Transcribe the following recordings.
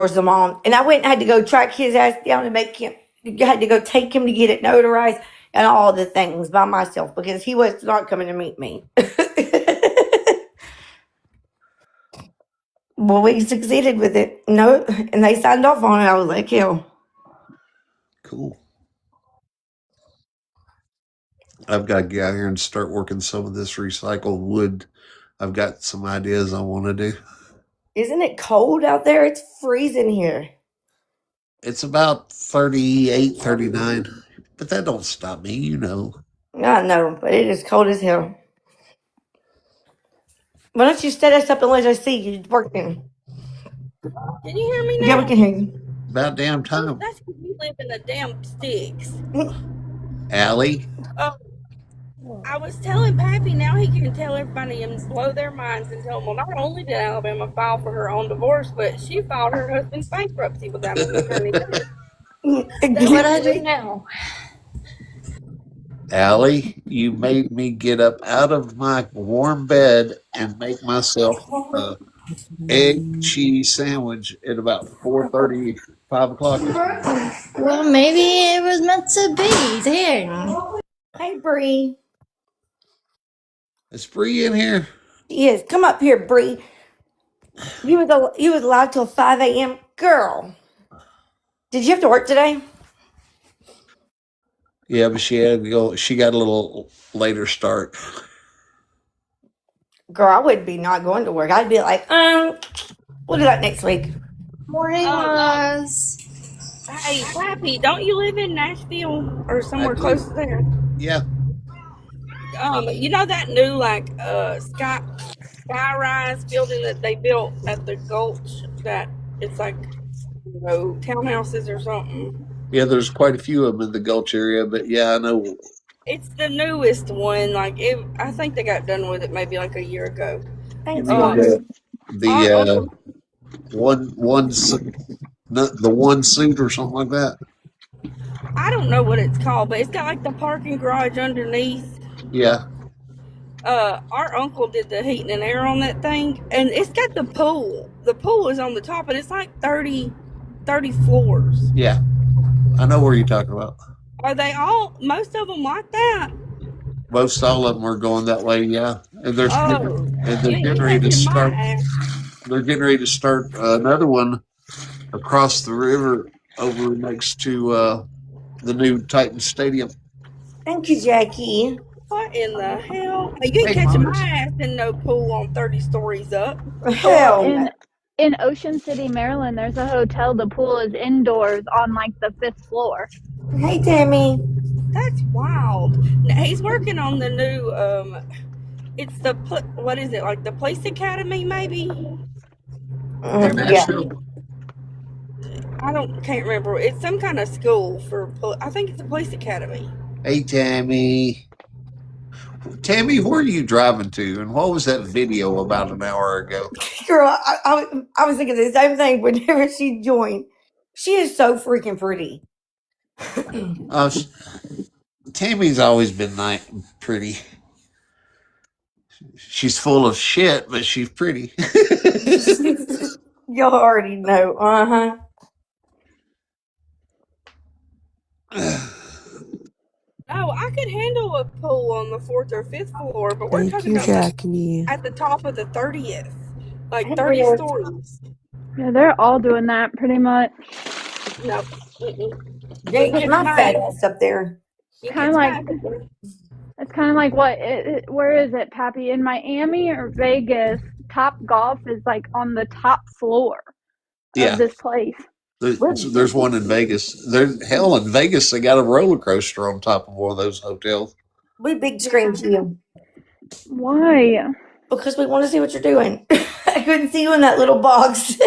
them on. And I went and had to go track his ass down and make him, had to go take him to get it notarized and all the things by myself because he was not coming to meet me. Well, we succeeded with it. No, and they signed off on it. I was like, hell. Cool. I've got to get out here and start working some of this recycled wood. I've got some ideas I want to do. Isn't it cold out there? It's freezing here. It's about 38, 39, but that don't stop me, you know. I know, but it is cold as hell. Why don't you set us up and let us see you working? Can you hear me now? Yeah, we can hear you. About damn time. That's because you live in the damn sticks. Allie? I was telling Pappy now he can tell everybody and blow their minds and tell them, well, not only did Alabama file for her own divorce, but she filed her husband's bankruptcy without an attorney. What I do now? Allie, you made me get up out of my warm bed and make myself a egg cheese sandwich at about 4:30, 5 o'clock this morning. Well, maybe it was meant to be. There. Hey, Bree. Is Bree in here? Yes, come up here, Bree. You was allowed till 5 a.m. Girl, did you have to work today? Yeah, but she had to go. She got a little later start. Girl, I would be not going to work. I'd be like, we'll do that next week. Morning, Roz. Hey, Pappy, don't you live in Nashville or somewhere close to there? Yeah. You know that new sky-rise building that they built at the Gulch? That it's like townhouses or something. Yeah, there's quite a few of them in the Gulch area, but yeah, I know. It's the newest one. I think they got done with it maybe like a year ago. Thanks, the one suit or something like that. I don't know what it's called, but it's got like the parking garage underneath. Yeah. Our uncle did the heating and air on that thing, and it's got the pool. The pool is on the top, and it's like 30 floors. Yeah. I know where you're talking about. Are they most of them like that? Most all of them are going that way, yeah. And they're getting ready to start. They're getting ready to start another one across the river over next to the new Titan Stadium. Thank you, Jackie. What in the hell? You ain't catching my ass in no pool on 30 stories up. Hell. In Ocean City, Maryland, there's a hotel. The pool is indoors on like the 5th floor. Hey, Tammy. That's wild. Now, he's working on the new, it's what is it, like the Police Academy, maybe? Yeah. Can't remember. It's some kind of school I think it's a Police Academy. Hey, Tammy. Tammy, where are you driving to? And what was that video about an hour ago? Girl, I was thinking the same thing whenever she joined. She is so freaking pretty. Tammy's always been pretty. She's full of shit, but she's pretty. Y'all already know. Oh, I could handle a pool on the 4th or 5th floor, but we're talking about Jackie. at the top of the 30th, like 30 stories. Yeah, they're all doing that pretty much. No. Get my fat ass up there. Kind of like, it's kind of like where is it, Pappy? In Miami or Vegas, Top Golf is like on the top floor of this place. There's one in Vegas. Hell, in Vegas, they got a roller coaster on top of one of those hotels. We big screamed you. Why? Because we want to see what you're doing. I couldn't see you in that little box.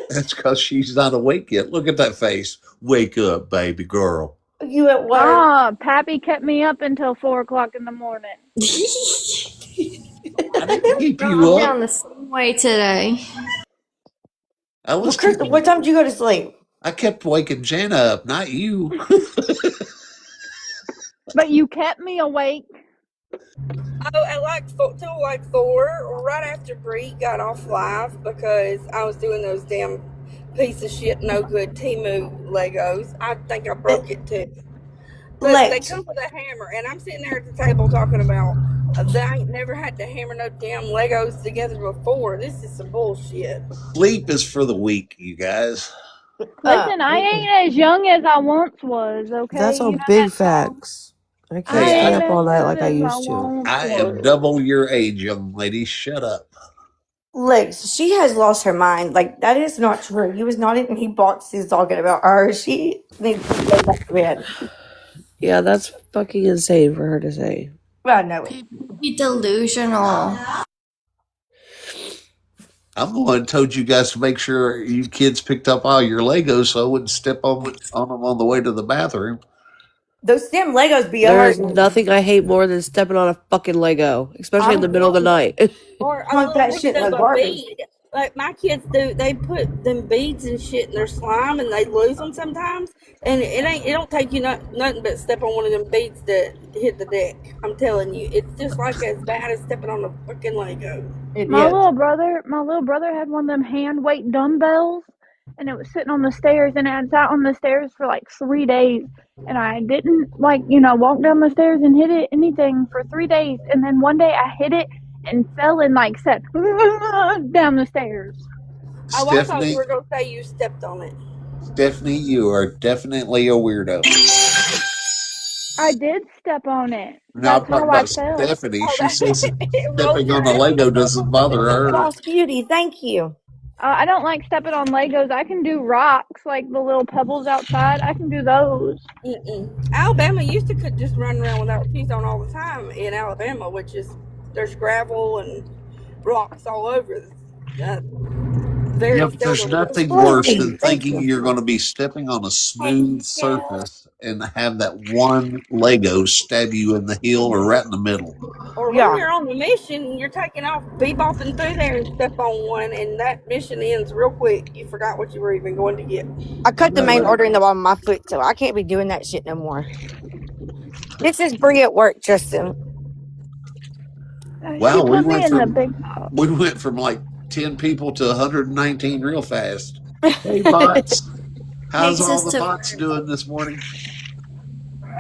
That's because she's not awake yet. Look at that face. Wake up, baby girl. You at work? Pappy kept me up until 4 o'clock in the morning. I didn't keep you I'm up. down the same way today. What time did you go to sleep? I kept waking Jana up, not you. But you kept me awake. At till like 4, or right after Bree got off live, because I was doing those damn piece of shit, no good Timu Legos. I think I broke it too. But they Lex, come with a hammer, and I'm sitting there at the table talking about they ain't never had to hammer no damn Legos together before. This is some bullshit. Sleep is for the weak, you guys. Listen, I ain't as young as I once was, okay? That's all You know big that song? facts. I can't I Hey, stay ain't up as all night old like I as I used to. once I am was. double your age, young lady. Shut up. Lex, she has lost her mind. Like, that is not true. He was not in any boxes talking about her. She needs to go back to bed. Yeah, that's fucking insane for her to say. I know it. Be delusional. I'm the one who told you guys to make sure you kids picked up all your Legos so I wouldn't step on them on the way to the bathroom. Those damn Legos be There is hurting. nothing I hate more than stepping on a fucking Lego, especially in the I'm middle of the night. Or a put little that piece shit in of the a garbage. bead. Like my kids do, they put them beads and shit in their slime, and they lose them sometimes. And it don't take you nothing but step on one of them beads to hit the deck. I'm telling you, it's just like as bad as stepping on a fucking Lego. It My is. little brother had one of them hand weight dumbbells, and it was sitting on the stairs, and it had sat on the stairs for like 3 days. And I didn't walk down the stairs and hit it anything for 3 days. And then one day I hit it and fell and like said down the stairs. Oh, I thought you Stephanie, were gonna say you stepped on it. Stephanie, you are definitely a weirdo. I did step on it. Now That's I'm talking how I about fell. Stephanie. Oh, She says it rolled stepping your on a ass. Lego doesn't bother her. Boss Beauty, thank you. I don't like stepping on Legos. I can do rocks, like the little pebbles outside. I can do those. Alabama used to could just run around without shoes on all the time in Alabama, which is there's gravel and rocks all over. Uh, Yeah, very but there's seldom. nothing worse Hey, than thank thinking you. you're going to be stepping on a smooth surface and have that one Lego stab you in the heel or right in the middle. Or when Yeah. you're on the mission, you're taking off, bebopping through there and step on one, and that mission ends real quick. You forgot what you were even going to get. I cut the No, main right. order in the bottom of my foot, so I can't be doing that shit no more. This is Bree at work, Justin. She Wow, put me in the big pot. we went from like 10 people to 119 real fast. Hey bots, how's Takes all us the to bots work. doing this morning?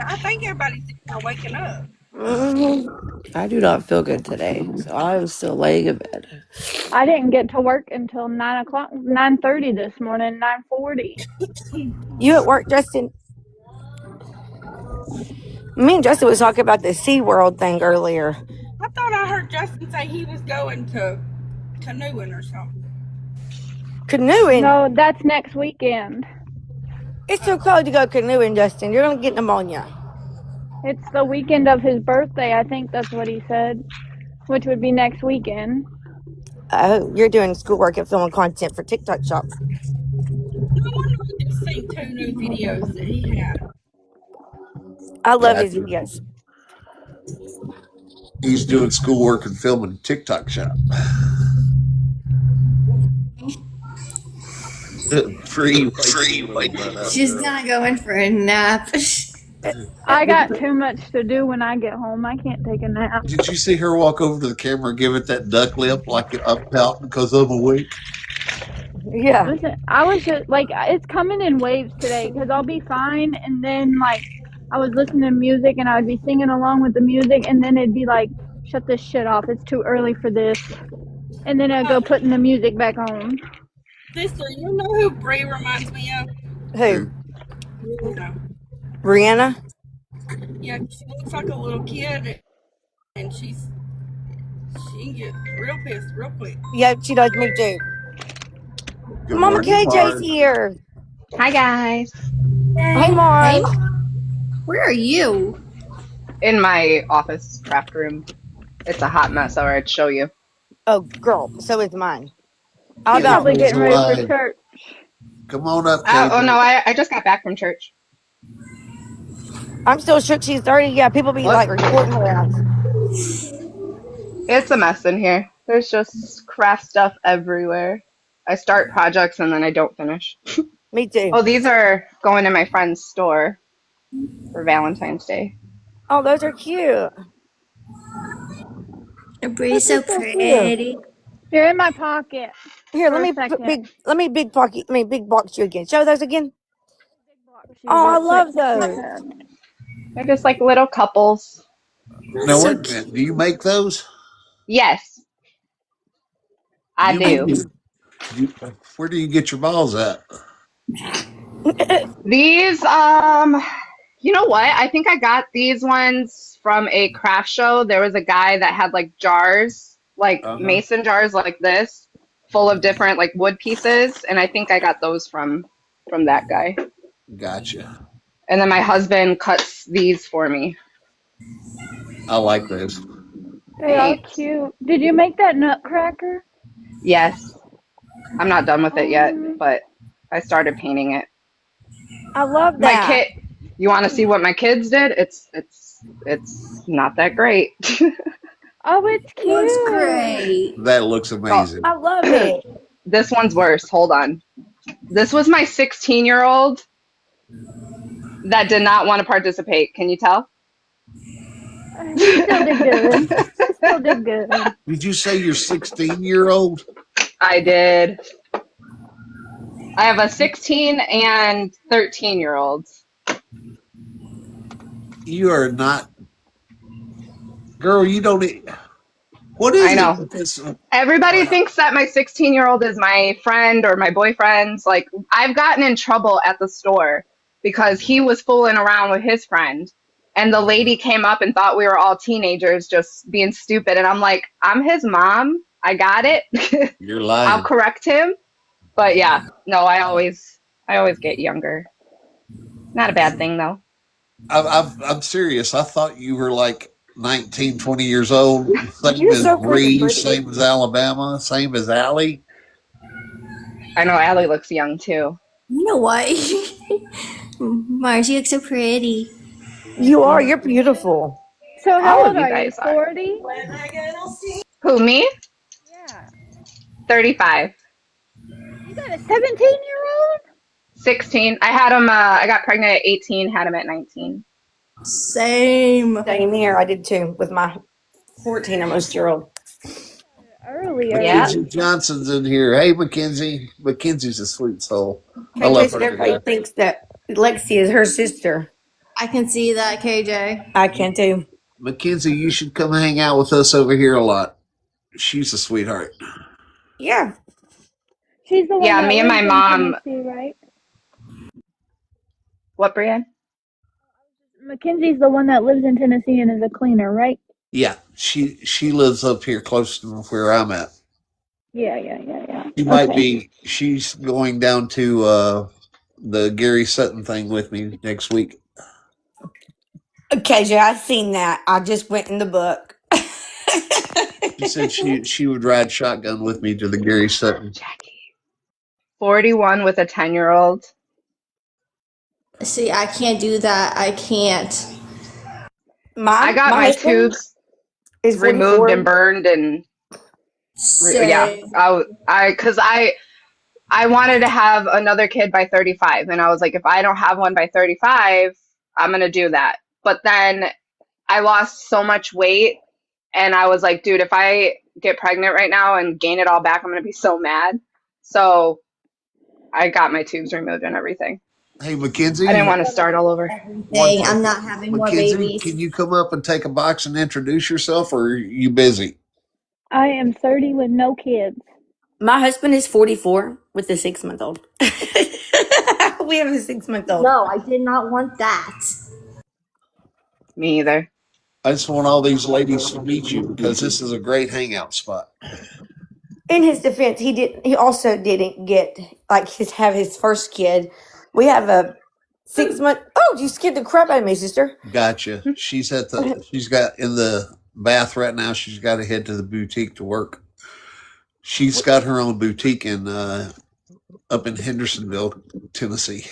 I think everybody's now waking up. Mhm. I do not feel good today, so I'm still laying in bed. I didn't get to work until 9 o'clock, 9:30 this morning, 9:40. You at work, Justin? Me and Justin was talking about the SeaWorld thing earlier. I thought I heard Justin say he was going to canoeing or something. Canoeing? No, that's next weekend. It's too cold to go canoeing, Justin. You're going to get pneumonia. It's the weekend of his birthday. I think that's what he said, which would be next weekend. Oh, you're doing schoolwork and filming content for TikTok Shop. No wonder I just seen 2 new videos that he had. I love Yeah, his videos. he's doing schoolwork and filming TikTok shop. Free, wake your little butt up, She's girl. gonna go in for a nap. I got too much to do when I get home. I can't take a nap. Did you see her walk over to the camera and give it that duck lip like I'm pouting because I'm awake? Yeah. Listen, I was just like, it's coming in waves today because I'll be fine, and then like I was listening to music and I would be singing along with the music, and then it'd be like, shut this shit off. It's too early for this, and then I'd go putting the music back on. Sister, you know who Bree reminds me of? Who? You know. Brianna? Yeah, she looks like a little kid, and she can get real pissed real quick. Yeah, she does me too. Good Mama morning, KJ's Marge. here. Hi guys. Hey, Hey, Marge. where are you? In my office craft room. It's a hot mess, or I'd show you. Oh, girl, so is mine. I She's Kitty about, probably Poo's getting ready for alive. church. Come on up, Oh no, KJ. I just got back from church. I'm still shook she's 30. Yeah, people be What? like reporting her ass. It's a mess in here. There's just craft stuff everywhere. I start projects and then I don't finish. Me too. Oh, these are going in my friend's store for Valentine's Day. Oh, those are cute. Bree's Those are so so cute. pretty. They're in my pocket. Here, For a second. big box you again. Show those again. Big box you Oh, I real quick. love those. They're just like little couples. Now That's wait so a cute. minute. Do you make those? Yes, I You I do. you, you where do you get your balls at? These, you know what? I think I got these ones from a craft show. There was a guy that had like jars, like Uh-huh. mason jars like this, full of different like wood pieces, and I think I got those from that guy. Gotcha. And then my husband cuts these for me. I like those. They are Thanks. cute. Did you make that nutcracker? Yes, I'm not done with it yet, Um, but I started painting it. I love My that. kid, you want to see what my kids did? It's not that great. oh, it's It looks cute. great. That looks Oh, amazing. I love it. this one's worse. Hold on. This was my 16-year-old that did not want to participate. Can you tell? He still did good. He still did good. Did you say you're 16-year-old? I did. I have a 16 and 13-year-old. You are not, girl. You don't. What I is it know. with this? Everybody thinks that my 16-year-old is my friend or my boyfriend. Like, I've gotten in trouble at the store because he was fooling around with his friend. And the lady came up and thought we were all teenagers just being stupid. And I'm like, I'm his mom. I got it. You're I'll lying. correct him. But yeah, no, I always get younger. Not a bad thing though. I'm serious. I thought you were like 19, 20 years old. Same You're as so freaking Bree, pretty. same as Alabama, same as Allie. I know Allie looks young too. You know what? Mars, you look so pretty. You are. You're beautiful. So All how of old you are you? guys are. 40? Who, me? Yeah. 35. You got a 17-year-old? 16. I got pregnant at 18, had him at 19. Same. Same here. I did too with my 14 almost year old. Early, Yeah. Mackenzie early. Johnson's in here. Hey, Mackenzie. Mackenzie's a sweet soul. I KJ love said her to everybody death. thinks that Lexi is her sister. I can see that, KJ. I can too. Mackenzie, you should come hang out with us over here a lot. She's a sweetheart. Yeah. She's the one Yeah, that me and my lives in mom. Tennessee, right? What, Brienne? Mackenzie's the one that lives in Tennessee and is a cleaner, right? Yeah, she lives up here close to where I'm at. Yeah. She might Okay. be. She's going down to the Gary Sutton thing with me next week. KJ, I seen that. I just went in the book. She said she would ride shotgun with me to the Gary Sutton. Jackie. 41 with a 10-year-old. See, I can't do that. I can't. I got My my husband tubes is removed and 44. burned and yeah, Same. cuz I wanted to have another kid by 35 and I was like if I don't have one by 35, I'm going to do that. But then I lost so much weight and I was like, dude, if I get pregnant right now and gain it all back, I'm going to be so mad. So I got my tubes removed and everything. Hey, I didn't Mackenzie, want to start all over. one I'm second. not having more Mackenzie, babies. can you come up and take a box and introduce yourself, or are you busy? I am 30 with no kids. My husband is 44 with a 6-month old. We have a 6-month old. No, I did not want that. Me either. I just want all these ladies to meet you because this is a great hangout spot. In his defense, he also didn't get like have his first kid. We have a 6-month. Oh, you scared the crap out of me, sister. Gotcha. She's got in the bath right now. She's got to head to the boutique to work. She's got her own boutique in up in Hendersonville, Tennessee.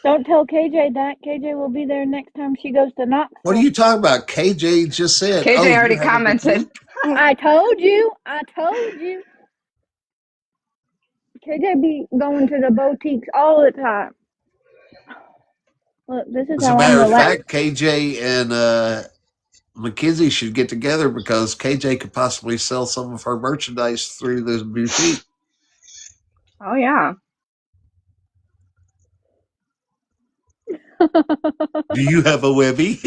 Don't tell KJ that. KJ will be there next time she goes to Knoxville. What are you talking about? KJ just said, KJ "Oh, you already have a commented. boutique?" I told you. KJ be going to the boutiques all the time. Look, this is As a how I'm matter of relaxed. fact, KJ and Mackenzie should get together because KJ could possibly sell some of her merchandise through the boutique. Oh yeah. Do you have a Webby?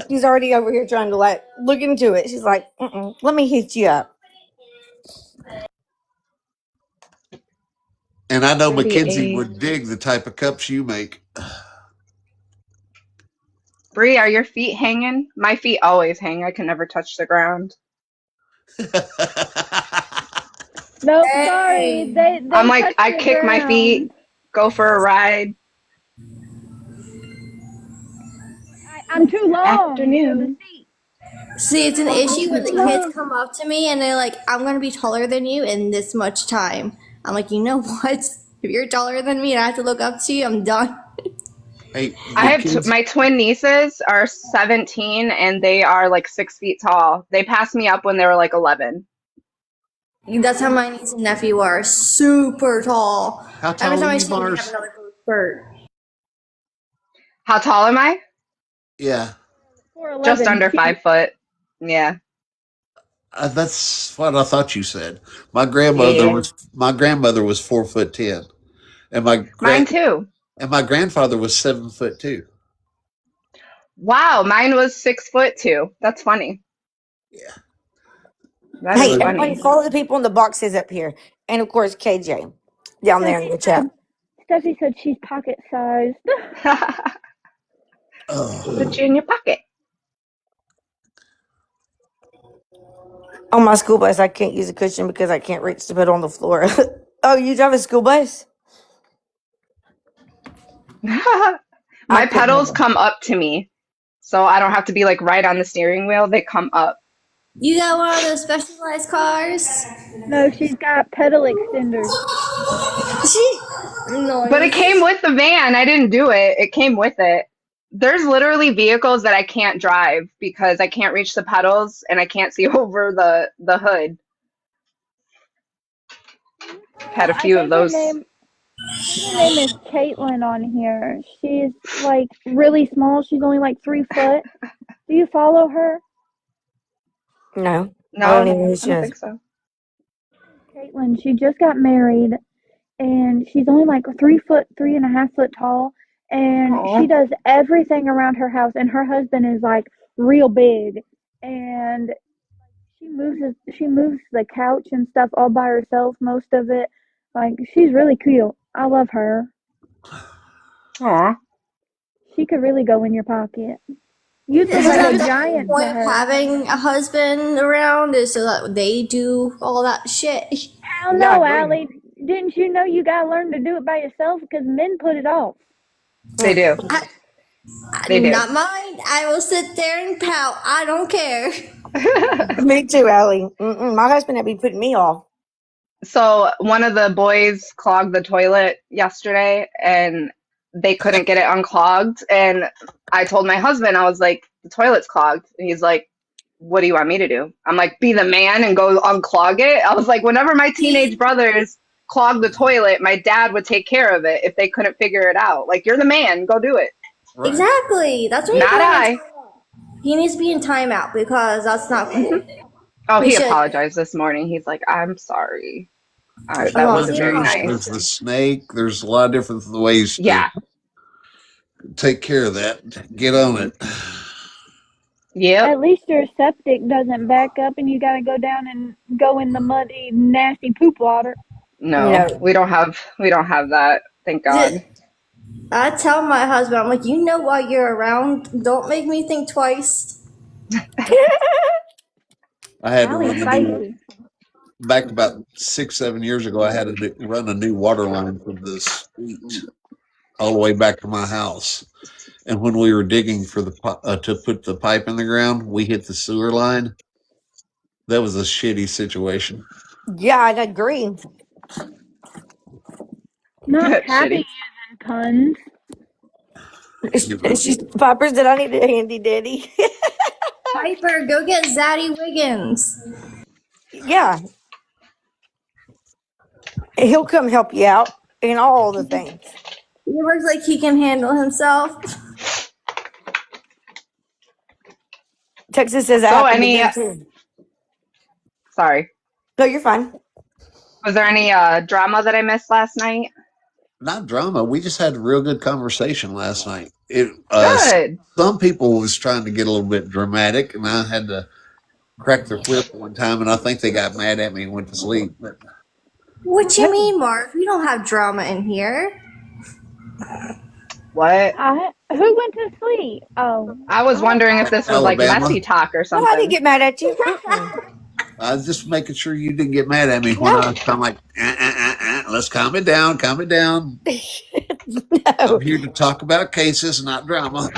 She's already over here trying to like look into it. She's like, let me hit you up. And I know Mackenzie 38. would dig the type of cups you make. Bree, are your feet hanging? My feet always hang. I can never touch the ground. Nope, Hey. sorry. They I'm like, touch I the kick my feet, ground. go for a ride. I'm too long. The Afternoon. seat. See, it's an issue when the Too kids long. come up to me and they're like, I'm going to be taller than you in this much time. I'm like, you know what? If you're taller than me and I have to look up to you, I'm done. Hey, I have Mackenzie. my twin nieces are 17 and they are like 6 feet tall. They passed me up when they were like 11. That's how my niece and nephew are. Super tall. How Every tall time are I you, see them, they have Mars? another growth spurt. How tall am I? Yeah, Just 4'11". under 5 foot. Yeah. that's what I thought you said. Yeah. My grandmother was 4'10", and Mine too. my grandfather was 7'2". Wow, mine was 6 foot too. That's funny. Yeah. That Hey, is So everybody, funny. follow the people in the boxes up here, and of course KJ down there in the chat. Steffi said she's pocket sized. Put oh, you in your pocket. On my school bus, I can't use a cushion because I can't reach to put it on the floor. Oh, you drive a school bus? I My could pedals never. come up to me, so I don't have to be like right on the steering wheel. They come up. You got one of those specialized cars? No, she's got pedal extenders. But it came Noise. with the van. I didn't do it. It came with it. There's literally vehicles that I can't drive because I can't reach the pedals and I can't see over the hood. I've had a I few of think her those. name is Caitlin on here. She's like really small. She's only like 3 foot. Do you follow her? No, I don't No, even know who I she don't is. think so. Caitlin, she just got married and she's only like 3 foot, 3.5 foot tall. And she Oh, does everything around her house. And her husband is like real big. And she moves the couch and stuff all by herself, most of it. Like she's really cute. I love her. aw. She could really go in your pocket. You'd look Isn't like that a the whole giant to point of her. having a husband around is so that they do all that shit? Hell Yeah, I no, agree. Allie. Didn't you know you gotta learn to do it by yourself? Because men put it off. They do. They do. Not mine. I will sit there and pout. I don't care. Me too, Allie. My husband had been putting me off. So one of the boys clogged the toilet yesterday and they couldn't get it unclogged. And I told my husband, I was like, the toilet's clogged. And he's like, what do you want me to do? I'm like, be the man and go unclog it. I was like, whenever my teenage See, brothers clogged the toilet, my dad would take care of it if they couldn't figure it out. Like, you're the man, go do it. right. exactly. That's why you Not put him in I. timeout. He needs to be in timeout because that's not cool. Oh, We he should. apologized this morning. He's like, I'm sorry. There's That Well, wasn't see, very plungers. nice. There's the snake. There's a lot of different ways to Yeah. take care of that. Get on it. Yep. At least your septic doesn't back up and you gotta go down and go in the muddy, nasty poop water. No, No. we don't have that. Thank God. I tell my husband, I'm like, you know, while you're around, don't make me think twice. I had to Allie's run a new feisty. back about 6, 7 years ago. I had to run a new water line from the street all the way back to my house. And when we were digging for to put the pipe in the ground, we hit the sewer line. That was a shitty situation. Yeah, I'd agree. Not Pappy Shitty. using puns. It's just Piper said I need a handy daddy. Piper, go get Zaddy Wiggins. Yeah, he'll come help you out in all the things. He looks like he can handle himself. Texas says that So happened to any, them too. sorry, No, you're fine. was there any drama that I missed last night? Not drama. We just had a real good conversation last night. Good. Some people was trying to get a little bit dramatic, and I had to crack their whip one time, and I think they got mad at me and went to sleep. But What you Who? mean, Marv? We don't have drama in here. What? Who went to sleep? Oh, I was wondering if this was like Alabama, messy talk or No, I didn't something. get mad at you. Mm-mm. I was just making sure you didn't get mad at me when I No. was kind of like, let's calm it down, calm it down. I'm No. here to talk about cases, not drama.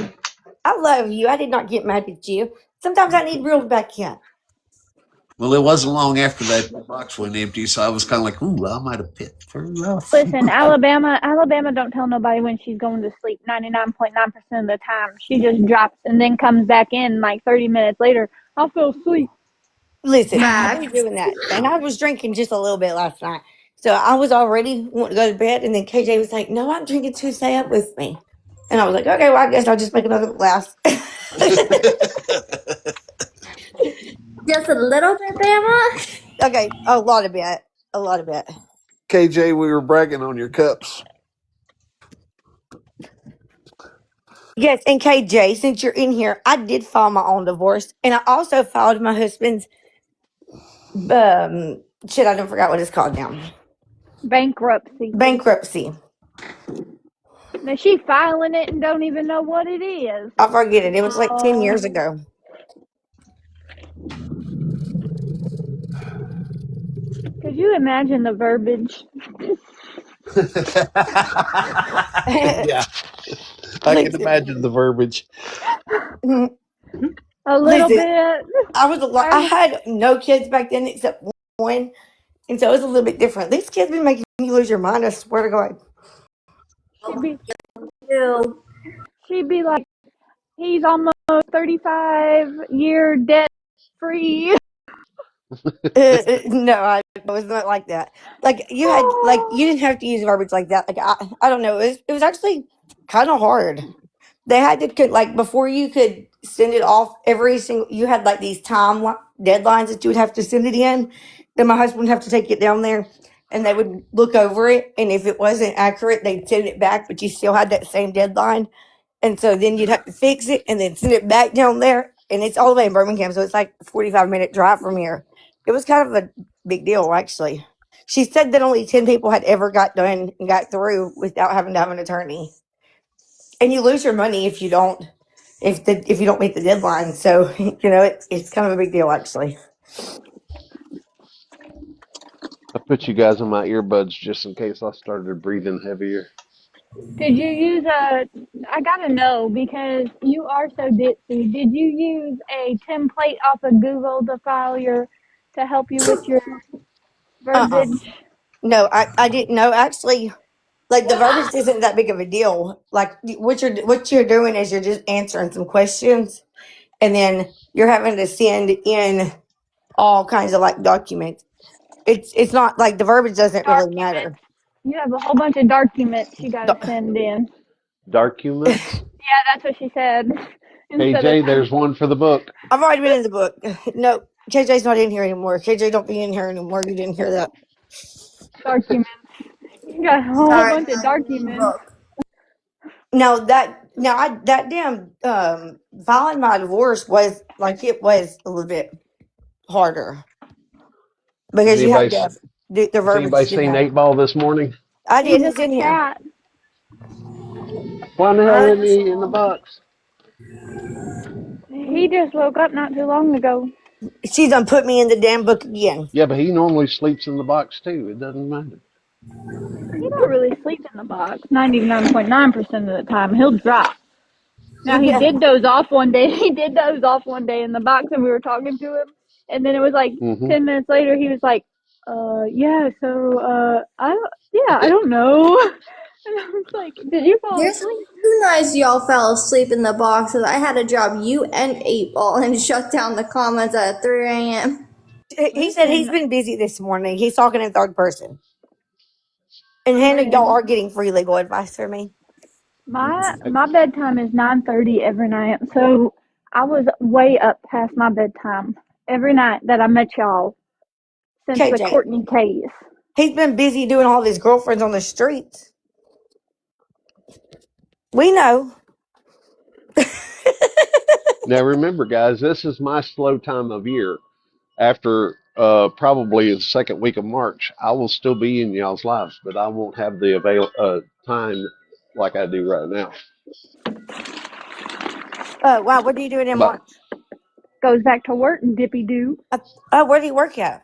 I love you. I did not get mad at you. Sometimes I need reeled back in. Well, it wasn't long after that box went empty, so I was kind of like, ooh, I might have picked her rough. listen, Alabama don't tell nobody when she's going to sleep 99.9% of the time. She just drops and then comes back in like 30 minutes later. I fell asleep. Listen, I be Facts. doing that. And I was drinking just a little bit last night. So I was already wanting to go to bed. And then KJ was like, no, I'm drinking too. Stay up with me. And I was like, okay, well, I guess I'll just make another glass. Just a little bit, Bama? Okay, a lot of bit. A lot of bit. KJ, we were bragging on your cups. Yes, and KJ, since you're in here, I did file my own divorce. And I also filed my husband's, shit, I don't forgot what it's called now. Bankruptcy. Bankruptcy. Now she filing it and don't even know what it is. I forget it. It was like 10 years ago. Could you imagine the verbiage? Yeah, I can imagine the verbiage. A little Listen, bit. I had no kids back then except one. And so it was a little bit different. These kids be making you lose your mind, I swear to God. Ew. She'd be like, he's almost 35-year debt free. No, I was not like that. Like you had, like you didn't have to use verbiage like that. Like I don't know. It was actually kind of hard. They had to like before you could send it off every single. You had like these deadlines that you would have to send it in. Then my husband would have to take it down there, and they would look over it. And if it wasn't accurate, they'd send it back. But you still had that same deadline, and so then you'd have to fix it and then send it back down there. And it's all the way in Birmingham, so it's like a 45-minute drive from here. It was kind of a big deal, actually. She said that only 10 people had ever got done and got through without having to have an attorney. And you lose your money if you don't if you don't meet the deadline. So, it's kind of a big deal, actually. I put you guys in my earbuds just in case I started breathing heavier. Did you use I gotta know because you are so ditzy. Did you use a template off of Google to help you with your Uh-uh. verbiage? No, I didn't know. Actually, like the verbiage isn't that big of a deal. Like what you're doing is you're just answering some questions, and then you're having to send in all kinds of like documents. It's not like the verbiage doesn't really matter. Documents. You have a whole bunch of documents you gotta Do- send in. Documents? Yeah, that's what she said. Instead of KJ, there's one for the book. I've already been in the book. No, KJ's not in here anymore. KJ don't be in here anymore. You didn't hear that. documents. You got a whole Sorry, bunch of I'm reading a documents. book. That damn filing my divorce was like it was a little bit harder Has because you had anybody to have the has anybody verbiage to seen that. 8 Ball this morning? I did. He's in He's in the here. chat. Why the hell I isn't he in the box? He just woke up not too long ago. She's done put me in the damn book again. Yeah, but he normally sleeps in the box too. It doesn't matter. He don't really sleep in the box 99.9% of the time. He'll drop. Now he Yeah. did doze off one day. He did doze off one day in the box, and we were talking to him. And then it was like Mm-hmm. 10 minutes later. He was like, yeah. So, I don't know." And I was like, "Did you fall There's asleep?" two nights y'all fell asleep in the boxes. I had to drop you and 8 Ball and shut down the comments at 3 a.m. He said he's Listen, been busy this morning. He's talking in third person. And Hannah, y'all friend, are getting free legal advice from me. my bedtime is 9:30 every night. So I was way up past my bedtime every night that I met y'all since the KJ, Courtney case. he's been busy doing all of his girlfriends on the streets. We know. Now remember, guys, this is my slow time of year. After probably the second week of March, I will still be in y'all's lives, but I won't have the time like I do right now. Wow, what are you doing in But March? Goes back to work and dippy doo. Where do you work at?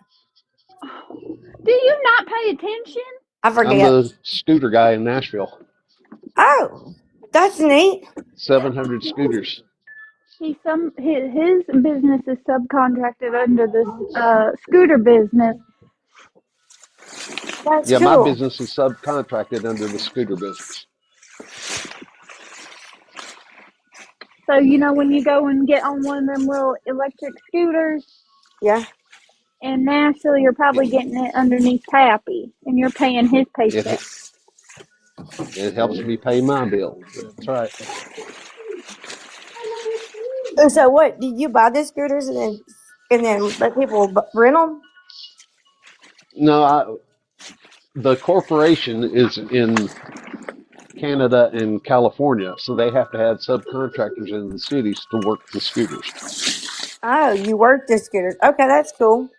Do you not pay attention? I I'm forget. the scooter guy in Nashville. Oh, that's neat. 700 scooters. His business is subcontracted under this scooter business. That's Yeah, my cool. business is subcontracted under the scooter business. So you know when you go and get on one of them little electric scooters Yeah. in Nashville, you're probably getting it underneath Pappy, and you're paying his paycheck. It it helps me pay my bill. That's right. So what? Did you buy the scooters and then let people rent them? No, the corporation is in Canada and California, so they have to have subcontractors in the cities to work the scooters. Oh, you work the scooters. Okay, that's cool.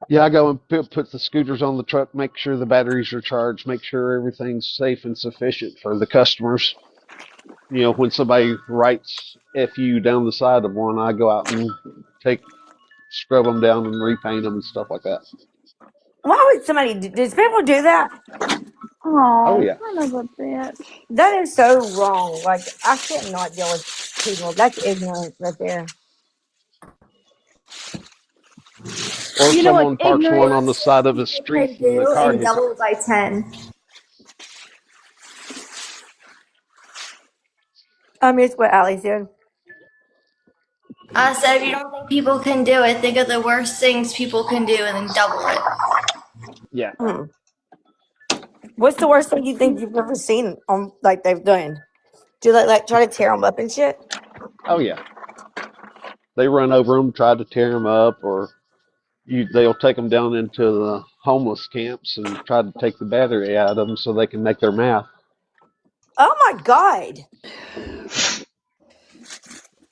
Yeah, I go and put the scooters on the truck, make sure the batteries are charged, make sure everything's safe and sufficient for the customers. You know, when somebody writes FU down the side of one, I go out and scrub them down and repaint them and stuff like that. Why would somebody? Does people do that? Oh Oh, yeah. son of a bitch! That is so wrong. Like I cannot deal with people. That's ignorance right there. Or You know what's someone parks one on the Worst side of thing the people street can and the do car and hits it. double it by 10. I miss what Allie said. I said, if you don't think people can do it, think of the worst things people can do and then double it. Yeah. Hmm. What's the worst thing you think you've ever seen on like they've done? Do they like try to tear them up and shit? Oh yeah. They run over them, try to tear them up, or they'll take them down into the homeless camps and try to take the battery out of them so they can make their math. Oh my god,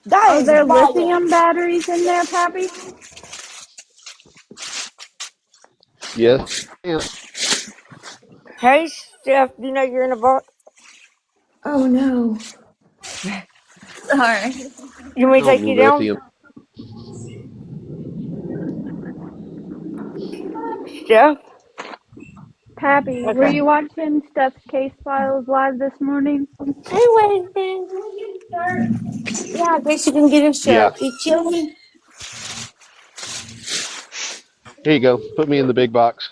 that Are is there wild. lithium batteries in there, Pappy? Yes. Yeah. Hey, Steph, you know you're in a box. Oh no. Sorry. You want me to Oh, take you down, lithium. Steph? Pappy, were Okay. you watching Steph's case files live this morning? Hey, Wayne. Yeah, I guess you can get a Yeah. shirt. You chilly? Here you go. Put me in the big box.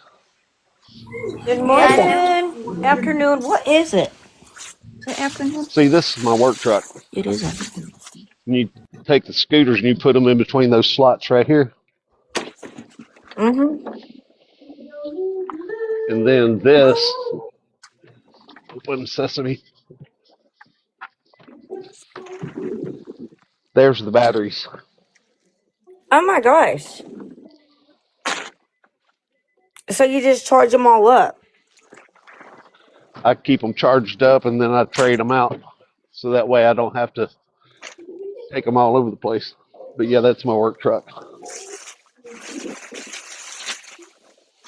Good Okay. morning, afternoon. What is it? Is it afternoon? See, this is my work truck. It is afternoon. And you take the scooters and you put them in between those slots right here. Mm-hmm. And then this, open sesame, there's the batteries. Oh my gosh. So you just charge them all up? I keep them charged up and then I trade them out. So that way I don't have to take them all over the place. But yeah, that's my work truck.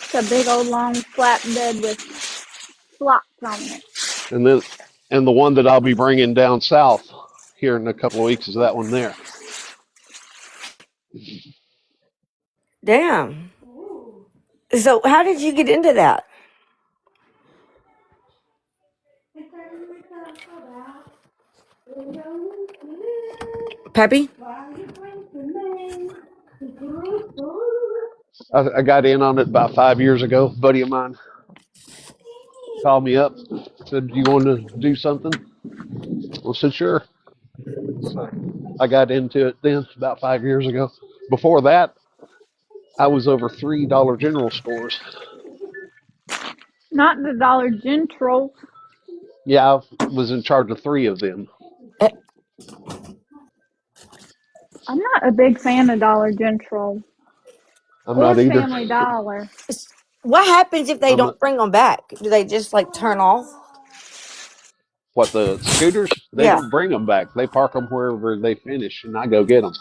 It's a big old long flatbed with slots on it. And then, and the one that I'll be bringing down south here in a couple of weeks is that one there. Damn. So how did you get into that? Peppy? I got in on it about 5 years ago. A buddy of mine called me up, said, "Do you want to do something?" I said, "Sure." So I got into it then about 5 years ago. Before that, I was over $3 general stores. Not the Dollar General. Yeah, I was in charge of three of them. I'm not a big fan of Dollar General I'm or not either. Family Dollar. What happens if they I'm don't not, bring them back? Do they just like turn off? what, the scooters? They Yeah. don't bring them back. They park them wherever they finish, and I go get them.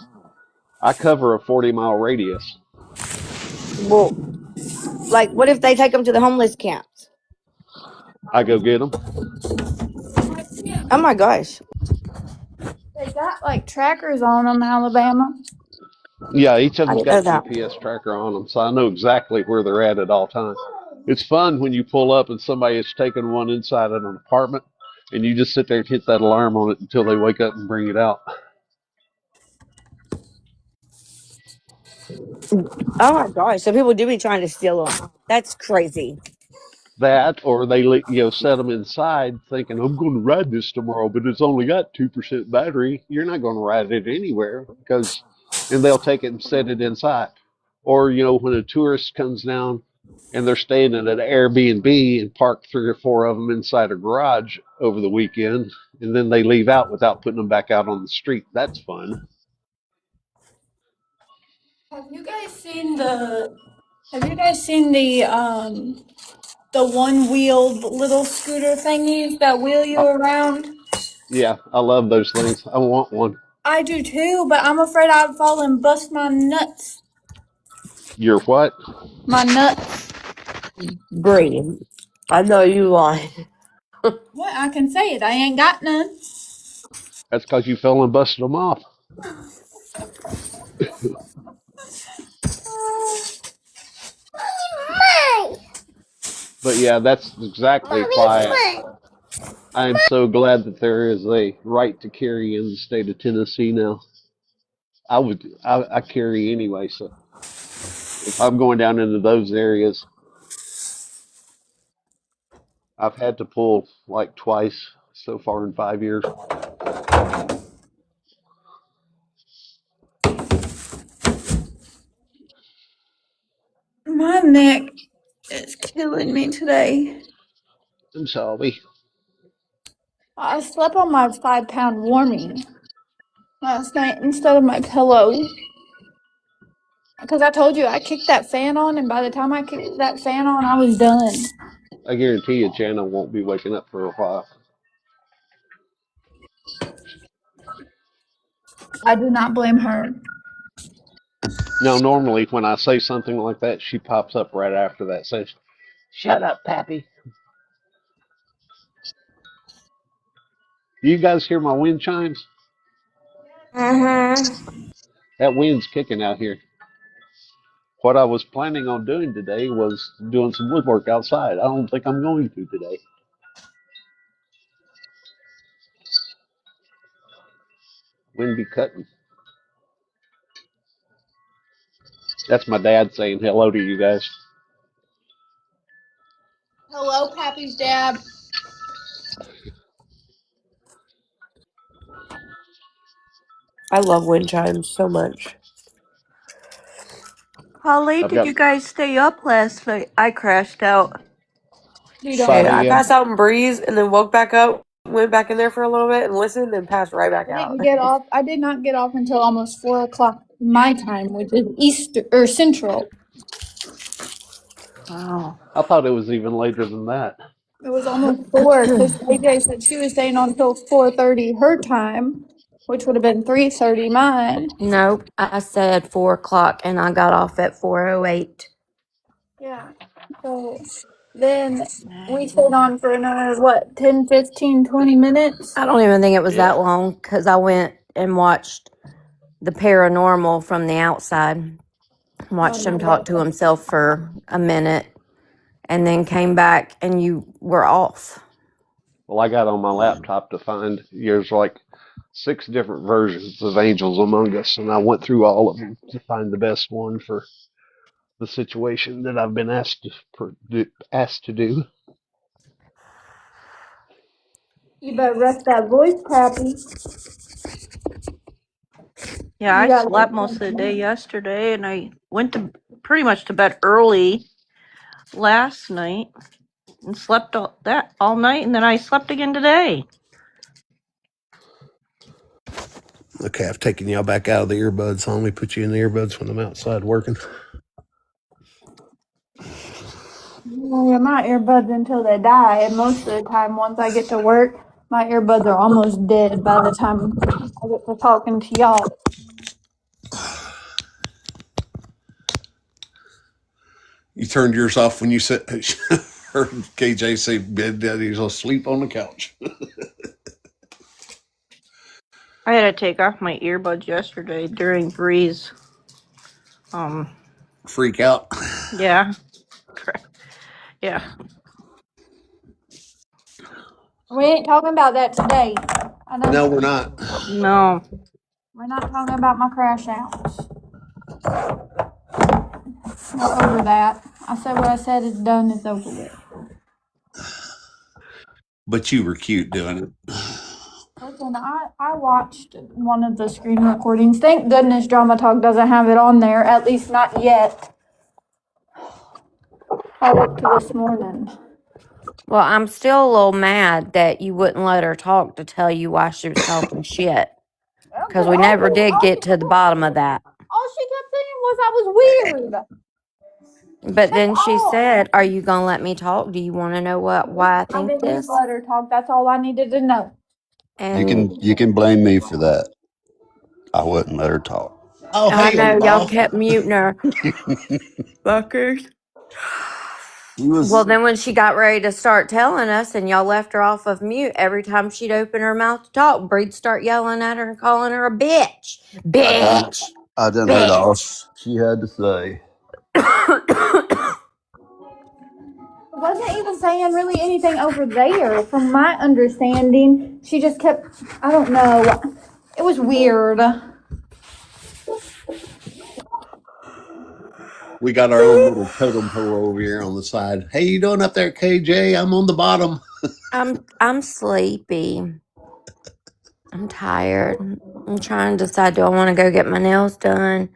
I cover a 40-mile radius. Well, like, what if they take them to the homeless camps? I go get them. Oh my gosh. They got like trackers on them, Alabama. Yeah, each of I them's didn't know got that. GPS tracker on them, so I know exactly where they're at all times. It's fun when you pull up and somebody is taking one inside of an apartment, and you just sit there and hit that alarm on it until they wake up and bring it out. Oh my gosh. So people do be trying to steal them. That's crazy. That, or they set them inside thinking, I'm going to ride this tomorrow, but it's only got 2% battery. You're not going to ride it anywhere and they'll take it and set it inside. Or, when a tourist comes down and they're staying at an Airbnb and park 3 or 4 of them inside a garage over the weekend, and then they leave out without putting them back out on the street. That's fun. Have you guys seen the one-wheeled little scooter thingies that wheel you Uh, around? yeah, I love those things. I want one. I do too, but I'm afraid I'd fall and bust my nuts. You're what? My nuts. Bree, I know you lying. What? I can say it. I ain't got none. That's because you fell and busted them off. But yeah, that's exactly why I am so glad that there is a right to carry in the state of Tennessee now. I carry anyway, so if I'm going down into those areas, I've had to pull like twice so far in 5 years. My neck is killing me today. I'm sorry. I slept on my 5-pound warming last night instead of my pillow. Because I told you I kicked that fan on, and by the time I kicked that fan on, I was done. I guarantee you, Jana won't be waking up for a while. I do not blame her. Now, normally when I say something like that, she pops up right after that, says, "Shut up, Pappy." You guys hear my wind chimes? Mm-hmm. That wind's kicking out here. What I was planning on doing today was doing some woodwork outside. I don't think I'm going to today. Wind be cutting. That's my dad saying hello to you guys. Hello, Pappy's dad. I love wind chimes so much. How late I've did got you guys stay up last night? I crashed out. You don't 5 Shit, I a.m. passed out in Breeze and then woke back up, went back in there for a little bit and listened, and passed right back I out. didn't get off. I did not get off until almost 4 o'clock my time, which is Easter or Central. Wow. I thought it was even later than that. It was almost 4 because AJ said she was staying on until 4:30 her time, which would have been 3:30 mine. Nope. I said 4 o'clock and I got off at 4:08. Yeah. So then we stayed on for another, what, 10, 15, 20 minutes? I don't even think it was Yeah. that long because I went and watched the paranormal from the outside. Oh, Watched him no, talk to that, himself for a minute and then came back and you were off. Well, I got on my laptop to find there's like 6 different versions of Angels Among Us, and I went through all of them to find the best one for the situation that I've been asked to do. you better rest that voice, Pappy. Yeah, You I got slept most of the day yesterday and I went to pretty much to bed early last night and slept all night and then I slept again today. Okay, I've taken y'all back out of the earbuds. So let me put you in the earbuds when I'm outside working. Yeah, my earbuds until they die. And most of the time, once I get to work, my earbuds are almost dead by the time I get to talking to y'all. You turned yours off when you said heard KJ say bed daddy's asleep on the couch. I had to take off my earbuds yesterday during Bree's. Freak out. Yeah. Yeah. We ain't talking about that today. I know. No, we're not. No. We're not talking about my crash outs. We're over that. I said what I said is done, it's over with. But you were cute doing it. Listen, I watched one of the screen recordings. Thank goodness Drama Talk doesn't have it on there, at least not yet. I looked this morning. Well, I'm still a little mad that you wouldn't let her talk to tell you why she was talking shit. Because we never did get to the bottom of that. All she kept saying was I was weird. But then she all. said, "Are you gonna let me talk? Do you want to know why I I think didn't this?" let her talk. That's all I needed to know. And You can blame me for that. I wouldn't let her talk. Oh, I hey, know old y'all boss. kept muting her, fuckers. He Well, was then when she got ready to start telling us, and y'all left her off of mute, every time she'd open her mouth to talk, Bree'd start yelling at her and calling her a bitch, I done bitch, I done heard bitch. all she had to say. Wasn't even saying really anything over there. From my understanding, she just kept, I don't know. It was weird. We got our own little totem pole over here on the side. Hey, you doing up there, KJ? I'm on the bottom. I'm sleepy. I'm tired. I'm trying to decide, do I want to go get my nails done?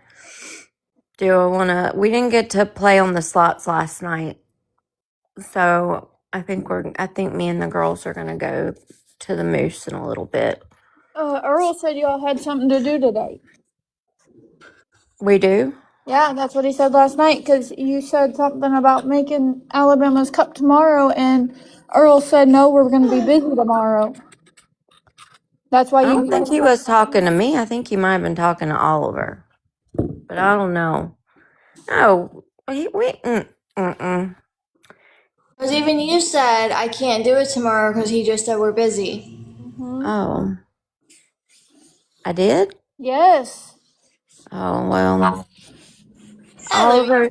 Do I want to? We didn't get to play on the slots last night. So I think me and the girls are gonna go to the Moose in a little bit. Earl said y'all had something to do today. We do? Yeah, that's what he said last night, because you said something about making Alabama's Cup tomorrow, and Earl said, no, we're going to be busy tomorrow. That's why I you don't guys think he have was talking to me. I think he might have been talking to Oliver. But I don't know. No, mm-mm. Because even you said I can't do it tomorrow because he just said we're busy. Mm-hmm. Oh, I did? Yes. Oh, well, Ellie, Oliver,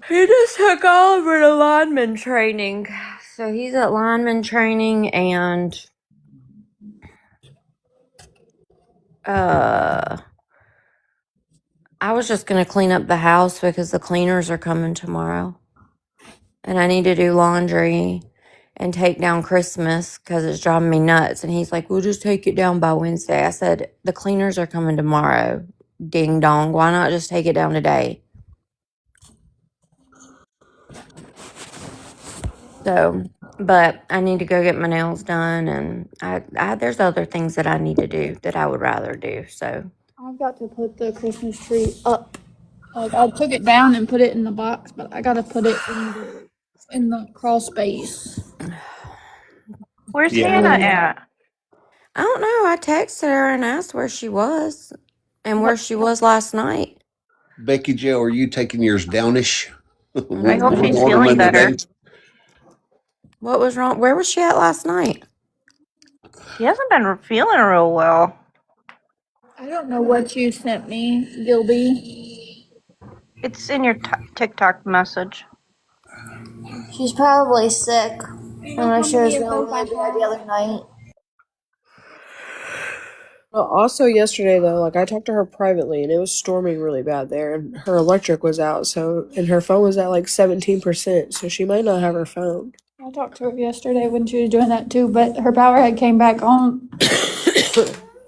he just took Oliver to lineman training. So he's at lineman training, and I was just gonna clean up the house because the cleaners are coming tomorrow. And I need to do laundry and take down Christmas because it's driving me nuts. And he's like, we'll just take it down by Wednesday. I said, the cleaners are coming tomorrow. Ding dong. Why not just take it down today? So, but I need to go get my nails done. And there's other things that I need to do that I would rather do. So, I've got to put the Christmas tree up. Like, I took it down and put it in the box, but I got to put it in the crawl space. Where's Yeah. Hannah at? I don't know. I texted her and asked where she was and where she was last night. Becky Joe, are you taking yours downish? I hope One Mm-hmm. she's more feeling in better. today. What was wrong? Where was she at last night? She hasn't been feeling real well. I don't know what you sent me, Gilby. It's in your TikTok message. she's probably sick. You I'm know not how sure many it's of really those I bad the have? other night. Well, also yesterday though, like I talked to her privately, and it was storming really bad there, and her electric was out, and her phone was at like 17%, so she might not have her phone. I talked to her yesterday when she was doing that too, but her power had came back on.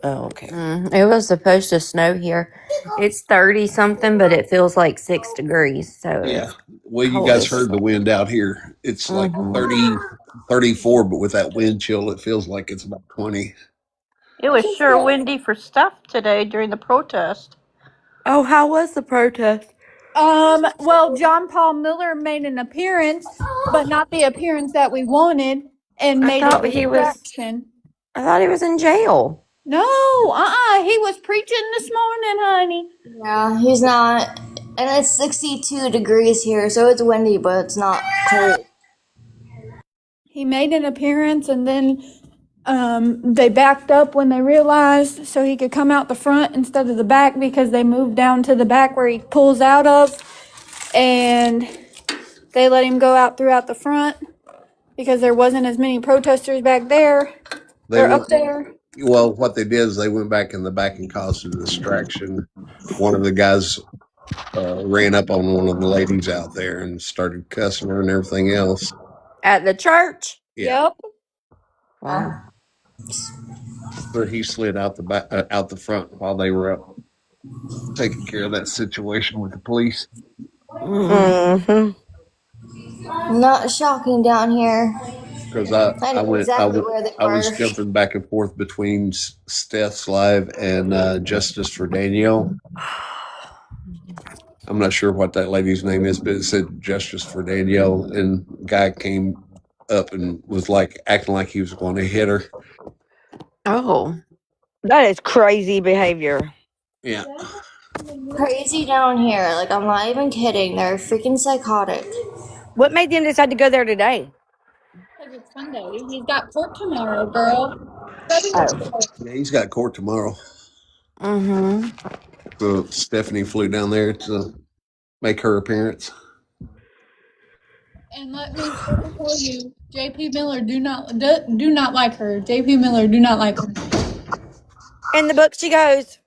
Oh, okay. It was supposed to snow here. It's 30 something, but it feels like 6 degrees. So Yeah. it's Well, you cold guys as heard the fuck. wind out here. It's like Mm-hmm. 30, 34, but with that wind chill, it feels like it's about 20. It was sure windy for stuff today during the protest. Oh, how was the protest? Well, John Paul Miller made an appearance, but not the appearance that we wanted, and I made a thought he was. distraction. I thought he was in jail. No, he was preaching this morning, honey. Yeah, he's not. And it's 62 degrees here, so it's windy, but it's not cold. He made an appearance, and then they backed up when they realized, so he could come out the front instead of the back, because they moved down to the back where he pulls out of, and they let him go out throughout the front because there wasn't as many protesters back there They or up went, there. well, what they did is they went back in the back and caused a distraction. One of the guys ran up on one of the ladies out there and started cussing her and everything else. At the church? Yeah. Yep. Wow. But he slid out the back, out the front while they were up taking care of that situation with the police. Mm-hmm. Not shocking down here. Because I know exactly where they I was were. jumping back and forth between Steph's live and Justice for Danielle. I'm not sure what that lady's name is, but it said Justice for Danielle, and the guy came up and was like acting like he was going to hit her. Oh, that is crazy behavior. Yeah. Crazy down here. Like, I'm not even kidding. They're freaking psychotic. What made them decide to go there today? Because it's Sunday. He's got court tomorrow, girl. Oh. Yeah, he's got court tomorrow. Mm-hmm. So Stephanie flew down there to make her appearance. And let me tell you, J.P. Miller do not like her. J.P. Miller do not like her. In the book she goes,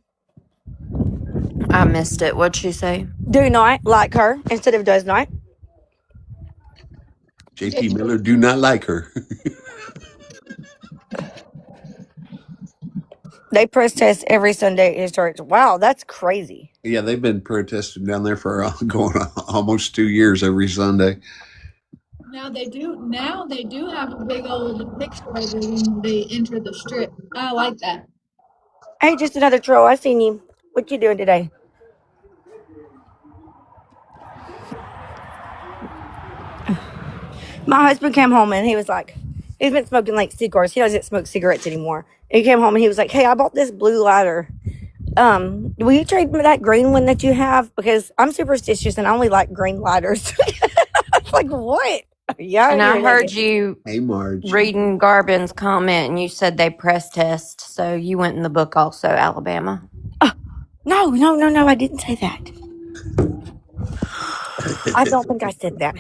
I missed it. What'd she say? do not like her instead of does not. JP Miller do not like her. They protest every Sunday at his church. Wow, that's crazy. Yeah, they've been protesting down there for going almost 2 years every Sunday. Now they do have a big old picture of it when they enter the strip. I like that. Hey, just another troll. I seen you. What you doing today? My husband came home and he was like, he's been smoking like cigars. He doesn't smoke cigarettes anymore. And he came home and he was like, hey, I bought this blue lighter. Will you trade me that green one that you have? Because I'm superstitious and I only like green lighters. I was like, what? Yeah. And I heard you Hey, Marge. reading Garbin's comment, and you said they press test, so you went in the book also, Alabama. No, I didn't say that. I don't think I said that.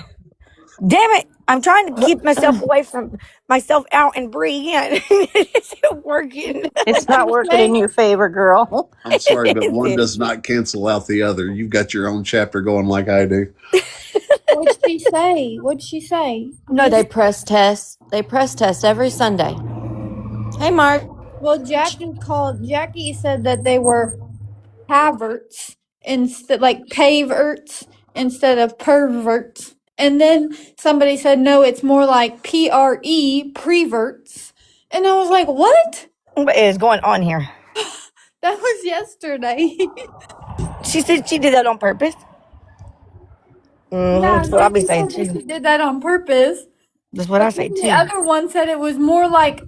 Damn it! I'm trying to keep myself away from myself out and breathe in. It isn't working. It's not working in your favor, girl. I'm sorry, but one does not cancel out the other. You've got your own chapter going like I do. What'd she say? What'd she say? No, they press test. They press test every Sunday. Hey, Mark. Well, Jackie said that they were perverts instead, like paverts instead of perverts. And then somebody said, no, it's more like preverts. And I was like, what? What is going on here? That was yesterday. She said she did that on purpose. Yeah, That's what I'll be saying she too. did that on purpose. That's what I say The too. other one said it was more like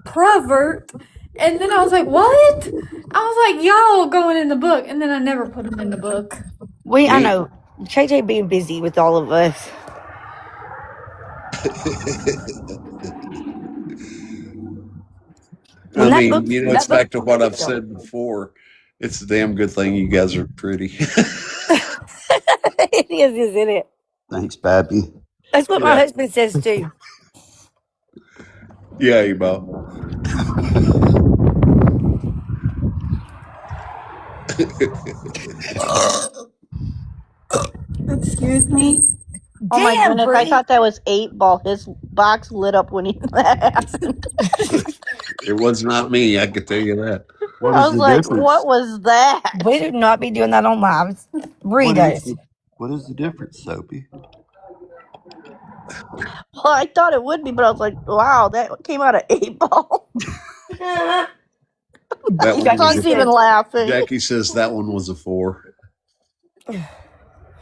pervert. And then I was like, what? I was like, y'all going in the book. And then I never put them in the book. I know. KJ being busy with all of us. I mean, it's back to what I've said before. It's a damn good thing you guys are pretty. It is, isn't it? Thanks, Pappy. That's what my husband says too. Yeah, you Bo. Excuse me? Oh my Damn, goodness, Bree. I thought that was 8-Ball. His box lit up when that happened. It was not me, I could tell you that. What I is was the like, difference? what was that? We do not be doing that on lives. Bree does. What is the difference, Soapy? Well, I thought it would be, but I was like, wow, that came out of 8-Ball. That one was She's even laughing. Jackie says that one was a 4.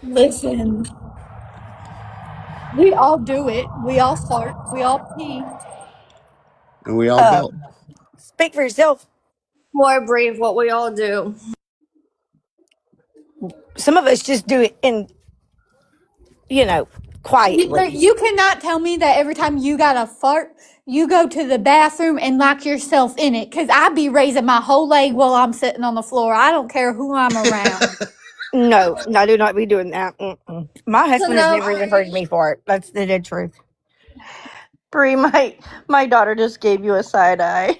Listen, we all do it. We all fart. We all pee. And we all belt. Speak for yourself. More brave, what we all do. Some of us just do it in, quietly. You cannot tell me that every time you got a fart, you go to the bathroom and lock yourself in it. Because I be raising my whole leg while I'm sitting on the floor. I don't care who I'm around. No, I do not be doing that. My So husband has no, never even heard me fart. That's the dead truth. Bree, my daughter just gave you a side eye.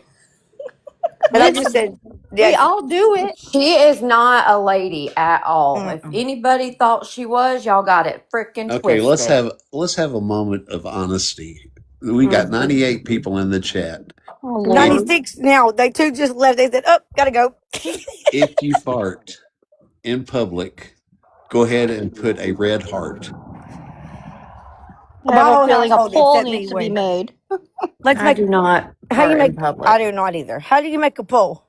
And I just said, we yes. all do it. She is not a lady at all. If Mm-mm. anybody thought she was, y'all got it freaking Okay, twisted. let's have a moment of honesty. We got 98 people in the chat. Oh Lord. 96 now. They two just left. They said, oh, gotta go. If you fart in public, go ahead and put a red heart. I My have a whole feeling a household poll except me needs to be would. made. Let's I make, do not how you fart in make, public. I do not either. How do you make a poll?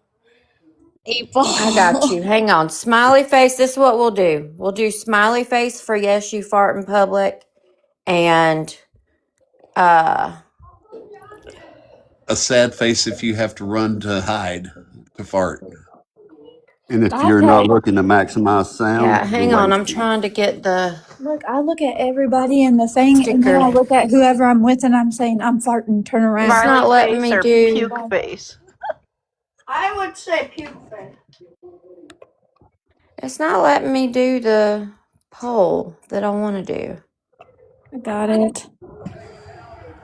people. I got you. Hang on. Smiley face. This is what we'll do. We'll do smiley face for yes, you fart in public. And A sad face if you have to run to hide to fart. And if you're not looking to maximize sound, yeah, hang on. I'm wasting it. trying to get the Look, I look at everybody in the thing, and then sticker. I look at whoever I'm with, and I'm saying, I'm farting, turn around. It's not Smiley letting face me or do. puke face. I would say puke face. It's not letting me do the poll that I want to do. I got it.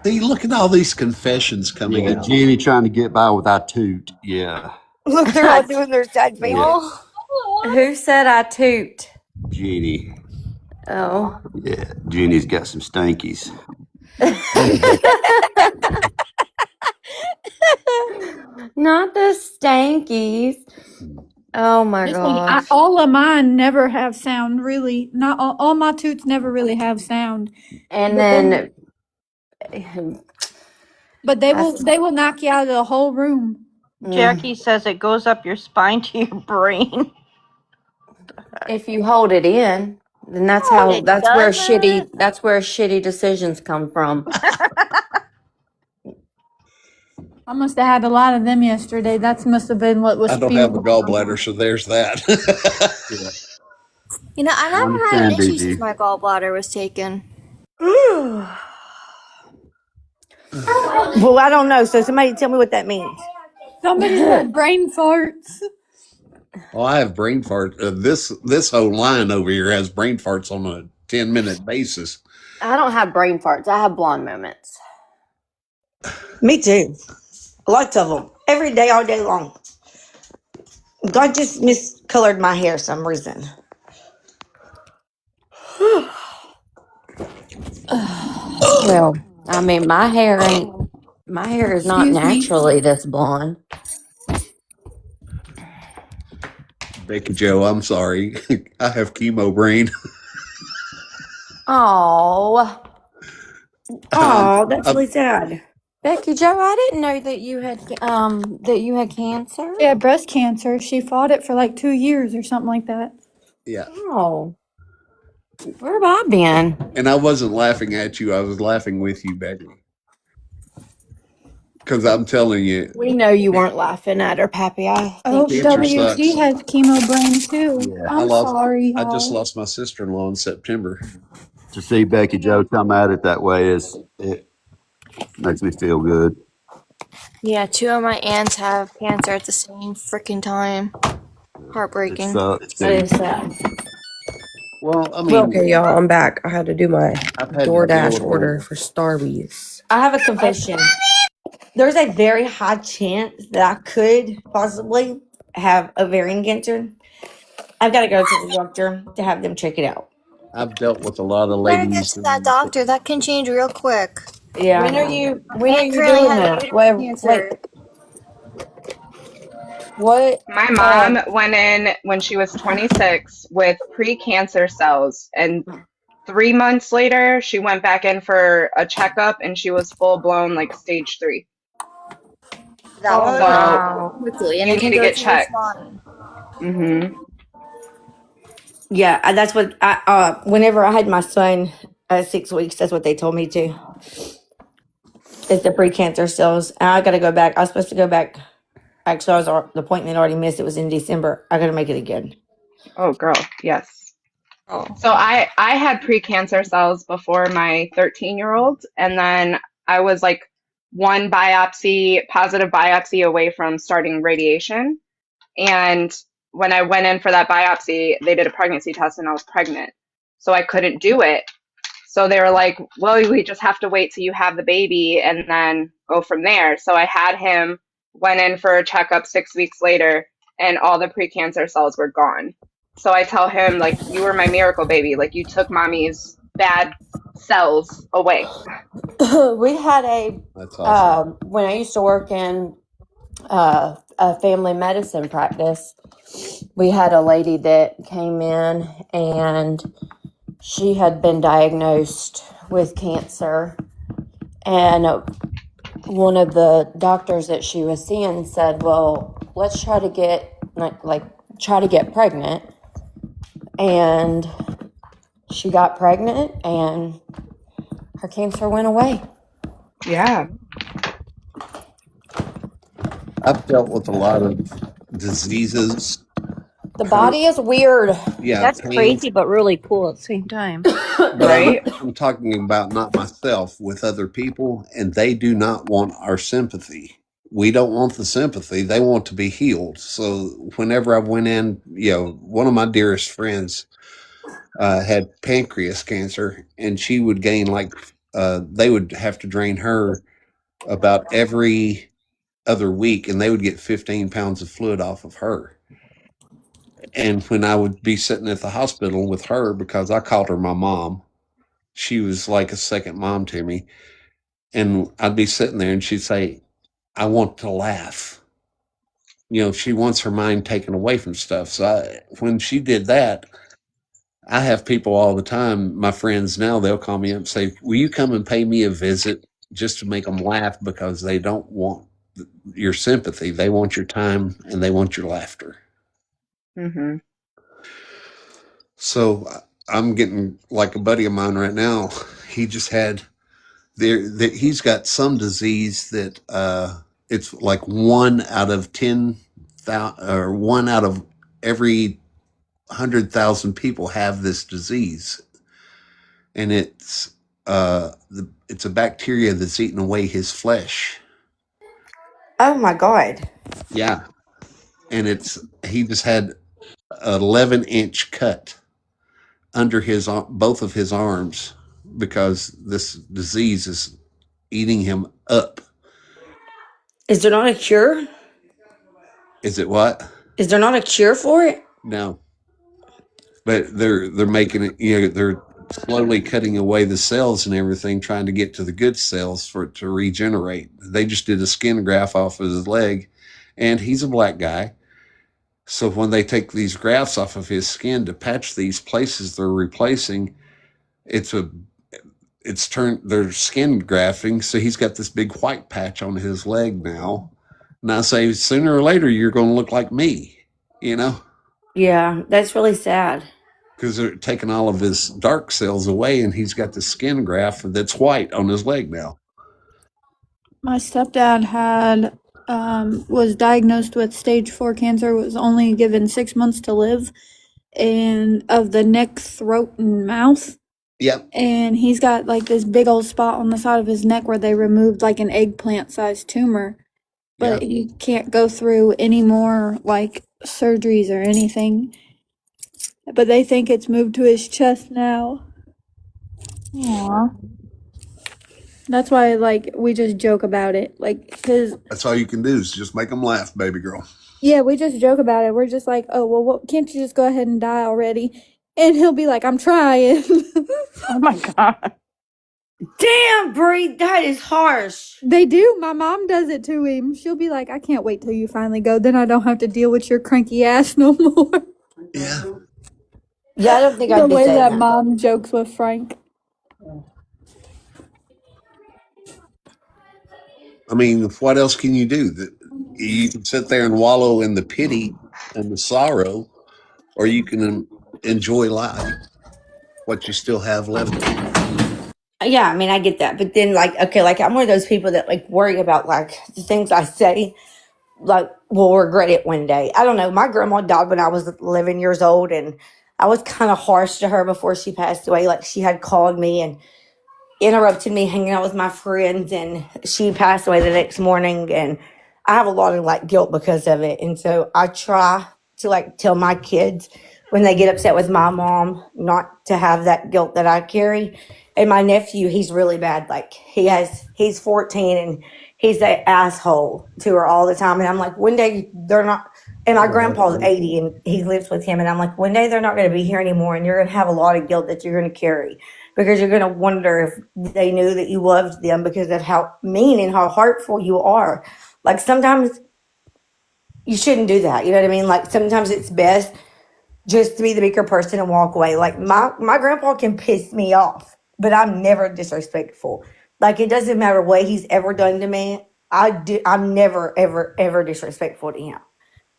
See, look at all these confessions coming Yeah, in. Jenny trying to get by without toot. Yeah, Look, they're all doing their sad faces. yeah. Who said I toot? Jenny. Oh. Yeah, Jenny's got some stankies. Not the stankies. Oh my Listen, gosh. all of mine never have sound, really. Not all my toots never really have sound. And But then But they will knock you out of the whole room. Jackie says it goes up your spine to your brain. if you hold it in, then that's It where doesn't. shitty decisions come from. I must have had a lot of them yesterday. That must have been what was I don't have a gallbladder, so there's that. You know, I I never had an understand, issue DD. since my gallbladder was taken. Well, I don't know. So somebody tell me what that means. Somebody said brain farts. Well, I have brain farts. This whole line over here has brain farts on a 10-minute basis. I don't have brain farts. I have blonde moments. Me too. Lots of them. Every day, all day long. God just miscolored my hair some reason. Well, I mean, my hair is not Excuse me. naturally this blonde. Becky Joe, I'm sorry. I have chemo brain. Oh, That's really sad. Becky Joe, I didn't know that you had cancer. Yeah, breast cancer. She fought it for like 2 years or something like that. Yeah. Oh, where have I been? And I wasn't laughing at you. I was laughing with you, Becky. Because I'm telling you. We know you weren't laughing at her, Pappy. I Oh, think WG has chemo brain too. Yeah. I'm sorry, I just y'all. lost my sister-in-law in September. To see Becky Joe come at it that way it makes me feel good. Yeah, 2 of my aunts have cancer at the same freaking time. It Heartbreaking. sucks. that is sad. Well, I mean, Okay, y'all, I'm back. I had to do my I've had to deal DoorDash with order for Starbucks. I have a confession. There's a very high chance that I could possibly have ovarian cancer. I've got to go to the doctor to have them check it out. I've dealt with a lot of Better get ladies. to that doctor. That can change real quick. Yeah. When are you Aunt currently doing has that? uterine Wait, cancer. what? My mom went in when she was 26 with pre-cancer cells, and 3 months later, she went back in for a checkup, and she was full blown like stage 3. That Oh, one So wow. quickly, and you it need can to go get to your checked. spine. Yeah, that's what I. Whenever I had my son at 6 weeks, that's what they told me to. It's the precancer cells, and I got to go back. I was supposed to go back. Actually, the appointment already missed. It was in December. I got to make it again. Oh, girl, yes. Oh. So I had precancer cells before my 13-year-old, and then I was like one positive biopsy away from starting radiation. And when I went in for that biopsy, they did a pregnancy test and I was pregnant. So I couldn't do it. So they were like, well, we just have to wait till you have the baby and then go from there. So I had him, went in for a checkup 6 weeks later, and all the precancer cells were gone. So I tell him, like, you were my miracle baby. Like, you took mommy's bad cells away. We had That's awesome. when I used to work in a family medicine practice, we had a lady that came in and she had been diagnosed with cancer. And one of the doctors that she was seeing said, well, let's try to get pregnant. And she got pregnant and her cancer went away. Yeah. I've dealt with a lot of diseases. The body is weird. Yeah, That's pain. crazy, but really cool at the same time. But Right? I'm talking about not myself, with other people, and they do not want our sympathy. We don't want the sympathy. They want to be healed. So whenever I went in, one of my dearest friends had pancreas cancer, and she would gain they would have to drain her about every other week, and they would get 15 pounds of fluid off of her. And when I would be sitting at the hospital with her, because I called her my mom, she was like a second mom to me. And I'd be sitting there and she'd say, I want to laugh. She wants her mind taken away from stuff. So when she did that, I have people all the time, my friends now, they'll call me up and say, will you come and pay me a visit just to make them laugh, because they don't want your sympathy. They want your time and they want your laughter. Mm-hmm. So I'm getting like a buddy of mine right now. He just had he's got some disease that it's like 1 out of 10,000, or 1 out of every 100,000 people have this disease, and it's a bacteria that's eating away his flesh. Oh my God. Yeah, and he just had an 11-inch cut under both of his arms because this disease is eating him up. Is there not a cure? Is it what? Is there not a cure for it? No, but they're making it. They're slowly cutting away the cells and everything, trying to get to the good cells for it to regenerate. They just did a skin graft off of his leg, and he's a black guy. So when they take these grafts off of his skin to patch these places they're replacing, they're skin grafting. So he's got this big white patch on his leg now. And I say, sooner or later, you're going to look like me, Yeah, that's really sad. because they're taking all of his dark cells away, and he's got the skin graft that's white on his leg now. My stepdad was diagnosed with stage 4 cancer, was only given 6 months to live, and of the neck, throat, and mouth. Yep. And he's got like this big old spot on the side of his neck where they removed like an eggplant sized tumor. But he can't go through any more like surgeries or anything. But they think it's moved to his chest now. Aww. That's why, like, we just joke about it. Like, cause That's all you can do is just make them laugh, baby girl. yeah, we just joke about it. We're just like, oh, well, can't you just go ahead and die already? And he'll be like, I'm trying. Oh my God. Damn, Bree, that is harsh. They do. My mom does it to him. She'll be like, I can't wait till you finally go. Then I don't have to deal with your cranky ass no more. Yeah. Yeah, I don't think The I'd be way saying that that. mom jokes with Frank. I mean, what else can you do? You can sit there and wallow in the pity and the sorrow, or you can enjoy life, what you still have left. Yeah, I mean, I get that. But then, like, okay, like, I'm one of those people that, like, worry about, like, the things I say, like, will regret it one day. I don't know. My grandma died when I was 11 years old, and I was kind of harsh to her before she passed away. Like, she had called me and interrupted me hanging out with my friends, and she passed away the next morning, and I have a lot of like guilt because of it. And so I try to like tell my kids when they get upset with my mom not to have that guilt that I carry. And my nephew, he's really bad. Like he's 14 and he's an asshole to her all the time. And I'm like, one day they're not. And my grandpa's 80 and he lives with him. And I'm like, one day they're not going to be here anymore. And you're going to have a lot of guilt that you're going to carry because you're going to wonder if they knew that you loved them because of how mean and how hurtful you are. Like sometimes you shouldn't do that. You know what I mean? Like sometimes it's best just to be the bigger person and walk away. Like my grandpa can piss me off, but I'm never disrespectful. Like it doesn't matter what he's ever done to me. I'm never ever disrespectful to him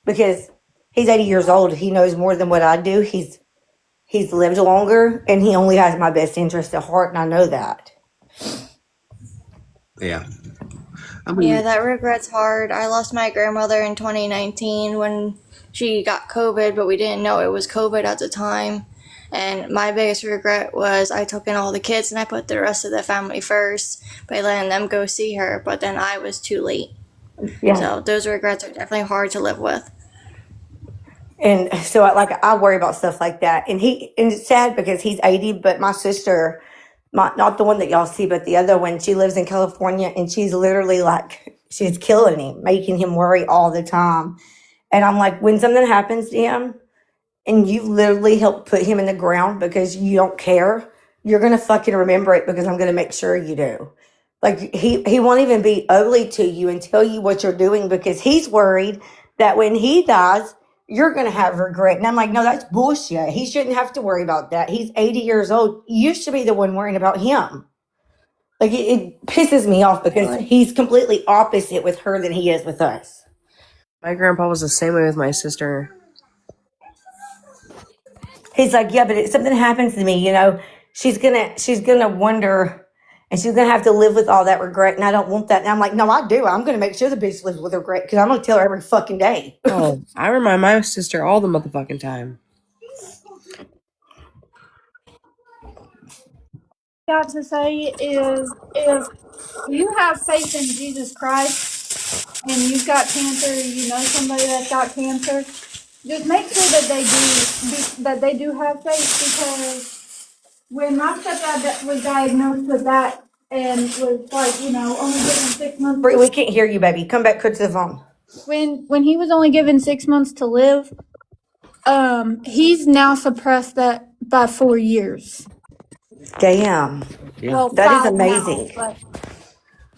because he's 80 years old. He knows more than what I do. He's lived longer and he only has my best interest at heart, and I know that. Yeah. I Yeah, mean, that regret's hard. I lost my grandmother in 2019 when she got COVID, but we didn't know it was COVID at the time. And my biggest regret was I took in all the kids and I put the rest of the family first by letting them go see her, but then I was too late. Yeah. So those regrets are definitely hard to live with. And so I worry about stuff like that. And it's sad because he's 80, but my sister, not the one that y'all see, but the other one, she lives in California and she's literally like, she's killing him, making him worry all the time. And I'm like, when something happens to him, and you literally help put him in the ground because you don't care, you're gonna fucking remember it because I'm gonna make sure you do. Like he won't even be ugly to you and tell you what you're doing because he's worried that when he dies, you're gonna have regret. And I'm like, no, that's bullshit. He shouldn't have to worry about that. He's 80 years old. You should be the one worrying about him. Like it pisses me off because he's completely opposite with her than he is with us. My grandpa was the same way with my sister. He's like, yeah, but if something happens to me, she's gonna wonder, and she's gonna have to live with all that regret, and I don't want that. And I'm like, no, I do. I'm gonna make sure the bitch lives with regret because I'm gonna tell her every fucking day. Oh, I remind my sister all the motherfucking time. Got to say is if you have faith in Jesus Christ and you've got cancer, you know somebody that's got cancer, just make sure that they do have faith, because when my stepdad was diagnosed with that and was like, only given 6 months We can't hear you, baby. Come back quick to the phone. when he was only given 6 months to live, he's now suppressed that by 4 years. Damn, yeah. Well, that is 5 now, amazing.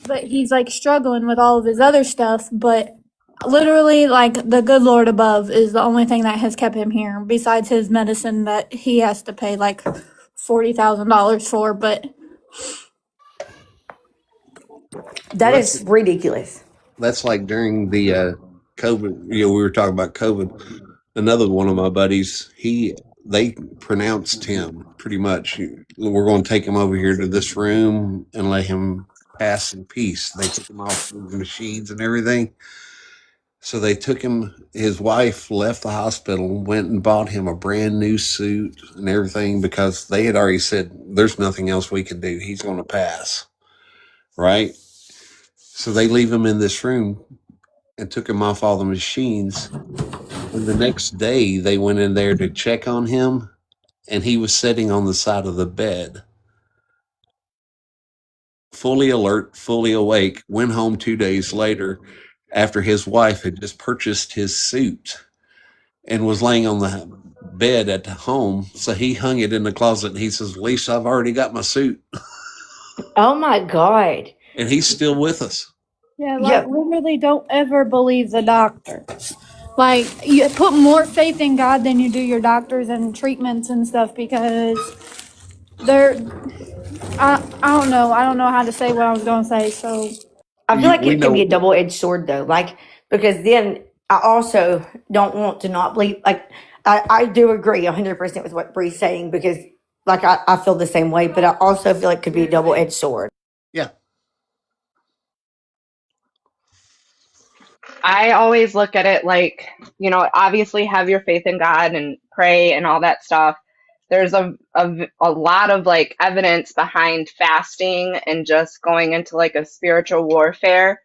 but he's like struggling with all of his other stuff. But literally, like, the good Lord above is the only thing that has kept him here, besides his medicine that he has to pay like $40,000 for. But That Well, is ridiculous. that's like during the COVID. We were talking about COVID. Another one of my buddies, they pronounced him pretty much. We're going to take him over here to this room and let him pass in peace. They took him off the machines and everything. So they took him. His wife left the hospital, went and bought him a brand new suit and everything because they had already said there's nothing else we can do. He's going to pass, right? So they leave him in this room and took him off all the machines. And the next day, they went in there to check on him, and he was sitting on the side of the bed, fully alert, fully awake. Went home 2 days later after his wife had just purchased his suit and was laying on the bed at home. So he hung it in the closet, and he says, Lisa, I've already got my suit. Oh my god. And he's still with us. yeah, like, Yeah, literally, don't ever believe the doctor. Like, you put more faith in God than you do your doctors and treatments and stuff, because they're I don't know how to say what I was gonna say. So I feel like We it could be a know. double edged sword though, like because then I also don't want to not believe. Like I do agree 100% with what Bree's saying because like I feel the same way, but I also feel like it could be a double edged sword. Yeah. I always look at it like, obviously have your faith in God and pray and all that stuff. There's a lot of like evidence behind fasting and just going into like a spiritual warfare,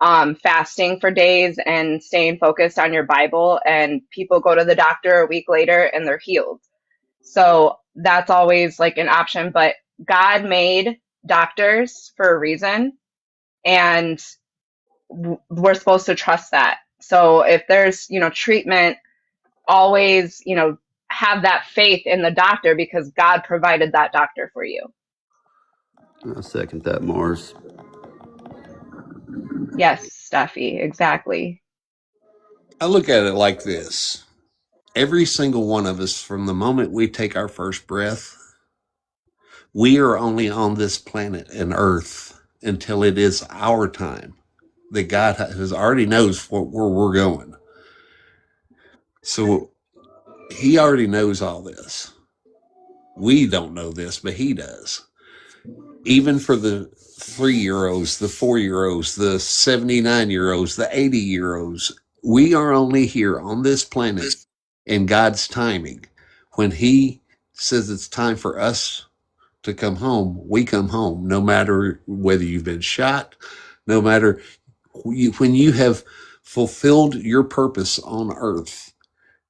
fasting for days and staying focused on your Bible. And people go to the doctor a week later and they're healed. So that's always like an option. But God made doctors for a reason. And we're supposed to trust that. So if there's, treatment, always, have that faith in the doctor because God provided that doctor for you. I second that, Mars. Yes, Steffi, exactly. I look at it like this. Every single one of us, from the moment we take our first breath, we are only on this planet and earth until it is our time. That God has already knows where we're going. So he already knows all this. We don't know this, but he does. Even for the 3-year-olds, the 4-year-olds, the 79-year-olds, the 80-year-olds, we are only here on this planet in God's timing. When he says it's time for us to come home, we come home, no matter whether you've been shot, no matter when you have fulfilled your purpose on earth,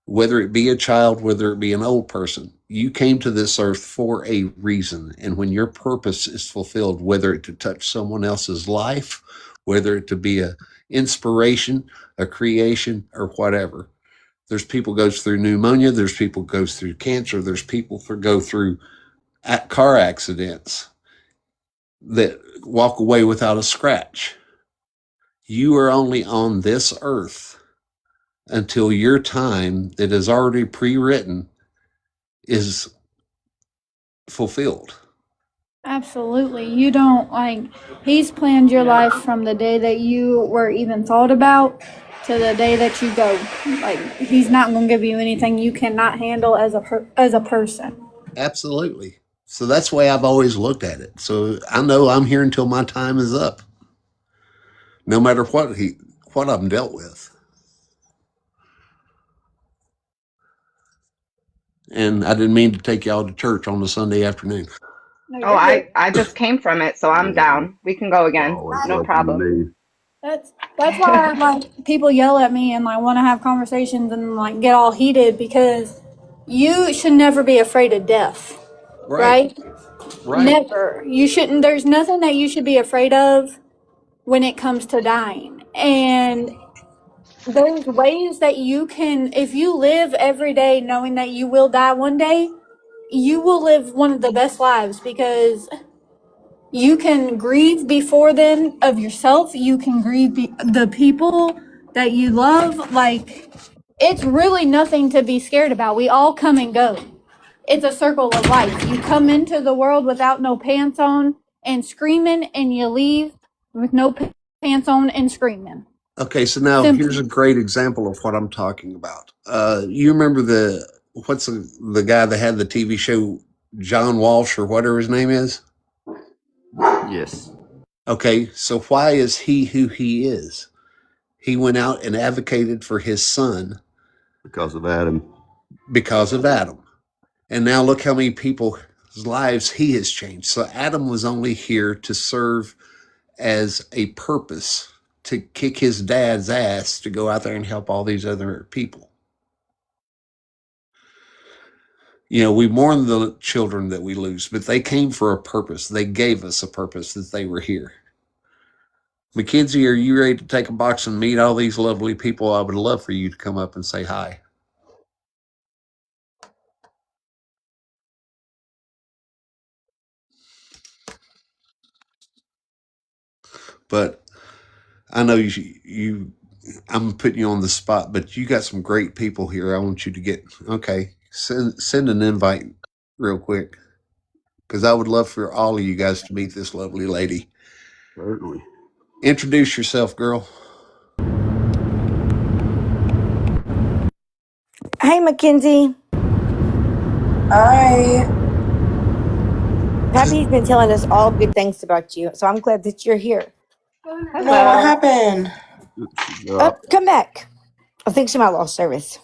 whether it be a child, whether it be an old person, you came to this earth for a reason. And when your purpose is fulfilled, whether it to touch someone else's life, whether it to be a inspiration, a creation, or whatever. There's people goes through pneumonia. There's people goes through cancer. There's people go through car accidents that walk away without a scratch. You are only on this earth until your time that is already pre-written is fulfilled. Absolutely. You don't like, he's planned your life from the day that you were even thought about to the day that you go. Like, he's not going to give you anything you cannot handle as a person. Absolutely. So that's the way I've always looked at it. So I know I'm here until my time is up, no matter what I'm dealt with. And I didn't mean to take y'all to church on a Sunday afternoon. No, Oh, you're good. I just came from it, so I'm Yeah, down. We can go again. always No welcome to problem. me. That's why like people yell at me and like want to have conversations and like get all heated because you should never be afraid of death, Right. right? Right. Never. You shouldn't. There's nothing that you should be afraid of when it comes to dying. And there's ways that you can, if you live every day knowing that you will die one day, you will live one of the best lives because you can grieve before then of yourself. You can grieve the people that you love. Like, it's really nothing to be scared about. We all come and go. It's a circle of life. You come into the world without no pants on and screaming, and you leave with no pants on and screaming. Okay. So now Simple. here's a great example of what I'm talking about. You remember what's the guy that had the TV show, John Walsh or whatever his name is? Yes, Okay. So why is he who he is? He went out and advocated for his son because of Adam. because of Adam. And now look how many people's lives he has changed. So Adam was only here to serve as a purpose to kick his dad's ass to go out there and help all these other people. We mourn the children that we lose, but they came for a purpose. They gave us a purpose that they were here. Mackenzie, are you ready to take a box and meet all these lovely people? I would love for you to come up and say hi. But I know I'm putting you on the spot, but you got some great people here. I want you to send an invite real quick because I would love for all of you guys to meet this lovely lady. Certainly. Introduce yourself, girl. Hey, Mackenzie. Hi. Pappy's been telling us all good things about you, so I'm glad that you're here. No, what Hello. happened? She dropped. Come back. I think she might have lost service.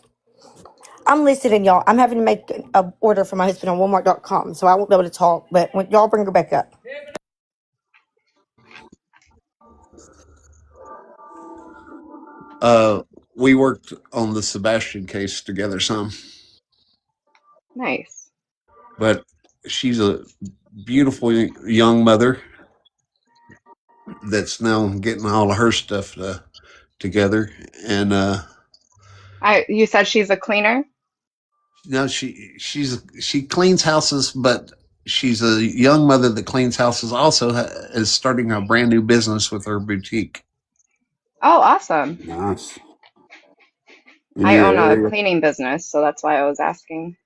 I'm listening, y'all. I'm having to make an order for my husband on Walmart.com, so I won't be able to talk. But when y'all bring her back up, We worked on the Sebastian case together some, Nice. but she's a beautiful young mother that's now getting all of her stuff together. And You said she's a cleaner? now she cleans houses, but she's a young mother that cleans houses. Also, is starting a brand new business with her boutique. Oh, awesome. Nice. In I your own a area? cleaning business, so that's why I was asking.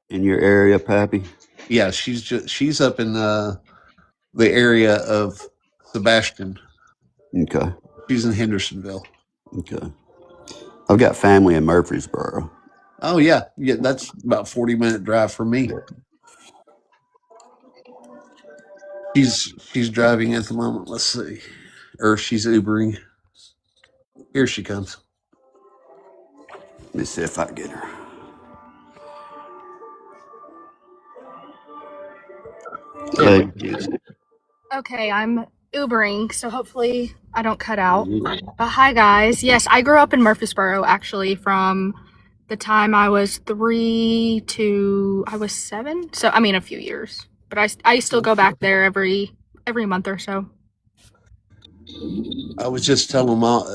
In your area, Pappy? Yeah, she's up in the area of Sebastian. Okay. She's in Hendersonville. Okay. I've got family in Murfreesboro. Oh yeah, that's about 40-minute drive from me. Yeah. She's driving at the moment. Let's see, or she's Ubering. Here she comes. Let me see if I can get her. There we Hey, go. Mackenzie. Okay, I'm Ubering, so hopefully I don't cut out. But hi, guys. Yes, I grew up in Murfreesboro actually from the time I was 3 to I was 7. So, I mean, a few years. But I still go back there every month or so. I was just telling them all,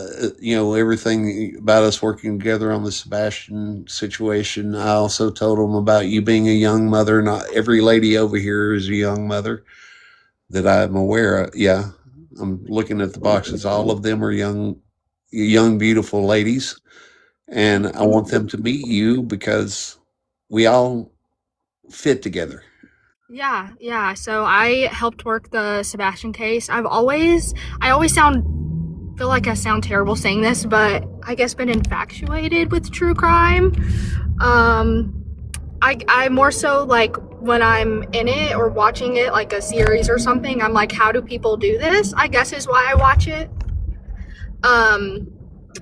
everything about us working together on the Sebastian situation. I also told them about you being a young mother. Not every lady over here is a young mother that I'm aware of. Yeah, I'm looking at the boxes. All of them are young, beautiful ladies, and I want them to meet you because we all fit together. Yeah. So I helped work the Sebastian case. I always feel like I sound terrible saying this, but I guess been infatuated with true crime. I more so like when I'm in it or watching it like a series or something, I'm like, how do people do this? I guess is why I watch it.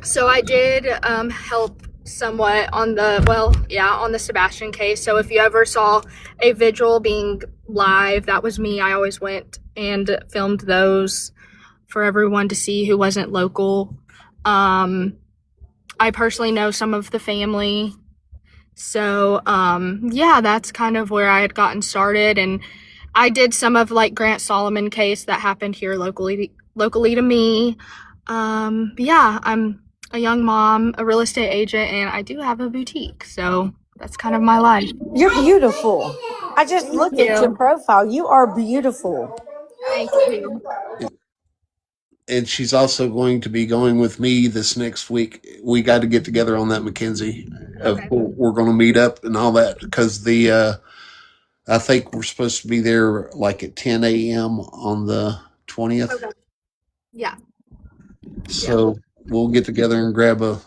So I did help somewhat on the Sebastian case. So if you ever saw a vigil being live, that was me. I always went and filmed those for everyone to see who wasn't local. I personally know some of the family. So, that's kind of where I had gotten started. And I did some of like Grant Solomon case that happened here locally to me. I'm a young mom, a real estate agent, and I do have a boutique. So that's kind of my life. you're beautiful. I just Thank looked at your you. profile. You are beautiful. Thank you. And she's also going to be going with me this next week. We got to get together on that, Mackenzie. Okay. We're going to meet up and all that because I think we're supposed to be there like at 10 a.m. on the 20th. Okay. Yeah. So we'll get together and grab a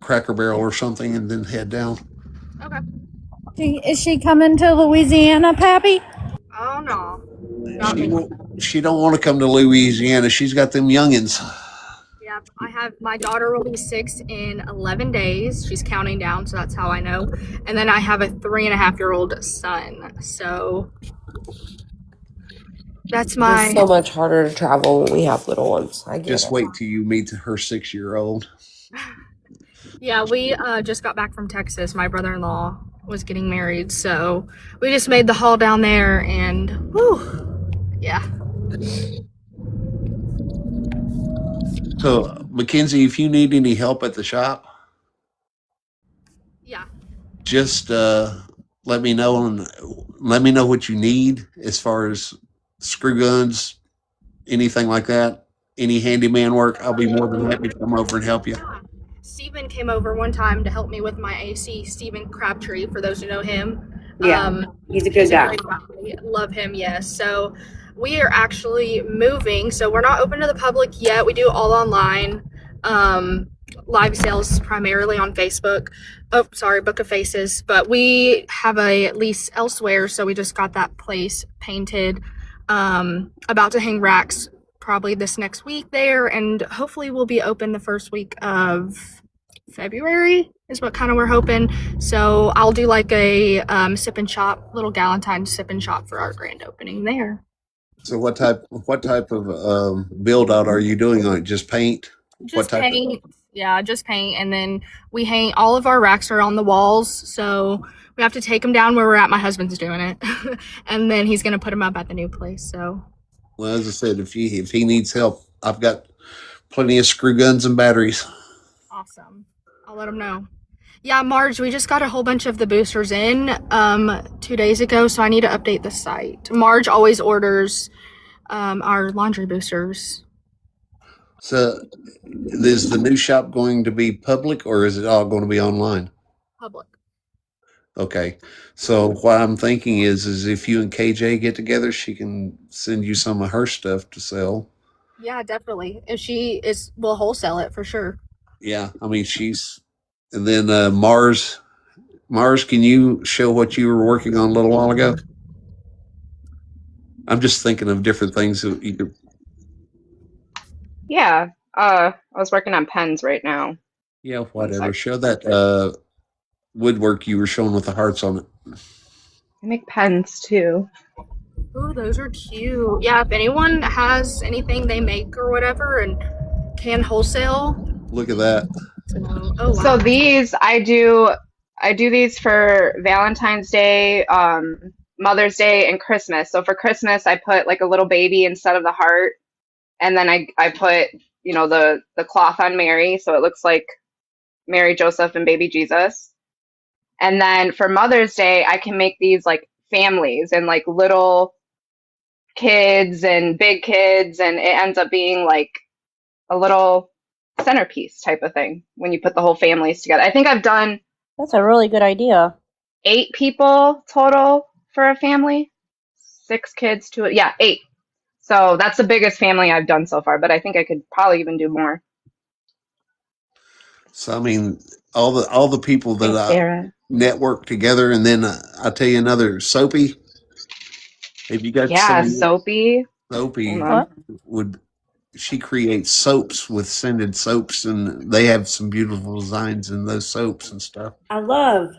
Cracker Barrel or something and then head down. Okay. Is she coming to Louisiana, Pappy? Oh no. Not She me. won't. She don't want to come to Louisiana. She's got them youngins. Yeah, I have my daughter will be 6 in 11 days. She's counting down, so that's how I know. And then I have a 3.5-year-old son. So that's It's my so much harder to travel when we have little ones. I get Just it. wait till you meet her 6-year-old. yeah. We just got back from Texas. My brother-in-law was getting married, so we just made the haul down there, and whew, yeah. So Mackenzie, if you need any help at the shop, Yeah. just let me know and let me know what you need as far as screw guns, anything like that. Any handyman work, I'll be more than happy to come over and help you. Yeah. Steven came over one time to help me with my AC. Steven Crabtree, for those who know him. Yeah, he's a good He's a guy. great guy. Love him, yes. So we are actually moving, so we're not open to the public yet. We do it all online. Live sales primarily on Facebook. Oh, sorry, Book of Faces. But we have a lease elsewhere, so we just got that place painted. About to hang racks probably this next week there, and hopefully we'll be open the first week of February is what kind of we're hoping. So I'll do like a sip and shop, little Galentine sip and shop for our grand opening there. So what type of build out are you doing on it? Just paint? Just paint. Yeah, just paint. And then we hang, all of our racks are on the walls. So we have to take them down where we're at. My husband's doing it. And then he's going to put them up at the new place. So. Well, as I said, if he needs help, I've got plenty of screw guns and batteries. Awesome. I'll let him know. Yeah, Marge, we just got a whole bunch of the boosters in 2 days ago, so I need to update the site. Marge always orders our laundry boosters. So is the new shop going to be public or is it all going to be online? Public. Okay. So what I'm thinking is if you and KJ get together, she can send you some of her stuff to sell. Yeah, definitely. If we'll wholesale it for sure. Yeah. I mean, and then Mars, can you show what you were working on a little while ago? I'm just thinking of different things that you could. Yeah. I was working on pens right now. Yeah, whatever. Show that woodwork you were showing with the hearts on it. I make pens too. Ooh, those are cute. Yeah, if anyone has anything they make or whatever and can wholesale. Look at that. Oh, wow. So these I do these for Valentine's Day, Mother's Day, and Christmas. So for Christmas I put like a little baby instead of the heart, and then I put, you know, the cloth on Mary, so it looks like Mary, Joseph, and baby Jesus. And then for Mother's Day I can make these like families and like little kids and big kids, and it ends up being like a little centerpiece type of thing when you put the whole families together. I think I've done That's a really good idea. 8 people total for a family. 6 kids to it. Yeah, 8. So that's the biggest family I've done so far, but I think I could probably even do more. So I mean, all the people that I network together, and then I'll tell you another, Soapy. Have you got Soapy? Soapy What? she creates soaps with scented soaps, and they have some beautiful designs in those soaps and stuff. I love.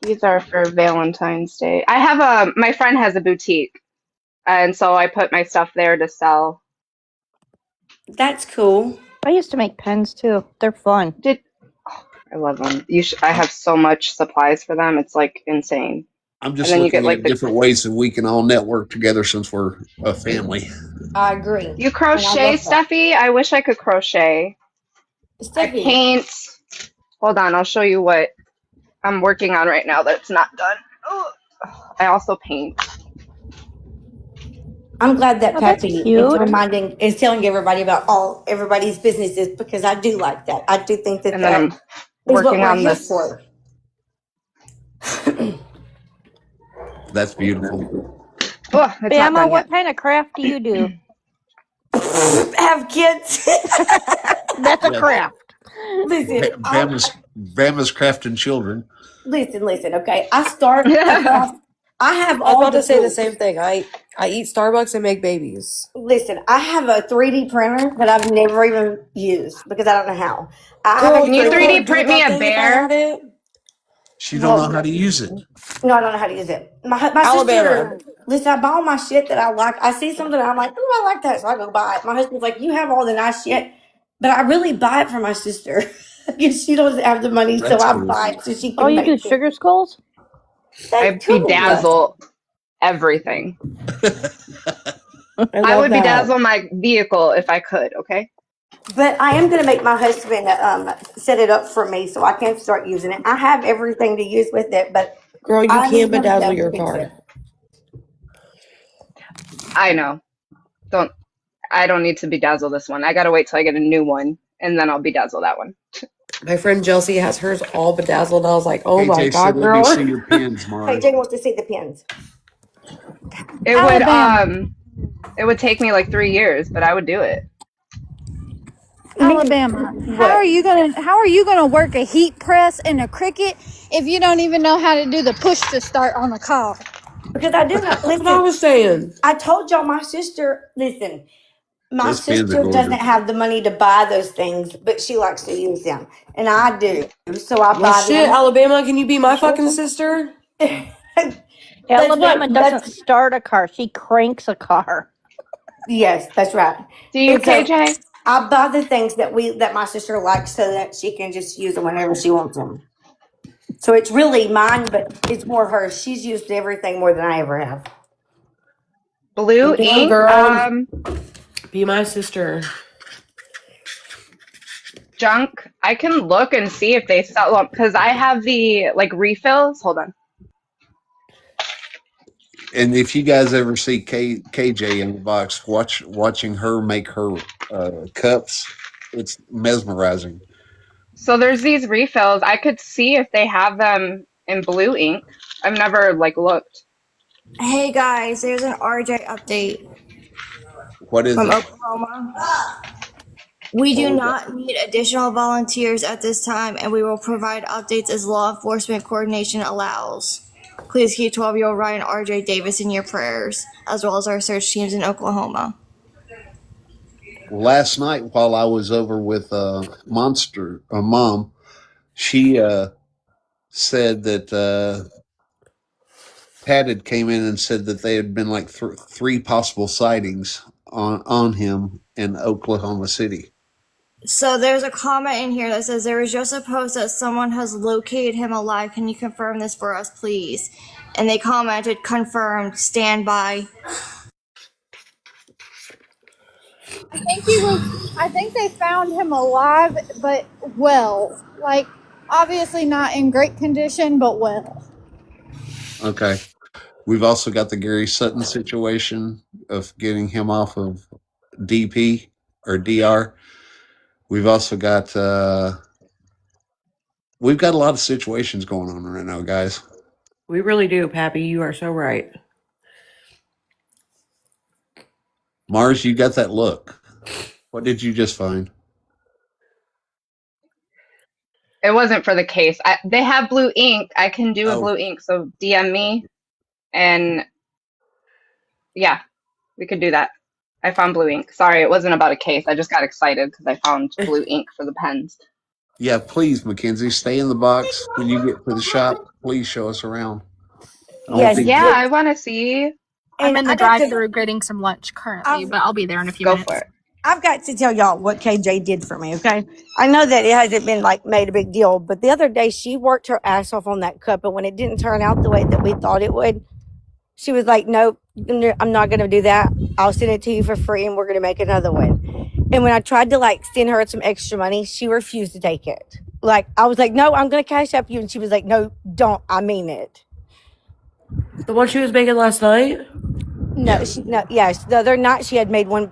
These are for Valentine's Day. I have my friend has a boutique, and so I put my stuff there to sell. That's cool. I used to make pens too. They're fun. I love them. I have so much supplies for them. It's like insane. I'm just looking at different ways that we can all network together since we're a family. I agree. You crochet, Steffi? I wish I could crochet. Steffi. I paint. Hold on, I'll show you what I'm working on right now that's not done. Oh, I also paint. I'm glad that Pappy cute. is telling everybody about everybody's businesses, because I do like that. I do think that And then I'm is what working we're on here this. for. That's beautiful. Oh, it's not Bama, done what yet. kind of craft do you do? Have kids. That's a craft. Listen, Bama's crafting children. listen. Okay, I start. I have I was all about to say the tools. same thing. I eat Starbucks and make babies. Listen, I have a 3D printer that I've never even used because I don't know how. Can you 3D print me a bear? She don't know how to use it. No, I don't know how to use it. My Alabama. sister, listen, I buy all my shit that I like. I see something and I'm like, oh, I like that, so I go buy it. My husband's like, you have all the nice shit, but I really buy it for my sister because she doesn't have the money, so I buy it so she can. Oh, you make do it. sugar skulls? I bedazzle everything. I would that. bedazzle my vehicle if I could, okay? But I am going to make my husband set it up for me so I can start using it. I have everything to use with it, but Girl, you I can't need him to bedazzle your fix car. it. I know. I don't need to bedazzle this one. I gotta wait till I get a new one, and then I'll bedazzle that one. My friend Chelsea has hers all bedazzled. I was like, oh my KJ God, said, girl. let me see your pins, Mars. KJ wants to see the pins. It Alabama. would take me like 3 years, but I would do it. Alabama. How What? are you gonna work a heat press in a Cricut if you don't even know how to do the push to start on the car? Because I do not That's what I listen. was saying. I told y'all my sister. Listen, my Just being the sister doesn't gorgeous. have the money to buy those things, but she likes to use them, and I do. So I Well, buy shit, them. Alabama, can you be my fucking sister? That's Alabama what. doesn't That's start a car; she cranks a car. yes. That's right. Do you, And so KJ? I buy the things that my sister likes, so that she can just use them whenever she wants them. So it's really mine, but it's more hers. She's used everything more than I ever have. Blue Damn, ink? girl. Be my sister. Junk. I can look and see if they sell them because I have the like refills. Hold on. And if you guys ever see KJ in the box, watching her make her cups, it's mesmerizing. So there's these refills. I could see if they have them in blue ink. I've never like looked. Hey guys, there's an RJ update What is from it? Oklahoma. We What do we got? not need additional volunteers at this time, and we will provide updates as law enforcement coordination allows. Please keep 12-year-old Ryan RJ Davis in your prayers, as well as our search teams in Oklahoma. Last night while I was over with Monster Mom, she said that Pat had came in and said that they had been like three possible sightings on him in Oklahoma City. So there's a comment in here that says, there was just a post that someone has located him alive. Can you confirm this for us, please? And they commented, confirmed, stand by. I think they found him alive, but well. Like, obviously not in great condition, but well. Okay. We've also got the Gary Sutton situation of getting him off of DP or DR. We've also got we've got a lot of situations going on right now, guys. We really do, Pappy. You are so right. Mars, you got that look. What did you just find? It wasn't for the case. They have blue ink. I can do a Oh, blue ink. So DM me and yeah, we could do that. I found blue ink. Sorry, it wasn't about a case. I just got excited because I found blue ink for the pens. yeah, please, Mackenzie, stay in the box. When you get to the shop, please show us around. I want Yes, these. Yeah, I want to see. I'm and in the I got to. drive-through getting some lunch currently, I've but I'll be there in a few Go for minutes. it. I've got to tell y'all what KJ did for me. Okay, I know that it hasn't been like made a big deal, but the other day she worked her ass off on that cup, and when it didn't turn out the way that we thought it would, she was like, "Nope, I'm not going to do that. I'll send it to you for free, and we're going to make another one." And when I tried to like send her some extra money, she refused to take it. Like I was like, "No, I'm going to cash up you," and she was like, "No, don't. I mean it." The one she was making last night? No, yes, the other night she had made one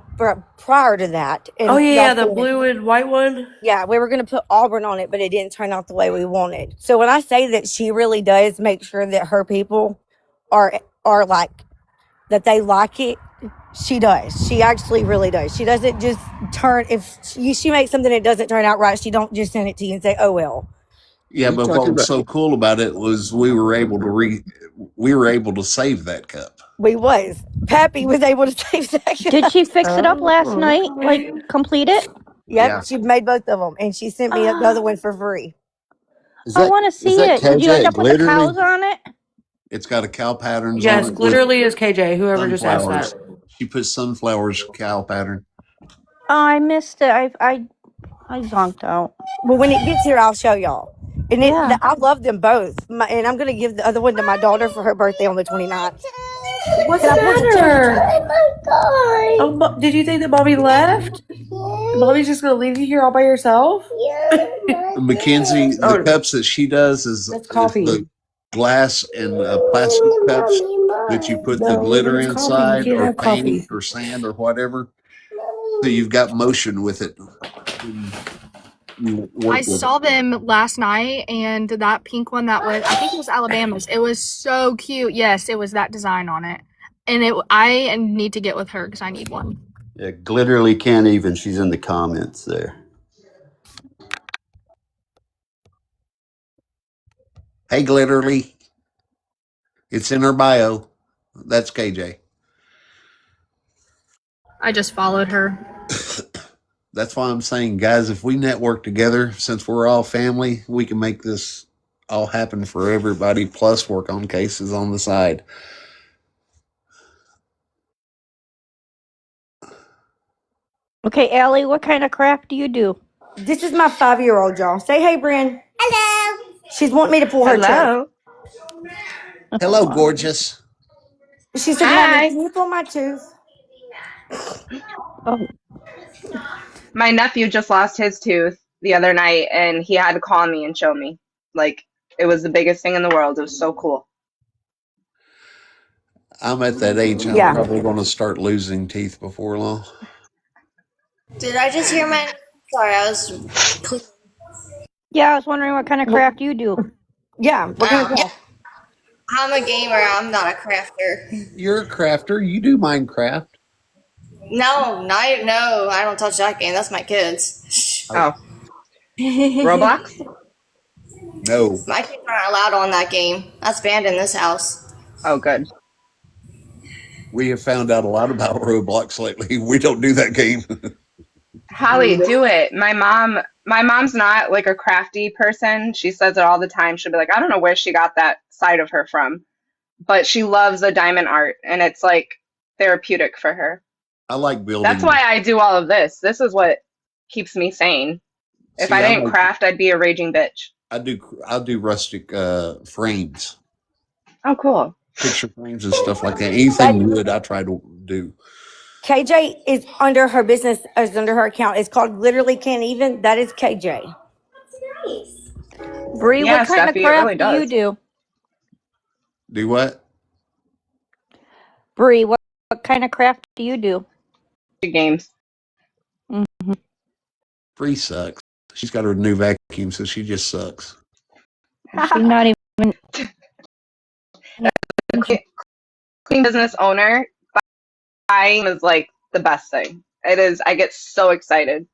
prior to that, Oh, and yeah, y'all the seen it. blue and white one? Yeah, we were going to put Auburn on it, but it didn't turn out the way we wanted. So when I say that she really does make sure that her people are like that they like it, she does. She actually really does. She doesn't just turn if she makes something that doesn't turn out right. She don't just send it to you and say, "Oh well." Yeah, but what was so cool about it was we were able to save that cup. We was Pappy was able to save that. Did she fix it up last Oh, night? Like okay. complete it? Yeah. Yep, she made both of them, and she sent me the other one for free. I want to Is see that it. Did you end KJ up with the glitterly? cows on it? It's got a cow patterns on Yes, it with glitterly is KJ, whoever just asked that. sunflowers. She put sunflowers cow pattern. Oh, I missed it. I zonked out. Well, when it gets here, I'll show y'all. And Yeah. I love them both. And I'm going to give the other one to my daughter for her birthday on the 29th. What's Can the I pull the matter? chair? Oh, did you think that Mommy left? Mommy's just gonna leave you here all by yourself? Mackenzie, the Oh, cups that she does that's is the coffee. glass and plastic cups that you put the No, glitter it's coffee. You inside can't or have paint coffee. or sand or whatever. So you've got motion with it when you I work with it. saw them last night, and that pink one that was, I think it was Alabama's. It was so cute. Yes, it was that design on it. And I need to get with her because I need one. Yeah, literally can't even. She's in the comments there. Hey, Glitterly. It's in her bio. That's KJ. I just followed her. That's why I'm saying, guys, if we network together, since we're all family, we can make this all happen for everybody, plus work on cases on the side. Okay, Allie, what kind of craft do you do? This is my 5-year-old, y'all. Say hey, Bryn. Hello. She's wanting me to pull her teeth. Hello, gorgeous. She said, Mommy, Hi. can you pull my tooth? Oh, My nephew just lost his tooth the other night and he had to call me and show me. Like, it was the biggest thing in the world. It was so cool. I'm at that age, I'm Yeah. probably going to start losing teeth before long. Did I just hear my? Sorry, I was. yeah, I was wondering what kind of craft you do. Yeah. What kind of Yeah, craft? I'm a gamer. I'm not a crafter. You're a crafter. You do Minecraft. No, I don't touch that game. That's my kids. Oh, Oh, My Roblox? no. kids aren't allowed on that game. That's banned in this house. Oh, good. We have found out a lot about Roblox lately. We don't do that game. Holly, do it. My mom's not like a crafty person. She says it all the time. She'll be like, I don't know where she got that side of her from, but she loves the diamond art and it's like therapeutic for her. I like That's building. why I do all of this. This is what keeps me sane. If See, I didn't craft, I'd be a raging bitch. I do rustic frames, Oh, cool. picture frames and stuff like that. Anything wood, I try to do. KJ is under her business, is under her account. It's called Literally Can't Even. That is KJ. Bree, what Yeah, kind of Steffi, it really craft do you does. do? Do what? Bree, what kind of craft do you do? Games. Mm-hmm. Bree sucks. She's got her new vacuum, so she just sucks. She's not even. Clean business owner, buying is like the best thing. It is. I get so excited.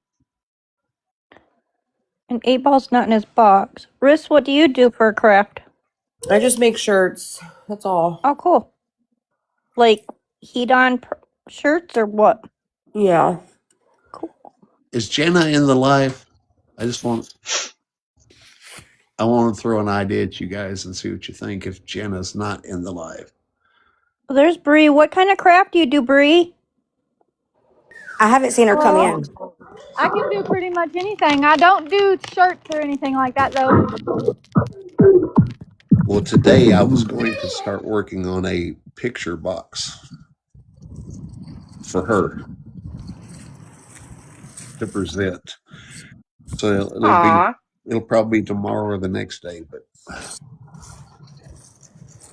An 8-ball's not in his box. Riss, what do you do for a craft? I just make shirts. That's all. Oh, cool. Like heat on shirts or what? Yeah. Cool. Is Jenna in the live? I want to throw an idea at you guys and see what you think if Jenna's not in the live. Well, there's Bree. What kind of craft do you do, Bree? I haven't seen her come in. I can do pretty much anything. I don't do shirts or anything like that, though. Well, today I was going to start working on a picture box for her to present. So Aw. it'll probably be tomorrow or the next day, but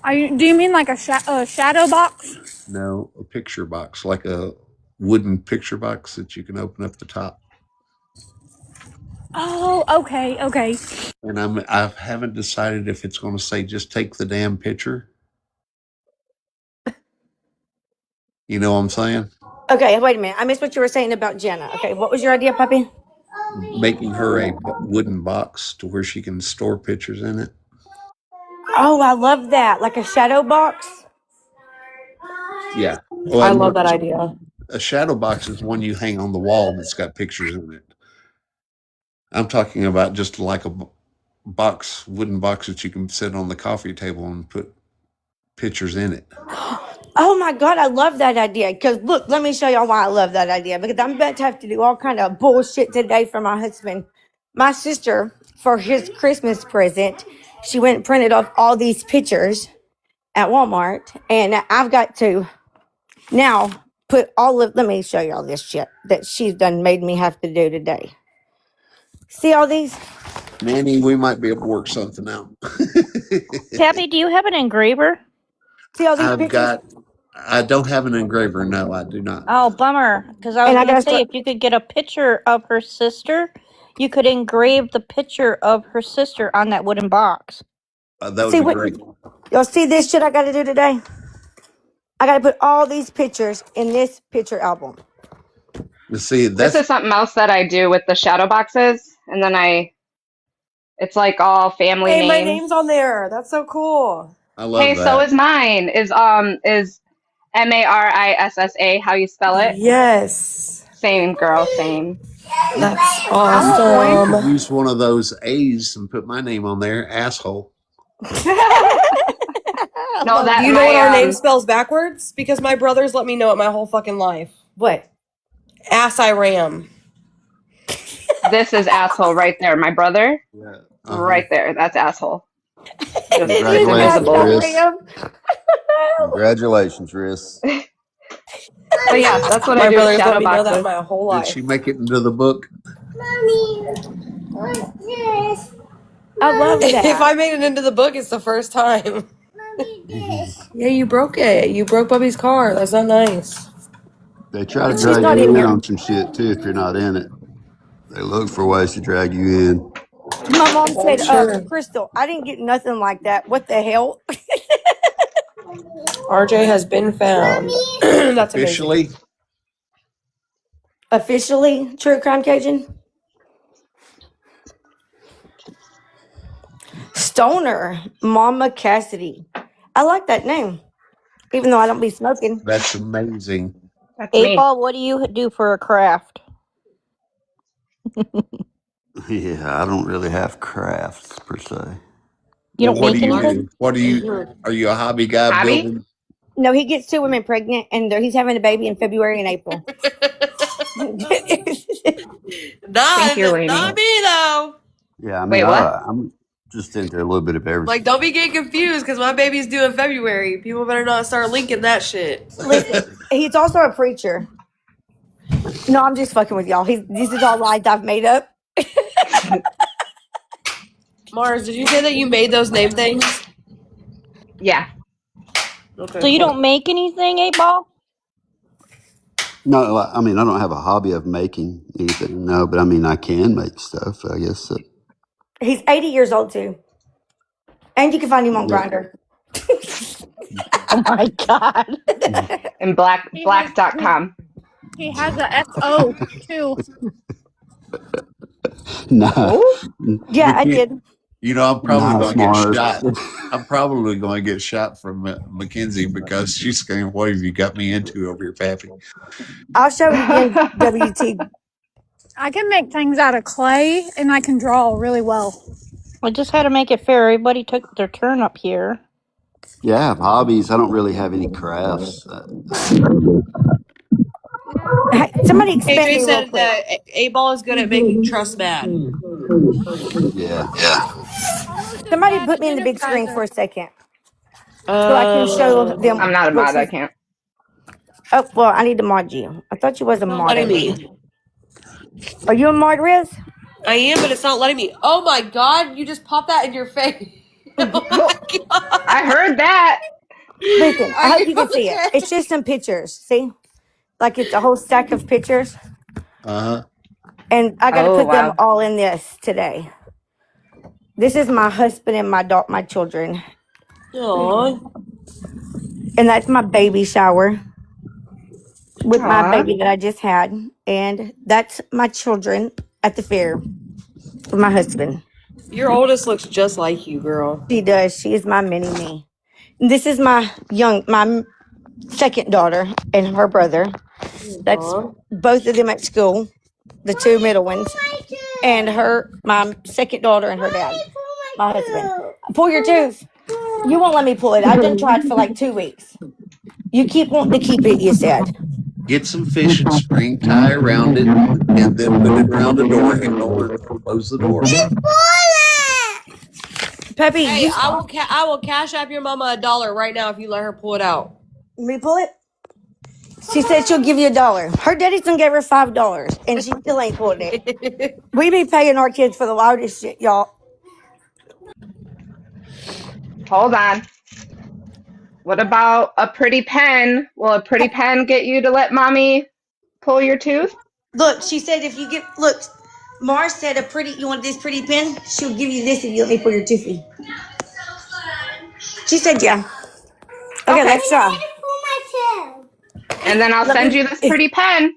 Do you mean like a shadow box? no, a picture box, like a wooden picture box that you can open up the top. Oh, okay. And I haven't decided if it's going to say just take the damn picture. You know what I'm saying? Okay, wait a minute. I missed what you were saying about Jenna. Okay, what was your idea, puppy? Making her a wooden box to where she can store pictures in it. Oh, I love that. Like a shadow box. Yeah. I Well, love that idea. a shadow box is one you hang on the wall that's got pictures in it. I'm talking about just like a box, wooden box that you can sit on the coffee table and put pictures in it. Oh my God, I love that idea. Because look, let me show y'all why I love that idea. Because I'm about to have to do all kind of bullshit today for my husband. My sister, for his Christmas present, she went and printed off all these pictures at Walmart. And I've got to now put let me show y'all this shit that she's done made me have to do today. See all these? Nanny, we might be able to work something out. Pappy, do you have an engraver? See all these I've pictures? got, I don't have an engraver. No, I do not. Oh, bummer. Because I was And I going to gotta say, start. if you could get a picture of her sister, you could engrave the picture of her sister on that wooden box. That would See be what great. y'all see this shit I gotta do today? I got to put all these pictures in this picture album. You see, This that's is something else that I do with the shadow boxes, and then it's like all family Hey, my names. name's on there. That's so cool. I love Hey, so that. is mine. Is Marissa how you spell it? Yes. Same girl, same. That's I want You one. could awesome. use one of those A's and put my name on there, asshole. I No, love Do that you that. know what our my name spells backwards? Because my brothers let me know it my whole fucking life. What? Ass I ram. this is asshole right there. My brother, Yeah. right there. That's asshole. Just it's Congratulations, That's invisible. Riss. Ram. Congratulations, Riss. But yeah, that's what I My do with brothers let shadow me know that boxes. my whole Did she life. make it into the book? Mommy, what's this? I love If that. I made it into the book, it's the first time. Mommy, this. Yeah, you broke it. You broke Bubby's car. That's not nice. They try to She's drag not you in in here. on some shit too if you're not in it. They look for ways to drag you in. My mom I'm said, sure. Crystal, I didn't get nothing like that. What the hell? RJ has been found. That's amazing. Officially? Officially, True Crime Cajun? Stoner, Mama Cassidy. I like that name, even though I don't be smoking. That's amazing. That's 8 me. Ball, what do you do for a craft? Yeah, I don't really have crafts per se. You Well, don't what do make you Mark, anything? do? What do you, are you a hobby guy Hobby? building? No, he gets 2 women pregnant, and he's having a baby in February and April. Thank you, not Lainey. me though. Yeah, I mean, Wait, what? I'm just into a little bit of Like, everything. don't be getting confused because my baby's due in February. People better not start linking that shit. Listen, he's also a preacher. No, I'm just fucking with y'all. This is all lies I've made up. Mars, did you say that you made those name things? Yeah. Okay, So you cool. don't make anything, 8 Ball? No, I mean, I don't have a hobby of making anything, no, but I mean, I can make stuff, I guess. He's 80 years old too, and you can find him on Yeah. Grinder. Oh my God. And He has black.com. he has a SO too. Nah, Oh? Yeah, I did. I'm probably nah, going to get Mars. shot. I'm probably going to get shot from Mackenzie because she's going, what have you got me into over here, Pappy? I'll show it again. WT. I can make things out of clay and I can draw really well. I just had to make it fair. Everybody took their turn up here. Yeah, I have hobbies. I don't really have any crafts. Hey, somebody expand AJ me real said quick. that A-Ball is good at making trust mad. Yeah. Almost as Somebody bad put as me in the big screen for Energizer. a second so I can show them I'm not a what mod, I she's. can't. Oh well, I need to mod you. I thought you was a it's not mod letting already. me. Are you a mod, Riz? I am, but it's not letting me. Oh my god, you just popped that in your face. Oh Oh, my god. I heard that. Listen, Are I hope you you can see it. okay? It's just some pictures. See, like it's a whole stack of pictures, Uh-huh. and I got to Oh, put them wow. all in this today. This is my husband and my children, Aw, and that's my baby shower with my Aw. baby that I just had, and that's my children at the fair with my husband. your oldest looks just like you, girl. She does. She is my mini me. This is my second daughter and her brother. That's Aw. both of them at school, the 2 middle ones, and my second daughter and her dad, my husband. Pull your tooth. You won't let me pull it. I've done tried for like 2 weeks. You keep wanting to keep it, you said. Get some fishing string, tie around it, and then put it around the door handle and close the door. Peppy, Hey, you I will cash app your mama $1 right now if you let her pull it out. me pull it? She said she'll give you $1. Her daddy's done gave her $5, and she still ain't pulled it. We be paying our kids for the loudest shit, y'all. Hold on. What about a pretty pen? Will a pretty pen get you to let mommy pull your tooth? Look, she said if you get Mars said you want this pretty pen? She'll give you this if you let me pull your toothy. She said yeah. Okay, let's try. And then I'll send you this pretty pen.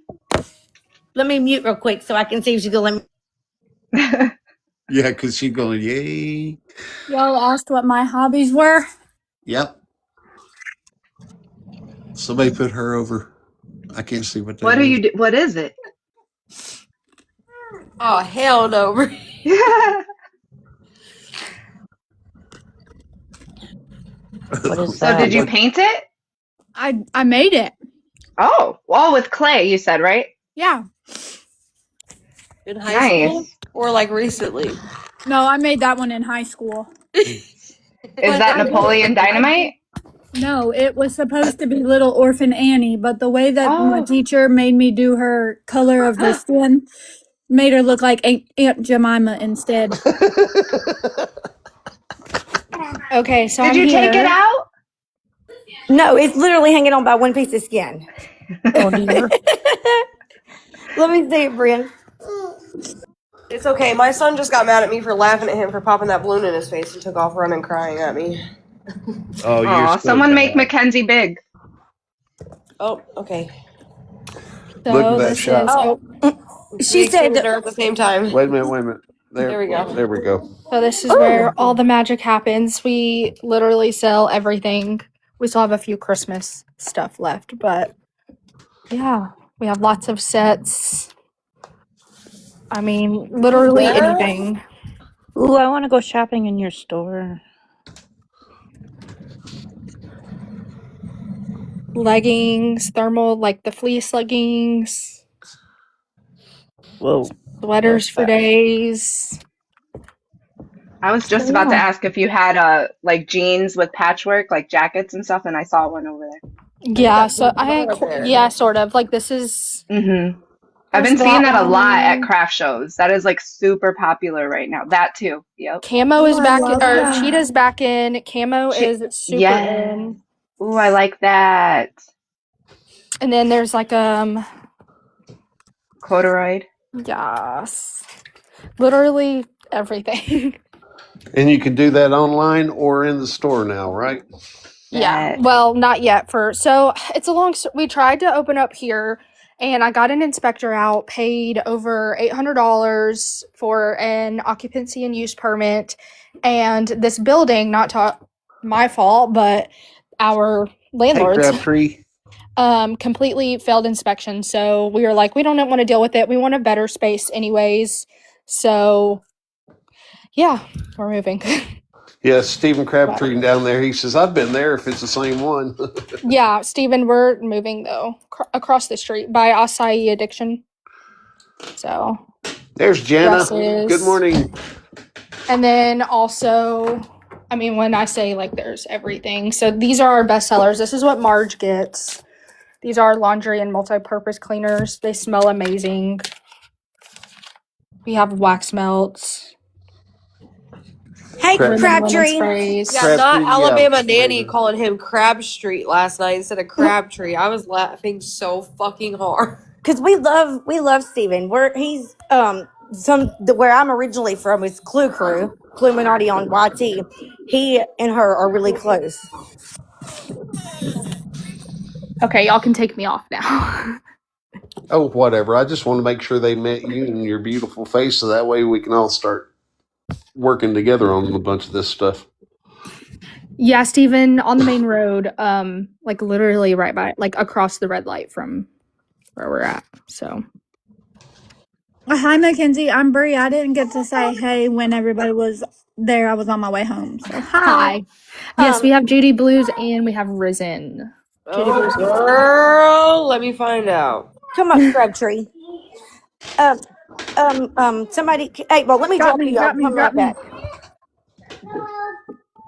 Let me mute real quick so I can see if she's gonna let me. Yeah, because she's going, yay. Y'all asked what my hobbies were. Yep. Somebody put her over. I can't see what that What are is. you? What is it? Oh hell no! What is So did that? you paint it? I made it. Oh, well, with clay, you said, right? Yeah. In high school Nice. or like recently? No, I made that one in high school. Is But that Napoleon Dynamite? No, it was supposed to be Little Orphan Annie, but the way that my Oh, teacher made me do her color of her skin made her look like Aunt Jemima instead. Okay, so did I'm you take it here. out? No, it's literally hanging on by one piece of skin. Oh dear. Let me see it, Brian. It's okay. My son just got mad at me for laughing at him for popping that balloon in his face and took off running crying at me. Oh, you're Aw, so someone make bad. Mackenzie big. Oh, okay. Look at So that this shot. is Oh, She we said, extended her at the same time. Wait a minute. There we go. There we go. so this is "Ooh, where all the magic happens. We literally sell everything. We still have a few Christmas stuff left, but yeah, we have lots of sets. I mean, literally anything. Ooh, I want to go shopping in your store. Leggings, thermal, like the fleece leggings, Whoa. sweaters for days. I was just So about to yeah. ask if you had like jeans with patchwork, like jackets and stuff, and I saw one over there. Yeah, so There. yeah, sort of. Like this is Mm-hmm. I've there's been seeing that that a lot at one. craft shows. That is like super popular right now. That too. Yep. Camo is oh, I back in, love or that. cheetah's back in. Camo Che- is super yeah. in. Ooh, I like that. And then there's like Corduroy. yes. Literally everything. And you can do that online or in the store now, right? Yeah. Bet. Well, not yet so it's a we tried to open up here and I got an inspector out, paid over $800 for an occupancy and use permit, and this building, not my fault, but our Hey, landlord's Crabtree. completely failed inspection. So we were like, we don't want to deal with it. We want a better space anyways. So yeah, we're moving. Yeah, Stephen Crabtree down there. He says, I've been there if it's the same one. Yeah, Steven, we're moving though across the street by Acai Addiction. So There's Jana. dresses. Good morning. And then also, I mean, when I say like there's everything. So these are our best sellers. This is what Marge gets. These are laundry and multi-purpose cleaners. They smell amazing. We have wax melts. hey, Crab- Linen Crabtree." sprays. Yeah, not Crabtree, Alabama yeah. Nanny calling him Crab Street last night instead of Crabtree. I was laughing so fucking hard. Because we love Steven. He's where I'm originally from is Clue Crew, Cluminati on YT. He and her are really close. Okay, y'all can take me off now. Oh, whatever. I just want to make sure they met you and your beautiful face so that way we can all start working together on a bunch of this stuff. Yeah, Steven, on the main road, like literally right by, like across the red light from where we're at. So Hi, Mackenzie. I'm Brie. I didn't get to say hey when everybody was there. I was on my way home. So hi. Yes, we have Judy Blues and we have Risen. Judy Oh, Blues. girl, let me find out. Come up, Crabtree. Somebody. Hey, well, let me got drop me, you. I'll got me, come right got me. back.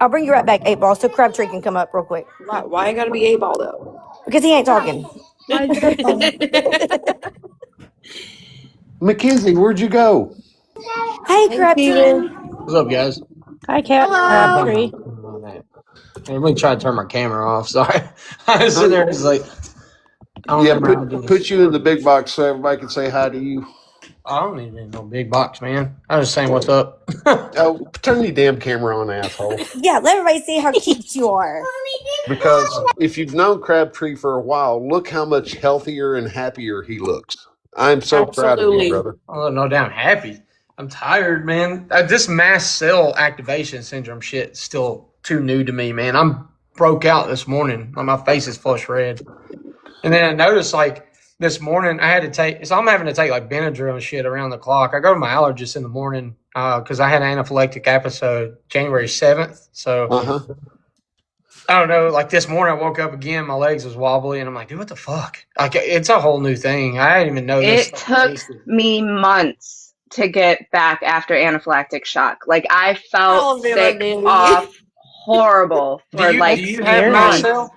I'll bring you right back, 8 Ball, so Crabtree can come up real quick Why I gotta be 8 ball though? because he ain't talking. Why is it on? Mackenzie, where'd you go? Hey, Hey, Crabtree. Steven. What's up, guys? Hi, Cat Hello. Crabtree. Let me try to turn my camera off. Sorry. I was sitting there just like, I don't Yeah, remember how to do this. put you in the big box so everybody can say hi to you. I don't need no big box, man. I was just saying what's up. Oh, turn your damn camera on, asshole. Yeah, let everybody see how cute you are. Because if you've known Crabtree for a while, look how much healthier and happier he looks. I'm so proud of you, Absolutely. brother. Oh, no damn happy. I'm tired, man. This mast cell activation syndrome shit is still too new to me, man. I'm broke out this morning. My face is flush red. And then I noticed, like, this morning I had to take, so I'm having to take, like, Benadryl and shit around the clock. I go to my allergist in the morning because I had an anaphylactic episode January 7th. So I don't know. Like this morning, I woke up again. My legs was wobbly, and I'm like, dude, what the fuck? Like, it's a whole new thing. I didn't even know this It stuff took existed. me months to get back after anaphylactic shock. Like I felt sick off horrible for Do like you have mast months. cell?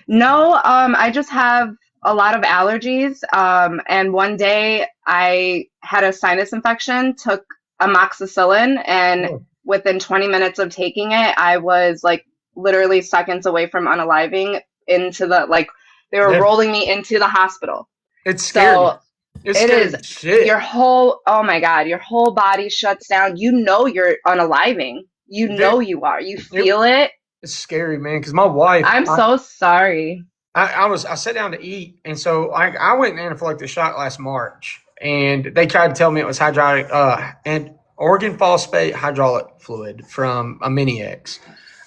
No, I just have a lot of allergies. And one day I had a sinus infection, took amoxicillin, and within 20 minutes of taking it, I was like literally seconds away from unaliving into the like they were rolling me into the hospital. It's scary. So It's it scary is as shit. your whole oh my god, your whole body shuts down. You know you're unaliving. You know you are. You feel it. It's scary, man. Because my wife, I'm so sorry. I sat down to eat, and so I went in anaphylactic shock last March, and they tried to tell me it was hydraulic and organ phosphate hydraulic fluid from a Mini X.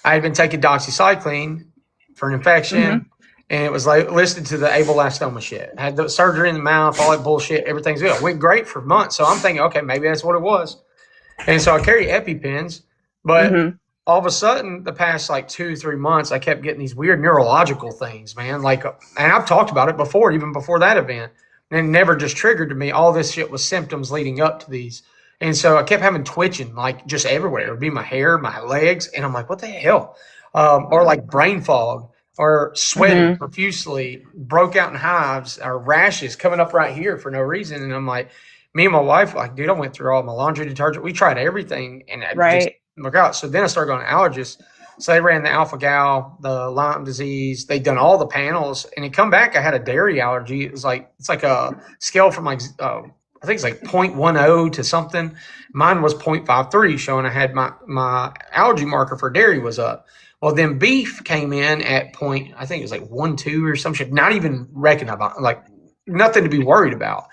I had been taking doxycycline for an infection, and it was like listed to the ablastoma shit. I had the surgery in the mouth, all that bullshit. Everything's good. It went great for months, so I'm thinking, okay, maybe that's what it was. And so I carry EpiPens, but all of a sudden, the past like 2-3 months, I kept getting these weird neurological things, man. Like, and I've talked about it before, even before that event, and it never just triggered to me. All this shit was symptoms leading up to these, and so I kept having twitching, like just everywhere. It would be my hair, my legs, and I'm like, what the hell? Or like brain fog, or sweating profusely, broke out in hives, or rashes coming up right here for no reason, and I'm like. Me and my wife, like, dude, I went through all my laundry detergent. We tried everything, and it just worked out. So then I started going to allergists. So they ran the alpha gal, the Lyme disease. They'd done all the panels, and it come back. I had a dairy allergy. It's like a scale from like I think it's like 0.10 to something. Mine was 0.53, showing I had my allergy marker for dairy was up. Well, then beef came in at I think it was like 1.2 or some shit. Not even recognizable, like nothing to be worried about.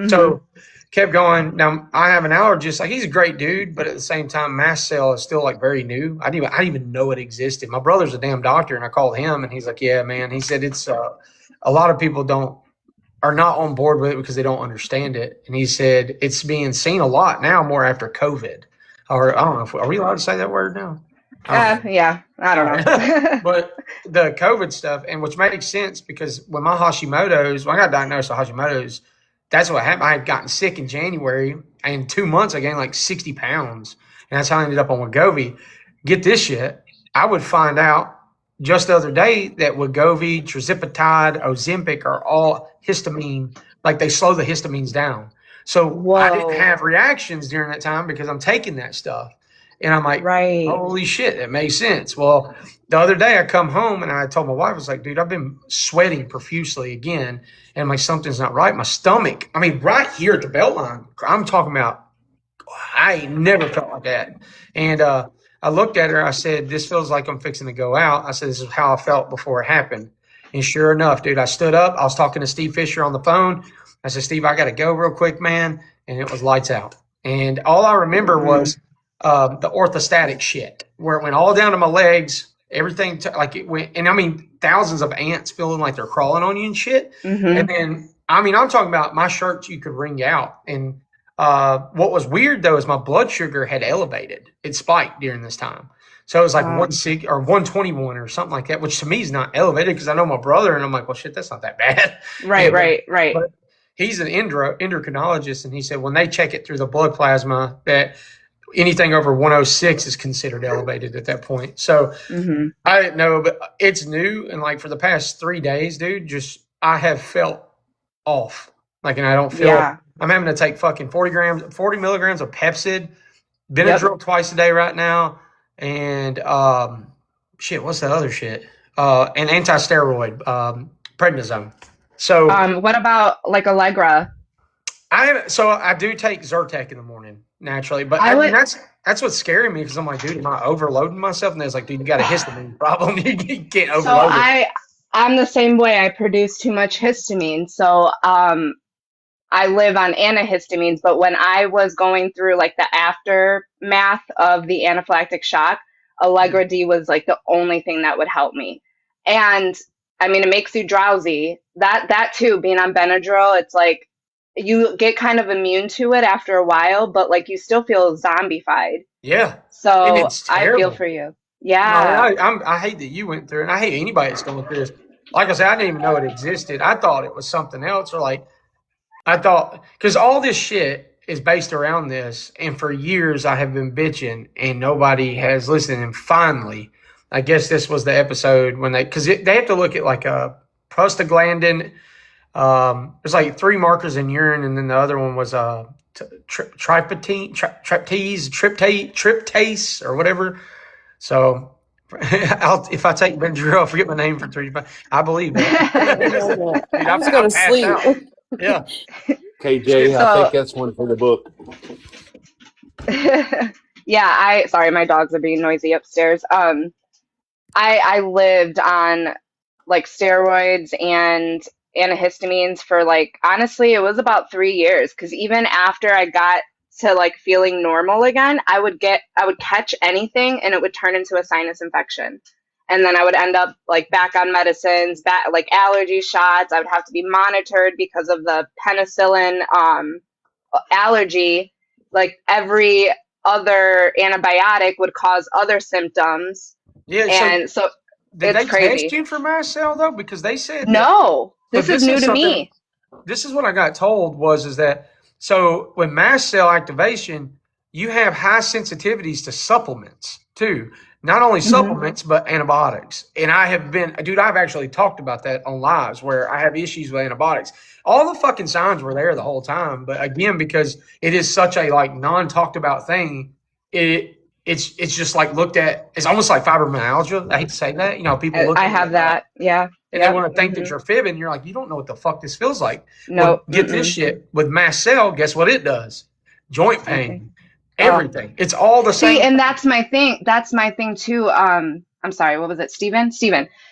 So. Kept going. Now I have an allergist. Like he's a great dude, but at the same time, mast cell is still like very new. I didn't even know it existed. My brother's a damn doctor, and I called him, and he's like, "Yeah, man." He said it's a lot of people are not on board with it because they don't understand it. And he said it's being seen a lot now, more after COVID. Or I don't know. Are we allowed to say that word now? Yeah, I don't know. But the COVID stuff, and which makes sense because when my Hashimoto's, when I got diagnosed with Hashimoto's. That's what happened. I had gotten sick in January, and in 2 months, I gained like 60 pounds. And that's how I ended up on Wegovy. Get this shit. I would find out just the other day that Wegovy, Tirzepatide, Ozempic are all histamine. Like they slow the histamines down. So I didn't have reactions during that time because I'm taking that stuff. And I'm like, holy shit, that makes sense. Well, the other day I come home and I told my wife, I was like, dude, I've been sweating profusely again. And something's not right. My stomach, I mean, right here at the belt line, I'm talking about, I never felt like that. And I looked at her. I said, this feels like I'm fixing to go out. I said, this is how I felt before it happened. And sure enough, dude, I stood up. I was talking to Steve Fisher on the phone. I said, Steve, I got to go real quick, man. And it was lights out. And all I remember was the orthostatic shit, where it went all down to my legs. Everything like it went, and I mean thousands of ants feeling like they're crawling on you and shit. And then I mean I'm talking about my shirts you could wring out. And what was weird though is my blood sugar had elevated. It spiked during this time, so it was like 160 or 121 or something like that, which to me is not elevated because I know my brother, and I'm like, well, shit, that's not that bad. Right. But he's an endocrinologist, and he said when they check it through the blood plasma that. Anything over 106 is considered elevated at that point. So I didn't know, but it's new. And like for the past 3 days, dude, I have felt off. Like, and I don't feel, I'm having to take fucking 40 milligrams of Pepsid, Benadryl twice a day right now. And what's the other shit? An anti-steroid, prednisone. So what about like Allegra? I do take Zyrtec in the morning naturally, but that's what's scaring me because I'm like, dude, am I overloading myself? And it's like, dude, you got a histamine problem. You can't overload it. I'm the same way. I produce too much histamine. So I live on antihistamines, but when I was going through like the aftermath of the anaphylactic shock, Allegra D was like the only thing that would help me. And I mean, it makes you drowsy. That too, being on Benadryl, it's like you get kind of immune to it after a while, but like you still feel zombified. Yeah. And So it's I feel terrible. for you. No, Yeah. I hate that you went through it, and I hate anybody that's going through this. Like I said, I didn't even know it existed. I thought it was something else, or like I thought, because all this shit is based around this, and for years I have been bitching, and nobody has listened. And finally, I guess this was the episode when because they have to look at like a prostaglandin. There's like 3 markers in urine, and then the other one was tryptase, or whatever. So if I take Benadryl, I forget my name for 3 months. I believe that. Dude, I was going to sleep. out. Yeah. KJ, I think that's one for the book. Yeah, sorry, my dogs are being noisy upstairs. I lived on like steroids and antihistamines for like, honestly, it was about 3 years, because even after I got to like feeling normal again, I would catch anything and it would turn into a sinus infection. And then I would end up like back on medicines, like allergy shots. I would have to be monitored because of the penicillin allergy. Like every other antibiotic would cause other symptoms. Yeah. And so did it's they crazy. test you for mast cell though? Because they said no. This is new to me. This is what I got told is that so with mast cell activation, you have high sensitivities to supplements too. Not only supplements, but antibiotics. And I've actually talked about that on lives where I have issues with antibiotics. All the fucking signs were there the whole time. But again, because it is such a like non-talked about thing, it's just like looked at, it's almost like fibromyalgia. I hate to say that. You know, people look at I have that. Yeah. And they want to think that you're fibbing. You're like, you don't know what the fuck this feels like. No. Well, get this shit with mast cell. Guess what it does? Joint pain, everything. It's all the same. See, and that's my thing. That's my thing too. I'm sorry. What was it? Steven?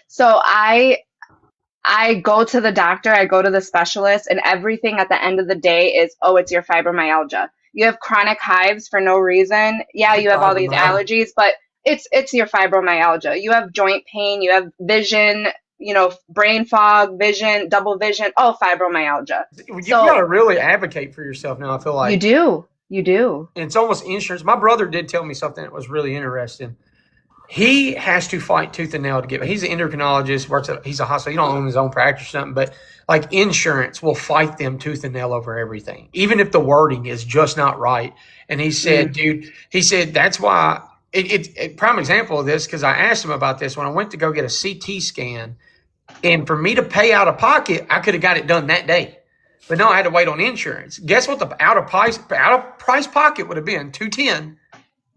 So I go to the doctor, I go to the specialist, and everything at the end of the day is, oh, it's your fibromyalgia. You have chronic hives for no reason. Yeah, you have all these allergies, but it's your fibromyalgia. You have joint pain, you have vision, brain fog, vision, double vision. Oh, fibromyalgia. You've got to really advocate for yourself now, I feel like. You do. And it's almost insurance. My brother did tell me something that was really interesting. He has to fight tooth and nail to get. He's an endocrinologist. He's a hospital. He don't own his own practice or something, but like insurance will fight them tooth and nail over everything, even if the wording is just not right. And he said, dude, that's why. Prime example of this, because I asked him about this when I went to go get a CT scan, and for me to pay out of pocket, I could have got it done that day, but no, I had to wait on insurance. Guess what? The out of price pocket would have been $210.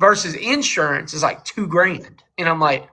Versus insurance is like $2,000. And I'm like,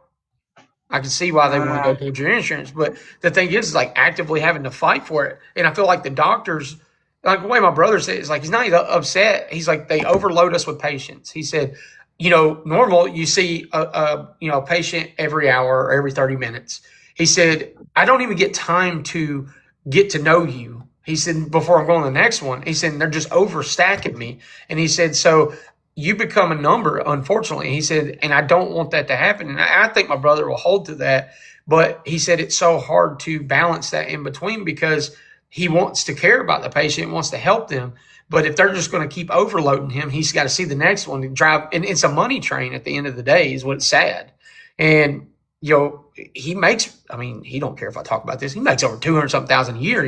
I can see why they want to go towards your insurance. But the thing is like actively having to fight for it. And I feel like the doctors, like the way my brother said, is like, he's not upset. He's like, they overload us with patients. He said, normal, you see a patient every hour or every 30 minutes. He said, I don't even get time to get to know you. He said, before I'm going to the next one, he said, they're just overstacking me. And he said, so you become a number, unfortunately. He said, and I don't want that to happen. And I think my brother will hold to that. But he said it's so hard to balance that in between because he wants to care about the patient, wants to help them. But if they're just going to keep overloading him, he's got to see the next one to drive. And it's a money train at the end of the day is what's sad. And, he makes, he don't care if I talk about this. He makes over 200-something thousand a year,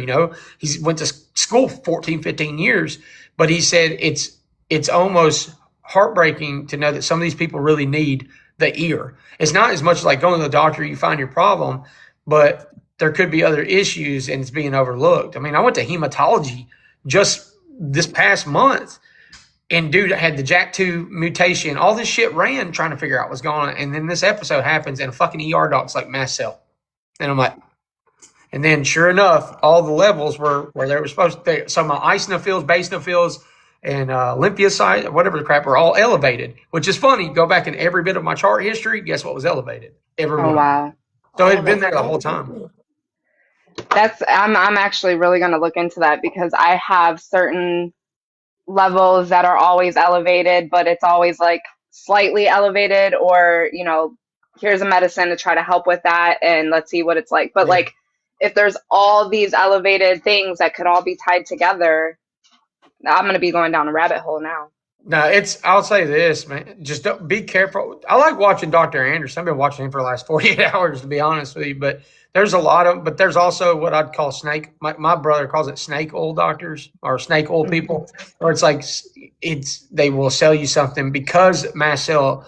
He's went to school 14, 15 years. But he said it's almost heartbreaking to know that some of these people really need the ear. It's not as much like going to the doctor, you find your problem, but there could be other issues and it's being overlooked. I went to hematology just this past month and dude had the JAK2 mutation. All this shit ran trying to figure out what's going on. And then this episode happens and a fucking ER doc's like mast cell. And I'm like, And then, sure enough, all the levels were where they were supposed to. So my eosinophils, basophils, and lymphocyte, whatever the crap, were all elevated. Which is funny. Go back in every bit of my chart history. Guess what was elevated? Every Oh one. wow. So it had been there the whole time. I'm actually really going to look into that because I have certain levels that are always elevated, but it's always like slightly elevated, or here's a medicine to try to help with that and let's see what it's like. But like if there's all these elevated things that could all be tied together, I'm going to be going down a rabbit hole now. No, I'll say this, man. Just don't, be careful. I like watching Dr. Anderson. I've been watching him for the last 48 hours, to be honest with you. But there's also what I'd call snake. My brother calls it snake oil doctors or snake oil people. Or it's like, they will sell you something because mast cell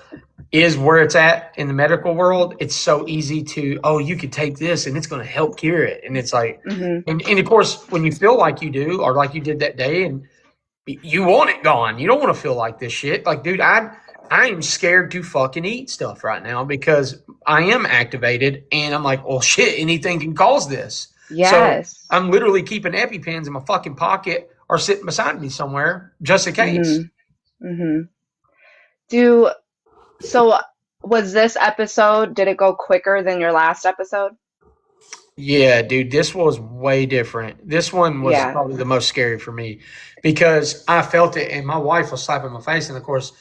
is where it's at in the medical world. It's so easy to, you could take this and it's going to help cure it. And it's like, and of course, when you feel like you do, or like you did that day, and you want it gone. You don't want to feel like this shit. Like, dude, I am scared to fucking eat stuff right now because I am activated and I'm like, well, shit, anything can cause this. Yes. So I'm literally keeping EpiPens in my fucking pocket or sitting beside me somewhere just in case. So was this episode, did it go quicker than your last episode? Yeah, dude, this was way different. This one was probably the most scary for me because I felt it and my wife was slapping my face. And of course,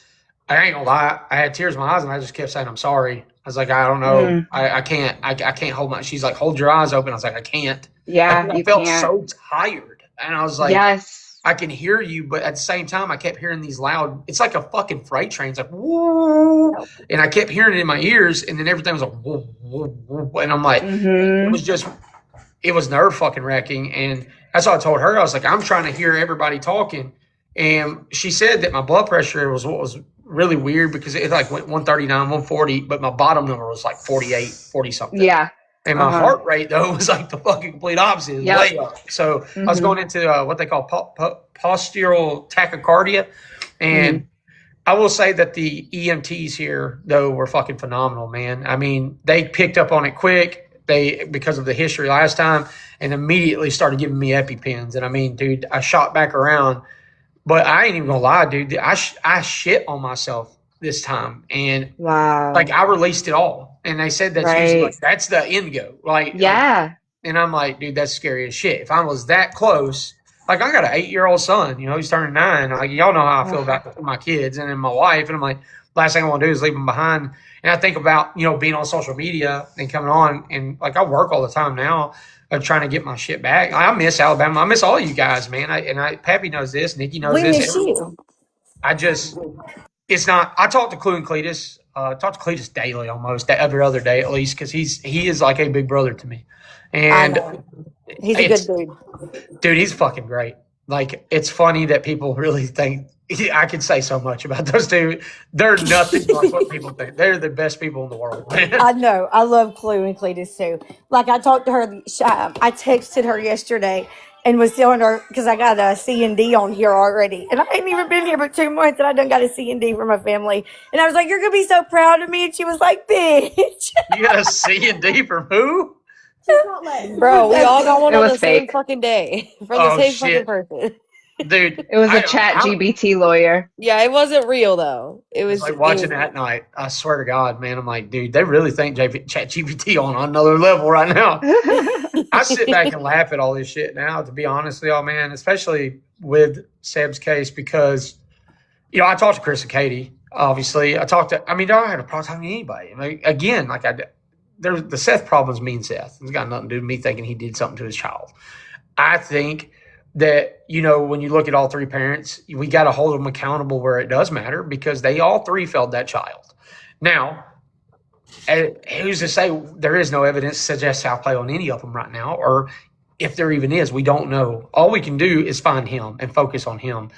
I ain't gonna lie, I had tears in my eyes and I just kept saying, I'm sorry. I was like, I don't know. I can't hold my, she's like, hold your eyes open. I was like, I can't. Yeah. I felt so tired. And I was like, yes. I can hear you, but at the same time, I kept hearing these loud, it's like a fucking freight train. It's like, whoa. And I kept hearing it in my ears, and then everything was like, whoa, whoa, whoa. And I'm like, it was nerve fucking wrecking. And that's what I told her. I was like, I'm trying to hear everybody talking. And she said that my blood pressure was what was really weird because it like went 139, 140, but my bottom number was like 48, 40 something. Yeah. And my heart rate, though, was like the fucking complete opposite. Way up. So I was going into what they call postural tachycardia. And I will say that the EMTs here, though, were fucking phenomenal, man. I mean, they picked up on it quick because of the history last time and immediately started giving me EpiPens. And I mean, dude, I shot back around. But I ain't even going to lie, dude. I shit on myself this time. And like I released it all. And they said that's usually like, that's the end go. Like, and I'm like, dude, that's scary as shit. If I was that close, like I got an 8-year-old son, he's turning 9. Like y'all know how I feel about my kids and then my wife. And I'm like, last thing I want to do is leave them behind. And I think about, being on social media and coming on and like I work all the time now of trying to get my shit back. I miss Alabama. I miss all you guys, man. Pappy knows this. Nikki knows this. Miss you. It's not. I talk to Clue and Cletus. Talk to Cletus daily, almost every other day at least, because he is like a big brother to me. And he's a good dude. Dude, he's fucking great. Like it's funny that people really think I could say so much about those two. They're nothing like what people think. They're the best people in the world, man. I know. I love Chloe and Cletus too. Like I talked to her. I texted her yesterday and was telling her because I got a C&D on here already, and I ain't even been here but 2 months, and I done got a C&D for my family. And I was like, "You're gonna be so proud of me," and she was like, "Bitch." You got a C&D from who? Bro, we all got one It on was the same fake. fucking day from the same fucking person. Dude, It was a chat GBT lawyer. Yeah, it wasn't real though. It was like watching that night. I swear to God, man. I'm like, dude, they really think chat GPT on another level right now. I sit back and laugh at all this shit now, to be honest with y'all, man, especially with Seb's case because, I talked to Chris and Katie, obviously. I don't have a problem talking to anybody. Like, again, the Seth problem's me and Seth. It's got nothing to do with me thinking he did something to his child. I think that, when you look at all three parents, we got to hold them accountable where it does matter because they all three failed that child. Now, who's to say there is no evidence to suggest foul play on any of them right now, or if there even is, we don't know. All we can do is find him and focus on him.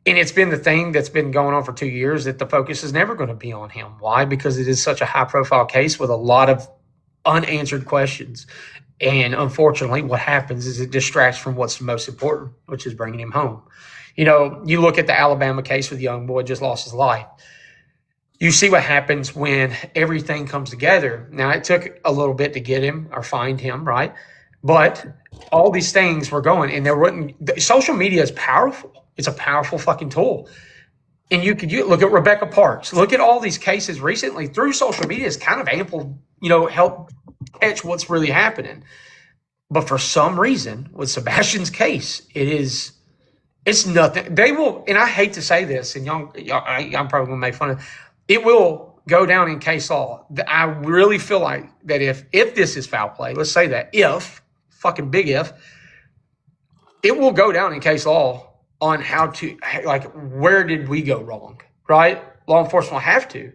And it's been the thing that's been going on for 2 years that the focus is never going to be on him. Why? Because it is such a high-profile case with a lot of unanswered questions. And unfortunately, what happens is it distracts from what's most important, which is bringing him home. You look at the Alabama case where the young boy just lost his life. You see what happens when everything comes together. Now, it took a little bit to get him or find him, right? But all these things were going, and there wasn't. Social media is powerful. It's a powerful fucking tool. And you look at Rebecca Parks. Look at all these cases recently through social media. It's kind of ample, help catch what's really happening. But for some reason, with Sebastian's case, it's nothing. They will, and I hate to say this, and I'm probably gonna make fun of it. Will go down in case law. I really feel like that if this is foul play, let's say that if fucking big if, it will go down in case law on how to, like, where did we go wrong, right? Law enforcement will have to.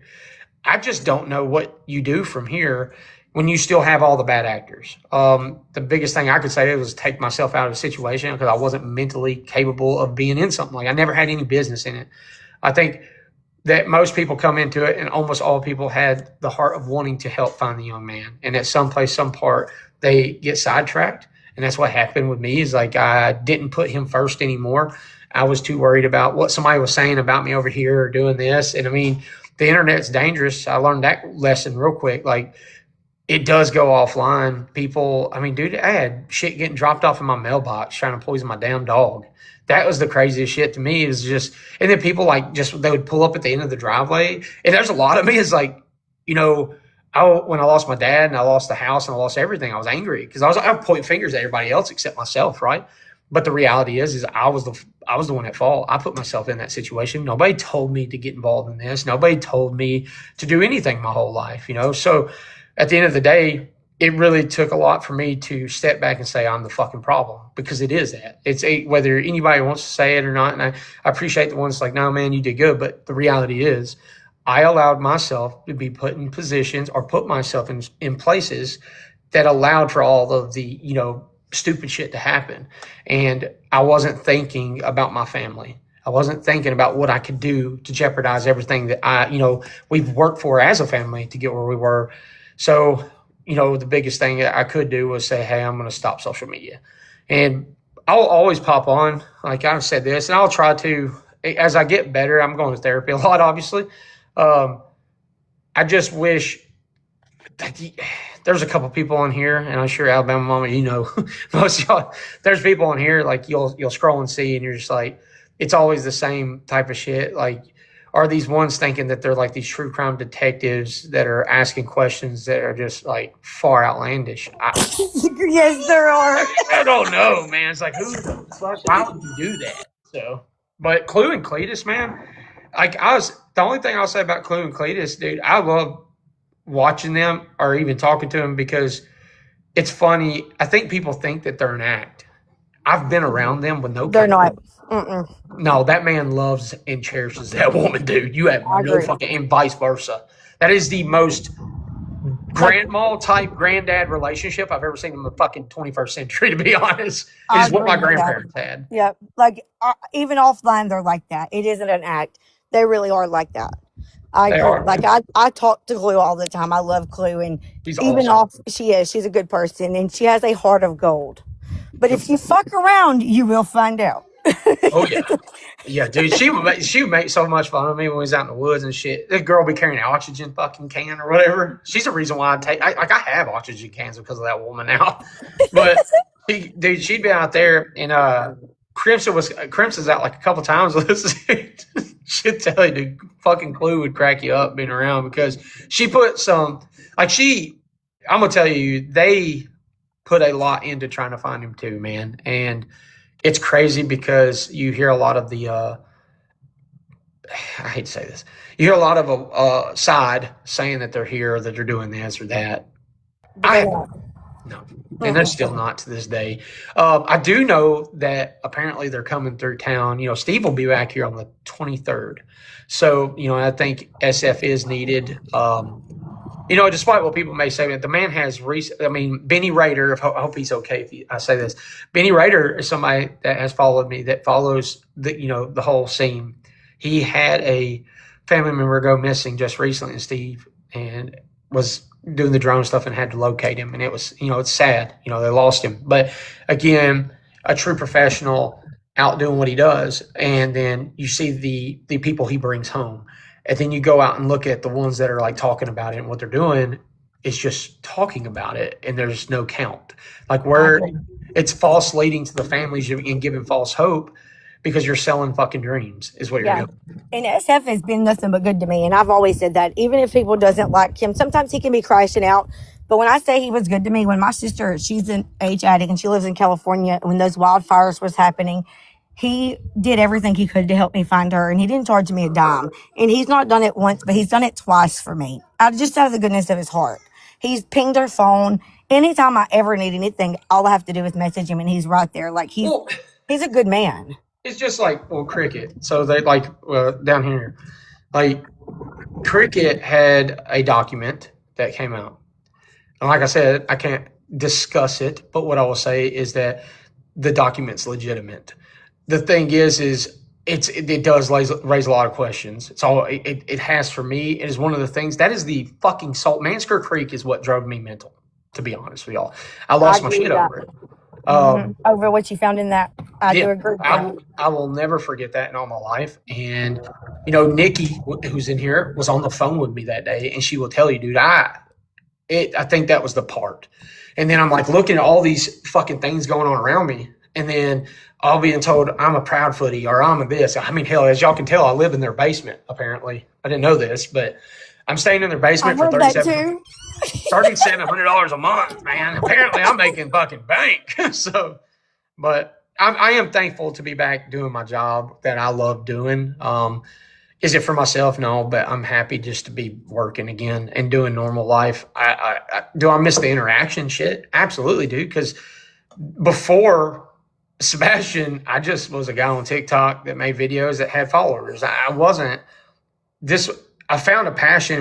I just don't know what you do from here when you still have all the bad actors. The biggest thing I could say was take myself out of the situation because I wasn't mentally capable of being in something. Like, I never had any business in it. I think that most people come into it, and almost all people had the heart of wanting to help find the young man. And at some place, some part, they get sidetracked. And that's what happened with me, is like I didn't put him first anymore. I was too worried about what somebody was saying about me over here or doing this. And I mean, the internet's dangerous. I learned that lesson real quick. Like, it does go offline. People, I mean, dude, I had shit getting dropped off in my mailbox trying to poison my damn dog. That was the craziest shit to me. It was just, and then people they would pull up at the end of the driveway. And there's a lot of me is like, when I lost my dad and I lost the house and I lost everything, I was angry because I was pointing fingers at everybody else except myself, right? But the reality is I was the one at fault. I put myself in that situation. Nobody told me to get involved in this. Nobody told me to do anything my whole life, So at the end of the day, it really took a lot for me to step back and say I'm the fucking problem, because it is that. It's whether anybody wants to say it or not. And I appreciate the ones like, no, man, you did good. But the reality is I allowed myself to be put in positions or put myself in places that allowed for all of the, stupid shit to happen. And I wasn't thinking about my family. I wasn't thinking about what I could do to jeopardize everything that we've worked for as a family to get where we were. So, the biggest thing that I could do was say, hey, I'm going to stop social media. And I'll always pop on. Like I've said this, and I'll try to, as I get better, I'm going to therapy a lot, obviously. I just wish that there's a couple people on here, and I'm sure Alabama Mama, most of y'all, there's people on here, like you'll scroll and see, and you're just like, it's always the same type of shit. Like, are these ones thinking that they're like these true crime detectives that are asking questions that are just like far outlandish? Yes, there are. I don't know, man. It's like, who the fuck? Why would you do that? So, but Clue and Cletus, man, the only thing I'll say about Clue and Cletus, dude, I love watching them or even talking to them because it's funny. I think people think that they're an act. I've been around them with no. They're not. Mm-mm. No, that man loves and cherishes that woman, dude. You have no fucking, and vice versa. That is the most grandma type granddad relationship I've ever seen in the fucking 21st century, to be honest. It is what my grandparents had. Yeah, like even offline, they're like that. It isn't an act. They really are like that. I agree. Like I talk to Clue all the time. I love Clue, and He's even awesome. she's a good person, and she has a heart of gold. But if you fuck around, you will find out. Oh yeah, yeah, dude. She would make so much fun of me when we was out in the woods and shit. This girl would be carrying an oxygen fucking can or whatever. She's the reason why I have oxygen cans because of that woman now. But she'd be out there, and Crimson's out like a couple times. She'd tell you the fucking Clue would crack you up being around because she put some I'm gonna tell you, they put a lot into trying to find him too, man. And it's crazy because you hear a lot of the I hate to say this. You hear a lot of a side saying that they're here, or that they're doing this or that. No, and they're still not to this day. I do know that apparently they're coming through town. Steve will be back here on the 23rd. So, I think SF is needed. Despite what people may say, that the man has Benny Rader, I hope he's okay if I say this. Benny Rader is somebody that has followed me, that follows the whole scene. He had a family member go missing just recently, Steve, and was doing the drone stuff and had to locate him. And it was, it's sad, they lost him. But again, a true professional out doing what he does. And then you see the people he brings home. And then you go out and look at the ones that are like talking about it and what they're doing. is just talking about it, and there's no count. Like where it's false leading to the families and giving false hope because you're selling fucking dreams is what you're Yeah. doing. And SF has been nothing but good to me. And I've always said that. Even if people doesn't like him, sometimes he can be crashing out. But when I say he was good to me, when my sister, she's an age addict and she lives in California, when those wildfires was happening, he did everything he could to help me find her. And he didn't charge me a dime. And he's not done it once, but he's done it twice for me. Just out of the goodness of his heart. He's pinged her phone. Anytime I ever need anything, all I have to do is message him and he's right there. Like he's a good man. It's just like, well, cricket. So they like down here, like cricket had a document that came out. And like I said, I can't discuss it, but what I will say is that the document's legitimate. The thing is it does raise a lot of questions. It has for me. It is one of the things that is the fucking salt. Mansker Creek is what drove me mental, to be honest with y'all. I lost my shit over it. Over what you found in that. I do agree with that. I will never forget that in all my life. And, you know, Nikki, who's in here, was on the phone with me that day, and she will tell you, dude, I think that was the part. And then I'm like looking at all these fucking things going on around me, and then all being told I'm a proud footy or I'm a this. I mean, hell, as y'all can tell, I live in their basement, apparently. I didn't know this, but I'm staying in their basement for $3,700 a month, man. Apparently I'm making fucking bank. So, but I am thankful to be back doing my job that I love doing. Is it for myself? No, but I'm happy just to be working again and doing normal life. Do I miss the interaction shit? Absolutely, dude. Because before Sebastian, I just was a guy on TikTok that made videos that had followers. I wasn't this. I found a passion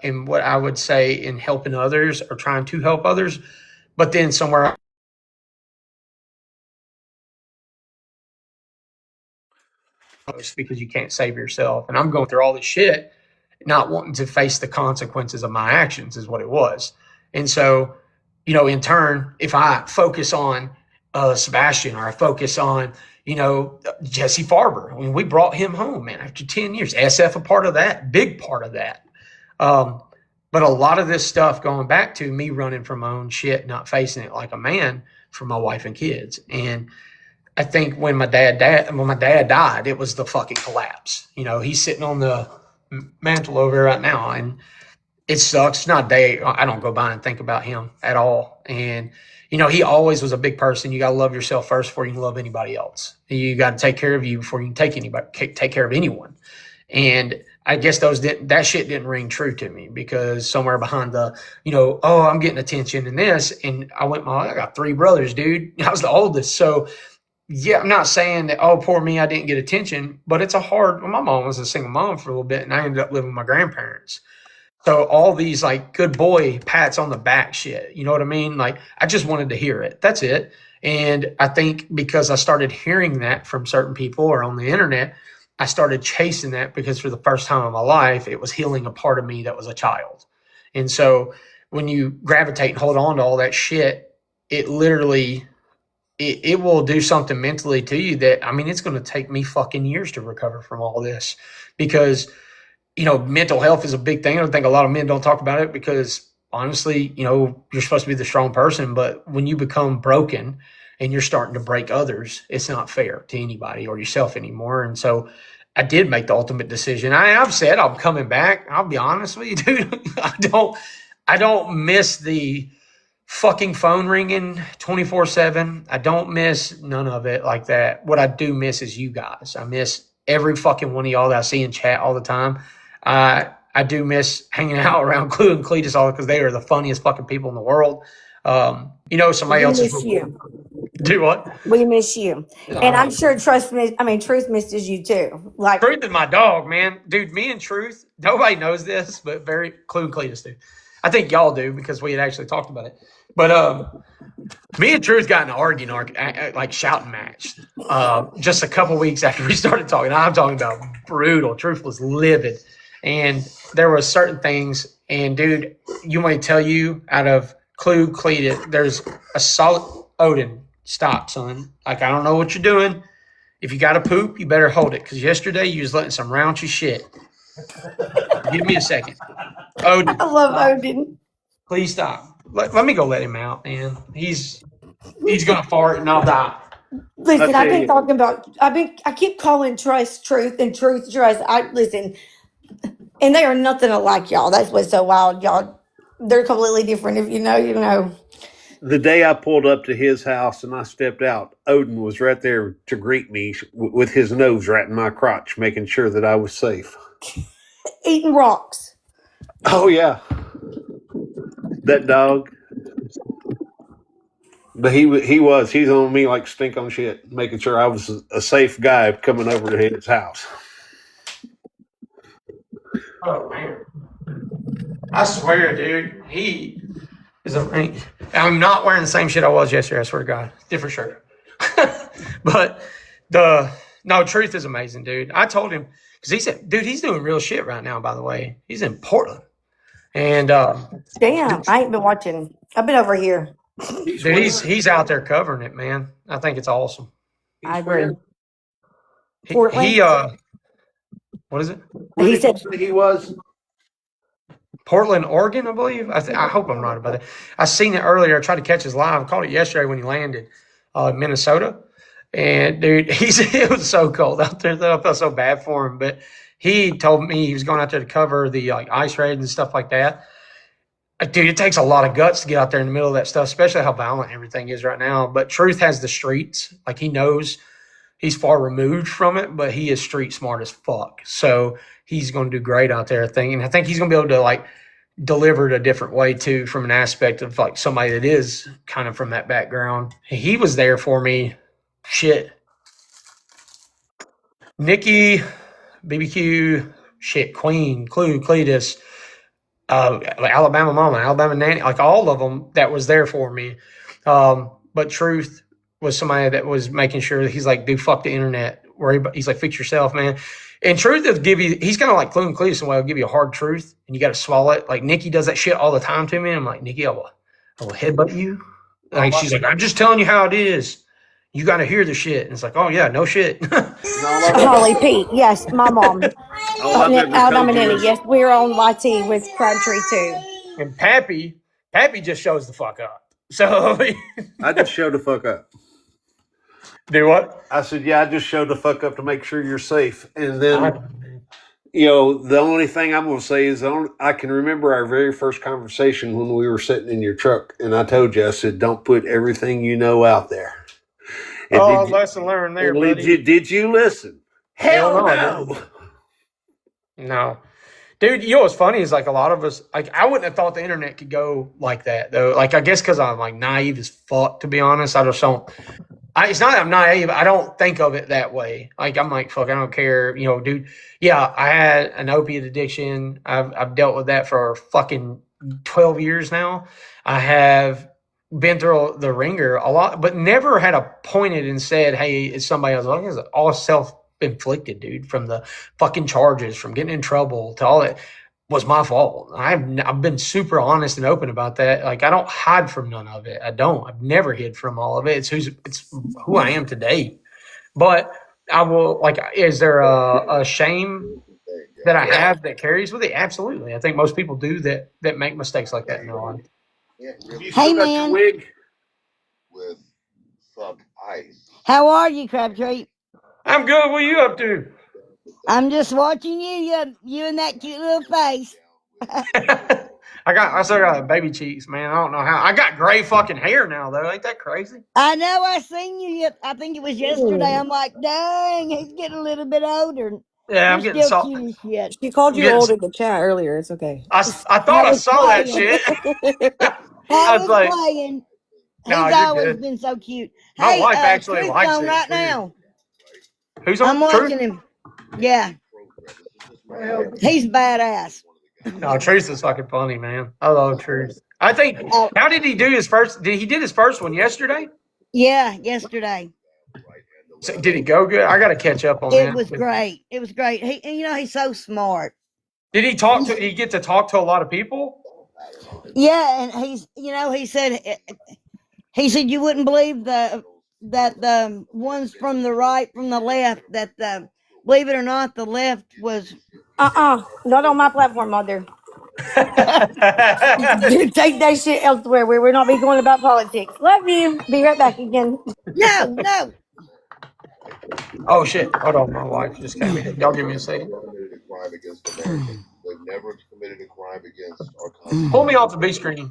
in what I would say in helping others or trying to help others, but then somewhere because you can't save yourself. And I'm going through all this shit, not wanting to face the consequences of my actions is what it was. And so, you know, in turn, if I focus on Sebastian or I focus on, you know, Jesse Farber, I mean, we brought him home, man, after 10 years. SF a part of that, big part of that. But a lot of this stuff going back to me running from my own shit, not facing it like a man for my wife and kids. And I think when my dad died, it was the fucking collapse. You know, he's sitting on the mantle over here right now, and it sucks. It's not a day I don't go by and think about him at all. And you know, he always was a big person. You got to love yourself first before you can love anybody else. You got to take care of you before you can take care of anyone. And I guess that shit didn't ring true to me because somewhere behind the, you know, oh, I'm getting attention in this, and I got 3 brothers, dude. I was the oldest, so. Yeah, I'm not saying that, oh, poor me, I didn't get attention, but it's my mom was a single mom for a little bit, and I ended up living with my grandparents. So all these like good boy pats on the back shit, you know what I mean? Like I just wanted to hear it. That's it. And I think because I started hearing that from certain people or on the internet, I started chasing that because for the first time in my life, it was healing a part of me that was a child. And so when you gravitate and hold on to all that shit, it literally it will do something mentally to you that, I mean, it's going to take me fucking years to recover from all this because, you know, mental health is a big thing. I think a lot of men don't talk about it because honestly, you know, you're supposed to be the strong person, but when you become broken and you're starting to break others, it's not fair to anybody or yourself anymore. And so I did make the ultimate decision. I've said I'm coming back. I'll be honest with you, dude. I don't miss the fucking phone ringing 24/7. I don't miss none of it like that. What I do miss is you guys. I miss every fucking one of y'all that I see in chat all the time. I do miss hanging out around Clue and Cletus all because they are the funniest fucking people in the world. You know, somebody else miss you. Do what? We miss you. And I'm sure Truth misses you too. Like Truth is my dog, man. Dude, me and Truth, nobody knows this, but Clue and Cletus do. I think y'all do because we had actually talked about it. But me and Truth got in an arguing, like shouting match, just a couple weeks after we started talking. I'm talking about brutal. Truth was livid, and there were certain things. And dude, you want me to tell you, out of Clue, Cletus, there's a solid Odin. Stop, son. Like I don't know what you're doing. If you got to poop, you better hold it. Because yesterday you was letting some raunchy shit. Give me a second. Odin. I love Odin. Please stop. Let me go let him out, man. He's gonna fart and I'll die. Listen, tell I've been you, talking about. I keep calling trust truth and truth trust. I listen, and they are nothing alike, y'all. That's what's so wild, y'all. They're completely different. If you know, you know. the day I pulled up to his house and I stepped out, Odin was right there to greet me with his nose right in my crotch, making sure that I was safe. Eating rocks. Oh yeah, that dog. But he's on me like stink on shit, making sure I was a safe guy coming over to his house. Oh man, I swear, dude, he is a. I'm not wearing the same shit I was yesterday. I swear to God, different shirt. But the no truth is amazing, dude. I told him because he said, dude, he's doing real shit right now. By the way, he's in Portland, and Damn, I ain't been watching. I've been over here. dude, he's out there covering it, man. I think it's awesome. I agree. He Portland. what is it? Where He did you said, say he was? Portland, Oregon, I believe. I hope I'm right about that. I seen it earlier. I tried to catch his live. I caught it yesterday when he landed, Minnesota. And dude, it was so cold out there. Though I felt so bad for him. But he told me he was going out there to cover the like ice raids and stuff like that. Dude, it takes a lot of guts to get out there in the middle of that stuff, especially how violent everything is right now. But Truth has the streets. Like he knows he's far removed from it, but he is street smart as fuck. So he's going to do great out there, I think. And I think he's going to be able to like deliver it a different way too, from an aspect of like somebody that is kind of from that background. He was there for me. Shit. Nikki, BBQ, shit, Queen, Clue, Cletus, Alabama Mama, Alabama Nanny, like all of them that was there for me. But Truth was somebody that was making sure that he's like, dude, fuck the internet. He's like, fix yourself, man. And Truth will give you, he's kind of like Clue and Cletus in a way, he'll give you a hard truth and you got to swallow it. Like Nikki does that shit all the time to me. I'm like, Nikki, I will headbutt you. Like, she's like, I'm just telling you how it is. You got to hear the shit. And it's like, oh, yeah, no shit. Holly Pete. Yes, my mom. All I've ever told Alabama you Nanny. is Yes, we're on YT with Crabtree too. And Pappy just shows the fuck up. So I just showed the fuck up. do what? I said, yeah, I just showed the fuck up to make sure you're safe. And then, the only thing I'm going to say is I can remember our very first conversation when we were sitting in your truck. And I told you, I said, don't put everything you know out there. And lesson learned there, and buddy. did you listen? Hell no, no. No. Dude, you know what's funny is like a lot of us, like I wouldn't have thought the internet could go like that though. Like I guess because I'm like naive as fuck, to be honest. I just don't. It's not that I'm naive. I don't think of it that way. Like I'm like, fuck, I don't care. Dude. Yeah, I had an opiate addiction. I've dealt with that for fucking 12 years now. I have been through the ringer a lot, but never had a pointed and said, "Hey, it's somebody else." Like, it's all self-inflicted, dude. From the fucking charges, from getting in trouble, to all that was my fault. I've been super honest and open about that. Like I don't hide from none of it. I don't. I've never hid from all of it. It's who I am today. But I will like. Is there a shame that I have that carries with it? Absolutely. I think most people do that make mistakes like that in their life. Have you Hey still got your man, wig? how are you, Crabtree? I'm good. What are you up to? I'm just watching you and that cute little face. I still got baby cheeks, man. I don't know how. I got gray fucking hair now, though. Ain't that crazy? I know. I seen you. I think it was yesterday. I'm like, dang, he's getting a little bit older. Yeah, I'm You're getting still salt. cute as shit. She called I'm you getting. old in the chat earlier. It's okay. I thought I was saw that playing. shit. I I was was like, playing. no, He's you're always good. been so cute. My Hey, wife actually Truth's likes on it. right It's weird. now. Who's I'm on? Truth? watching him. Yeah, he's badass. No, Truth is fucking funny, man. I love Truth. I think. Oh, How did he do his first? Did he did his first one yesterday? yeah, yesterday. So, did it go good? I got to catch up on It that. was great. It was great. He's so smart. Did he talk to? Did he get to talk to a lot of people? Yeah, and he said you wouldn't believe that the ones from the right, from the left, believe it or not, the left was not on my platform, mother. Dude, take that shit elsewhere. We will not be going about politics. Love you. Be right back again. No. Oh shit! Hold on, my wife just came in. Y'all give me a second. Pull me off the B screen.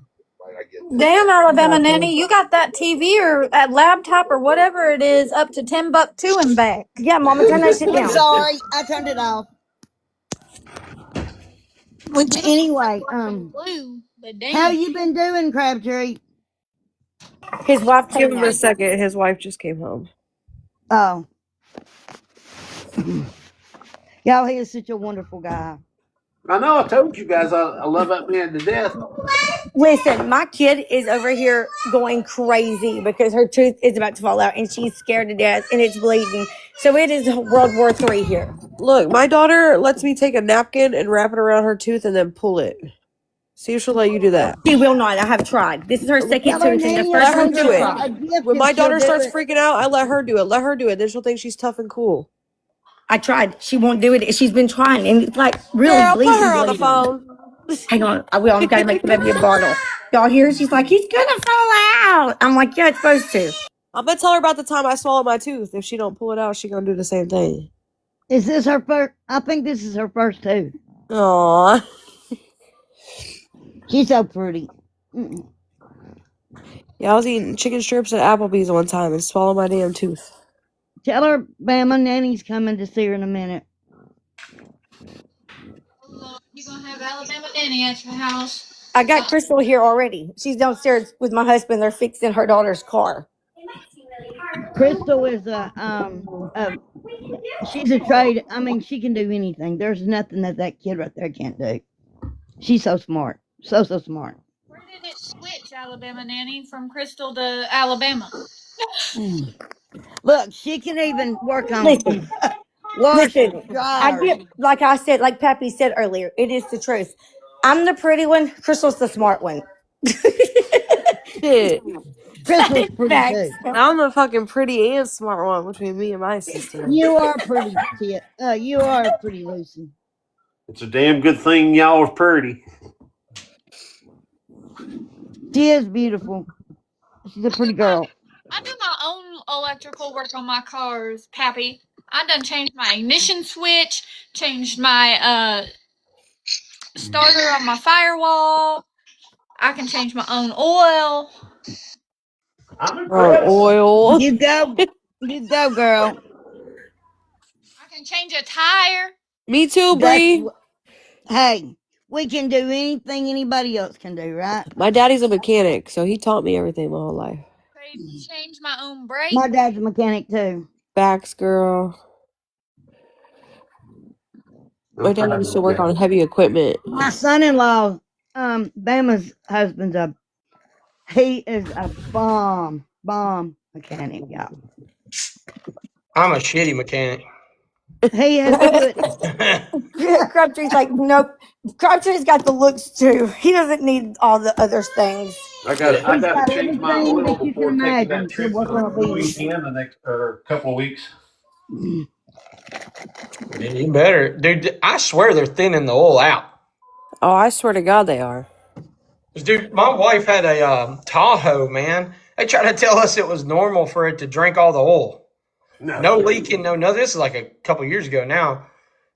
Damn, Alabama nanny, you got that TV or that laptop or whatever it is up to Timbuktu and back. Yeah, Mama, turn that shit I'm down. sorry. I turned it off. Anyway, how you been doing, Crabtree? His wife Give came him a out. second. His wife just came home. Oh. Y'all, he is such a wonderful guy. I know. I told you guys I love that man to death. Listen, my kid is over here going crazy because her tooth is about to fall out and she's scared to death and it's bleeding. So it is World War III here. Look, my daughter lets me take a napkin and wrap it around her tooth and then pull it. See if she'll let you do that. She will not. I have tried. This is her second Tell her tooth and the nanny first Let her one sent she do her it. a tried. gift When and my she'll daughter do starts it. freaking out, I let her do it. Let her do it. Then she'll think she's tough and cool. I tried. She won't do it. She's been trying and it's like really Girl, put bleeding. her on the phone. Hang on. I will. I've got to make the baby a bottle. Y'all hear? She's like, he's going to fall out. I'm like, yeah, it's supposed to. I'm gonna tell her about the time I swallowed my tooth. If she don't pull it out, she gonna do the same thing. Is this her first? I think this is her first tooth. Aww. She's so pretty. Mm-mm. Yeah, I was eating chicken strips at Applebee's one time and swallowed my damn tooth. Tell her Bama Nanny's coming to see her in a minute. You gonna have Alabama nanny at your house? I got Crystal here already. She's downstairs with my husband. They're fixing her daughter's car. Crystal is she's a trade. I mean, she can do anything. There's nothing that kid right there can't do. She's so smart. So smart. Where did it switch, Alabama nanny, from Crystal to Alabama? Look, she can even work on Listen, washers, listen. I dryers. get, like I said, like Pappy said earlier, it is the truth. I'm the pretty one. Crystal's the smart one. Shit. Crystal's pretty Facts. too. I'm the fucking pretty and smart one between me and my sister. You are pretty, Tia. You are pretty, Lucy. It's a damn good thing y'all are pretty. She is beautiful. She's a pretty girl. I do my own electrical work on my cars, Pappy. I done changed my ignition switch, changed my starter on my firewall. I can change my own oil. I'm impressed. Oil. You go, girl. I can change a tire. Me too, Bree. Hey, we can do anything anybody else can do, right? My daddy's a mechanic, so he taught me everything my whole life. Change my own brake. My dad's a mechanic too. Backs, girl. My dad used to work on heavy equipment. My son-in-law, Bama's husband's he is a bomb mechanic, y'all. I'm a shitty mechanic. He has put Crabtree's like, nope. Crabtree's got the looks too. He doesn't need all the other things. I got he's to got change my everything oil that you can before taking imagine that to trip work for on a the vehicle. weekend, the next or couple of weeks. You better, dude. I swear they're thinning the oil out. Oh, I swear to God they are. Dude, my wife had a Tahoe, man. They tried to tell us it was normal for it to drink all the oil. No leaking, no nothing. This is like a couple years ago now.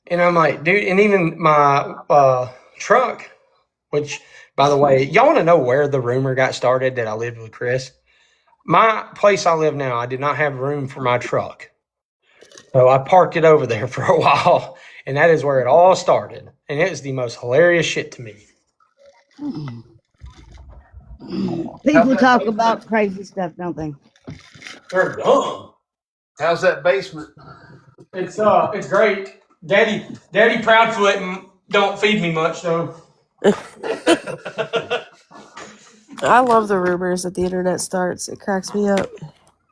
And I'm like, dude, and even my truck, which, by the way, y'all want to know where the rumor got started that I lived with Chris? My place I live now, I did not have room for my truck. So I parked it over there for a while, and that is where it all started. And it is the most hilarious shit to me. People talk about crazy stuff, don't they? They're dumb. How's that basement? It's great. Daddy Proudfoot don't feed me much though. I love the rumors that the internet starts. It cracks me up.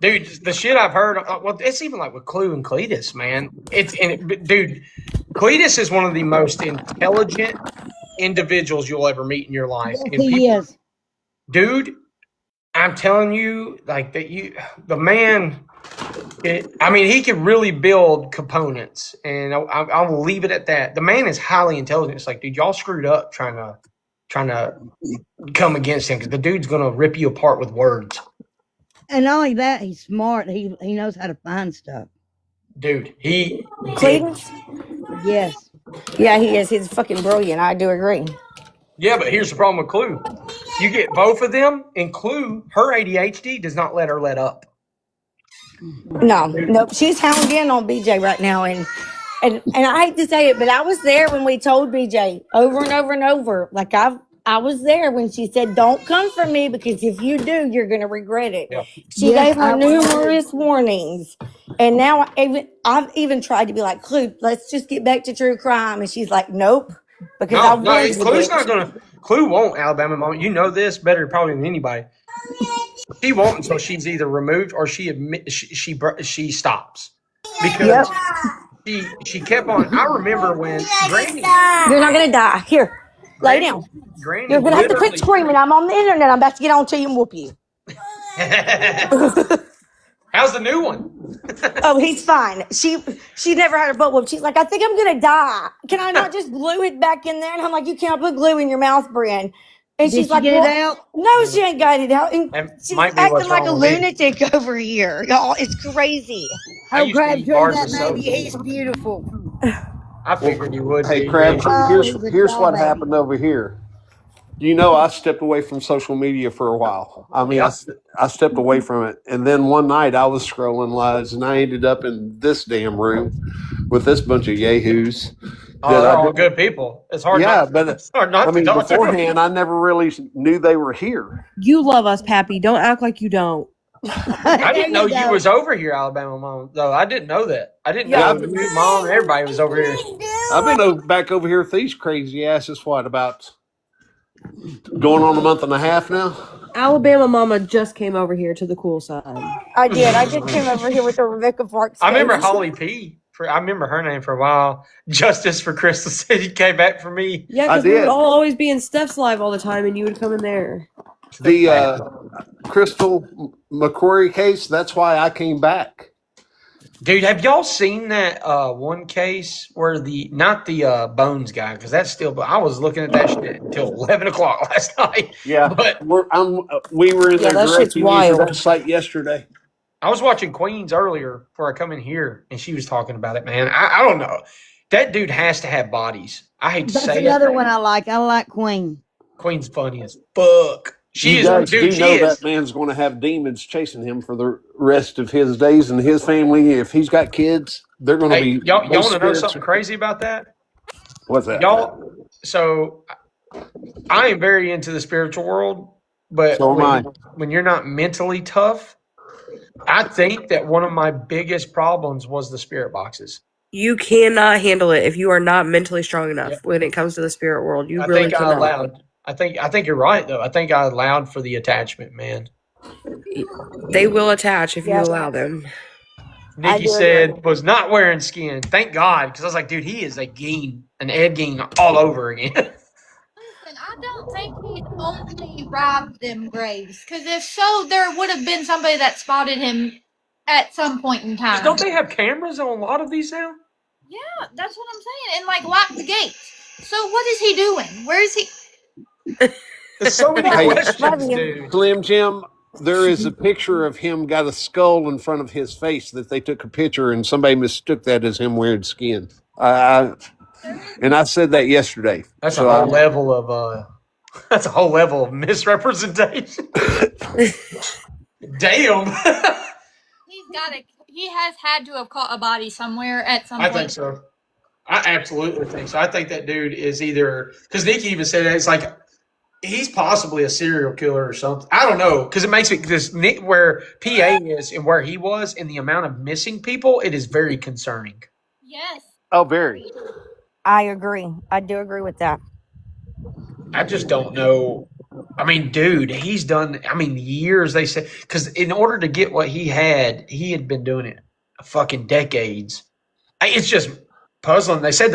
Dude, the shit I've heard. Well, it's even like with Clue and Cletus, man. Dude, Cletus is one of the most intelligent individuals you'll ever meet in your life. Yes, And he is. dude, I'm telling you, like the man. I mean, he can really build components, and I will leave it at that. The man is highly intelligent. It's like, dude, y'all screwed up trying to trying to come against him because the dude's gonna rip you apart with words. And not only that, he's smart. He knows how to find stuff. Dude, he Cletus? Yes. Yeah, he is. He's fucking brilliant. I do agree. Yeah, but here's the problem with Clue. You get both of them, and Clue, her ADHD does not let her let up. No, nope. She's hounding in on BJ right now, and I hate to say it, but I was there when we told BJ over and over and over. Like I was there when she said, "Don't come for me because if you do, you're going to regret it." Yeah. She Yes, gave her I was there. numerous warnings, and now I've even tried to be like, "Clue, let's just get back to true crime," and she's like, "Nope," because I warned the Clue's bitch. not gonna. Clue won't Alabama Mama. You know this better probably than anybody. She won't until she's either removed or she stops Yep. because she kept on. I remember when Granny You're not going to die. Here, lay down. Granny You're going to have to quit literally. screaming. I'm on the internet. I'm about to get on to you and whoop you. How's the new one? Oh, he's fine. She never had her butt whooped. She's like, I think I'm gonna die. Can I not just glue it back in there? And I'm like, you can't put glue in your mouth, Brian. And Did she's she like, get well, it out? no, she ain't got it out. And That she's might be acting what's like a wrong with me. lunatic over here, y'all. It's crazy. I Oh, used to eat Crabtree, bars that of soap. baby, he's beautiful. I figured you would Hey, be. Crabtree, Oh, he's a here's doll what baby. happened over here. You know, I stepped away from social media for a while. I mean, Yeah. I stepped away from it. And then one night I was scrolling lives and I ended up in this damn room with this bunch of yahoos Oh, that they're I all didn't. good people. It's hard Yeah, not. but It's hard not I to mean, talk to them. beforehand, I never really knew they were here. You love us, Pappy. Don't act like you don't. I didn't know you was over here, Alabama Mom. Though I didn't know that. I didn't know you, Mom, and everybody was over here. I've been back over here with these crazy asses, what, about going on a month and a half now? Alabama Mama just came over here to the cool side. I did. I just came over here with the Rebecca Parks I remember case. Holly P. I remember her name for a while. Justice for Crystal City came back for me. Yeah, I because we would did. all always be in Steph's live all the time, and you would come in there. The Crystal McQuarrie case, that's why I came back. Dude, have y'all seen that one case where not the Bones guy, because that's still, but I was looking at that shit until 11 o'clock last night. Yeah, But we were in Yeah, there that shit's directing you to wild. that site yesterday. I was watching Queens earlier before I come in here, and she was talking about it, man. I don't know. That dude has to have bodies. I hate to That's say another it. one I like. I like Queen. Queen's funny as fuck. She You is, guys dude, do she know is. that man's going to have demons chasing him for the rest of his days, and his family, if he's got kids, they're going to Hey, be. y'all those want to know spirits something crazy about that? What's that? So I am very into the spiritual world, but So am I. when you're not mentally tough, I think that one of my biggest problems was the spirit boxes. You cannot handle it if you are not mentally strong enough when it comes to the spirit world. You I really think I cannot. allowed. I think you're right though. I think I allowed for the attachment, man. They will attach if you allow them. Nikki said was not wearing skin. Thank God, because I was like, dude, he is an Ed Gein all over again. Listen, I don't think he only robbed them graves, because if so, there would have been somebody that spotted him at some point in time. Don't they have cameras on a lot of these now? Yeah, that's what I'm saying, and like lock the gates. So what is he doing? Where is he? There's so many Hey, questions, dude. Slim Jim, there is a picture of him got a skull in front of his face that they took a picture, and somebody mistook that as him wearing skin. And I said that yesterday. That's a whole level of that's a whole level of misrepresentation. Damn. He has had to have caught a body somewhere at some point. I think so. I absolutely think so. I think that dude is either, because Nikki even said that, it's like he's possibly a serial killer or something. I don't know, because it makes me, because where PA is and where he was and the amount of missing people, it is very concerning. Yes. Oh, very. I agree. I do agree with that. I just don't know. I mean, dude, he's done, years, they say, because in order to get what he had been doing it fucking decades. It's just puzzling. They said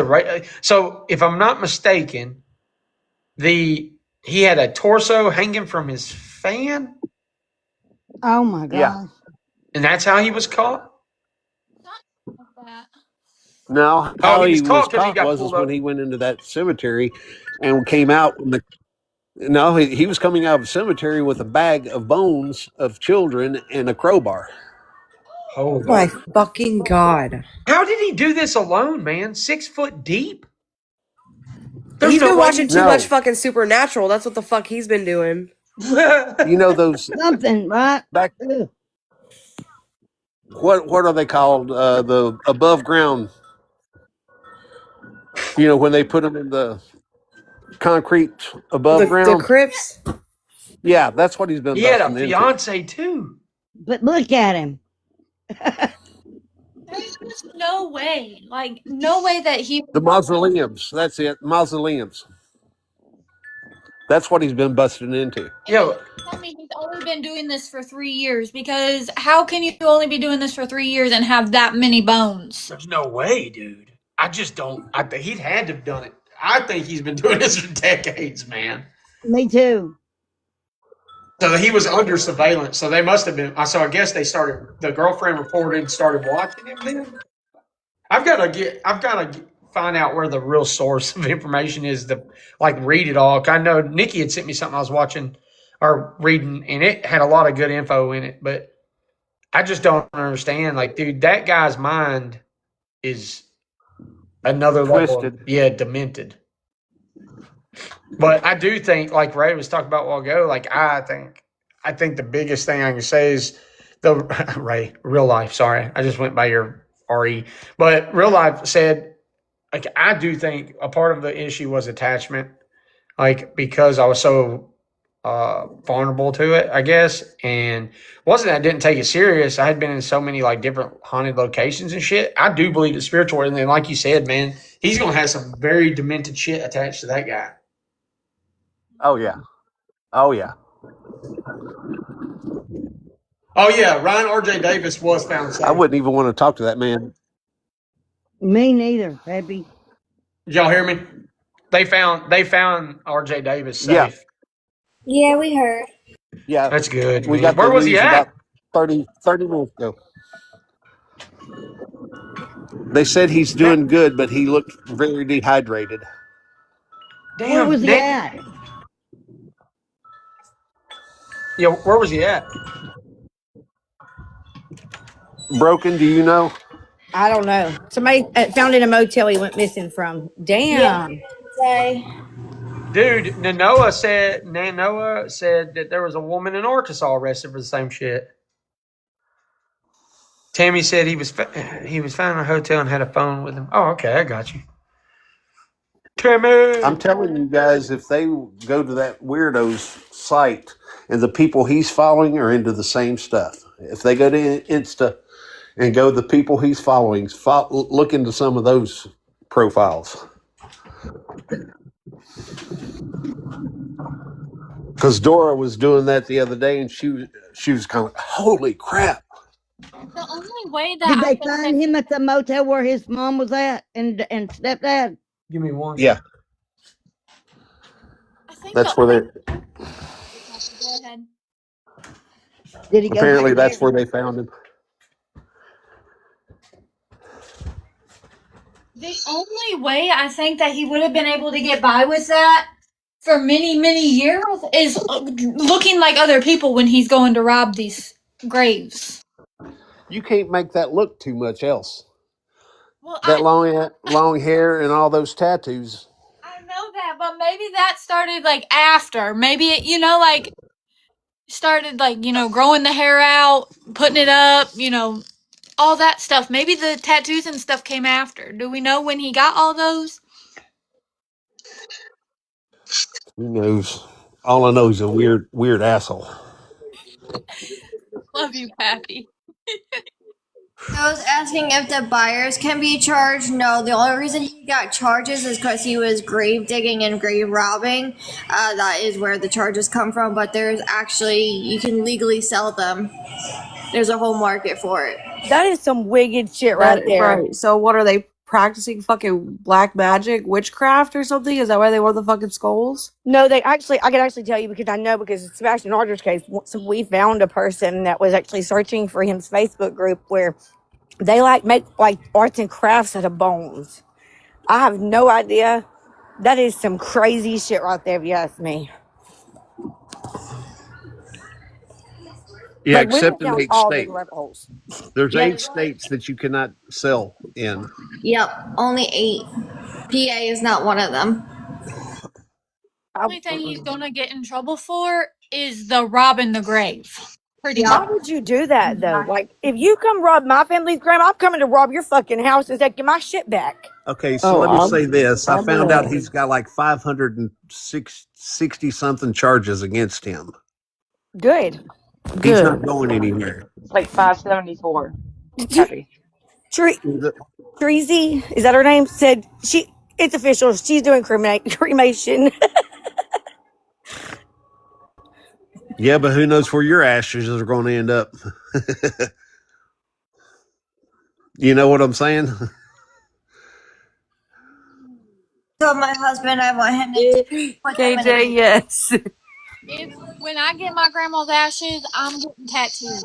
so if I'm not mistaken, he had a torso hanging from his fan. Oh my god! Yeah. And that's how he was caught. No, how he was he caught was 'cause he caught got was pulled when up. he went into that cemetery and came out. No, he was coming out of a cemetery with a bag of bones of children and a crowbar. Oh Holy. my fucking god. How did he do this alone, man? 6 foot deep? There's He's no been way watching you. too much No, fucking Supernatural. That's what the fuck he's been doing. you know those Something, right? back. Ugh. What are they called? The above ground. You know when they put them in the concrete above The ground. Crips. Yeah, that's what he's been He had a busting into. fiance too. But look at him. There's just no way. Like, no way that he The would. mausoleums. That's it. Mausoleums. That's what he's been busting into. And Yeah, you tell me he's only been doing this for 3 years, because how can you only be doing this for 3 years and have that many bones? there's no way, dude. I just don't. I think he'd had to have done it. I think he's been doing this for decades, man. Me too. So he was under surveillance. So they must have been. So I guess they started. The girlfriend reported and started watching him. Then I've got to get. I've got to find out where the real source of information is to like read it all. I know Nikki had sent me something I was watching or reading, and it had a lot of good info in it. But I just don't understand. Like, dude, that guy's mind is another level. Twisted. Yeah, demented. But I do think, like Ray was talking about a while ago, like I think the biggest thing I can say is the Ray, real life. Sorry, I just went by your RE, but real life said, like I do think a part of the issue was attachment, like because I was so vulnerable to it, I guess, and wasn't that I didn't take it serious. I had been in so many like different haunted locations and shit. I do believe it's spiritual, and then like you said, man, he's gonna have some very demented shit attached to that guy. Oh yeah. Oh yeah. Oh yeah, Ryan R.J. Davis was found safe. I wouldn't even want to talk to that man. Me neither, Peppy. Did y'all hear me? They found R.J. Davis safe. Yeah. Yeah, we heard. Yeah. That's good. We Man. got Where the was he news at? about 30 minutes ago. They said he's doing good, but he looked very dehydrated. Damn. Where was he at? Yeah, where was he at? Broken, do you know? I don't know. Somebody found in a motel he went missing from. Damn. Say, Dude, Nanoa said that there was a woman in Arkansas arrested for the same shit. Tammy said he was found in a hotel and had a phone with him. Oh, okay, I got you. Tammy. I'm telling you guys, if they go to that weirdo's site and the people he's following are into the same stuff, if they go to Insta and go to the people he's following, look into some of those profiles. Because Dora was doing that the other day, and she was kind of like, holy crap. The only way that Did I they think find him at the motel where his mom was at and stepdad? Give me one. Yeah, I think that's the where they go ahead. Did he go apparently back that's there? where they found him. The only way I think that he would have been able to get by with that for many, many years is looking like other people when he's going to rob these graves. You can't make that look too much else. Well, That long hair and all those tattoos. I know that, but maybe that started like after. Maybe it, like started like, growing the hair out, putting it up, all that stuff. Maybe the tattoos and stuff came after. Do we know when he got all those? Who knows? All I know is a weird asshole. Love you, Pappy. I was asking if the buyers can be charged. No, the only reason he got charges is because he was grave digging and grave robbing. That is where the charges come from. But there's actually, you can legally sell them. There's a whole market for it. That is some wicked shit right there. Right. So what are they practicing? Fucking black magic, witchcraft, or something? Is that why they wore the fucking skulls? No, I could actually tell you because I know because of Sebastian Archer's case, so we found a person that was actually searching for his Facebook group where they make arts and crafts out of bones. I have no idea. That is some crazy shit right there, if you ask me. Yeah, Like we except went in down 8 all the states. rabbit holes. There's Yep. 8 states that you cannot sell in. Yep. Only 8. PA is not one of them. Only thing he's gonna get in trouble for is the robbing the grave. Pretty Yep. much. Why would you do that though? Like, if you come rob my family's grave, I'm coming to rob your fucking house and taking my shit back. Okay, so Oh, let me say this. I I'm found out gonna. he's got like 560 something charges against him. Good. He's Good. not going anywhere. It's like 574. Happy. Tre- Treasy, is that her name? Said she. It's official. She's doing cremation. Yeah, but who knows where your ashes are going to end up? You know what I'm saying? So my husband, I want him to put them in a KJ, yes. If when I get my grandma's ashes, I'm getting tattooed.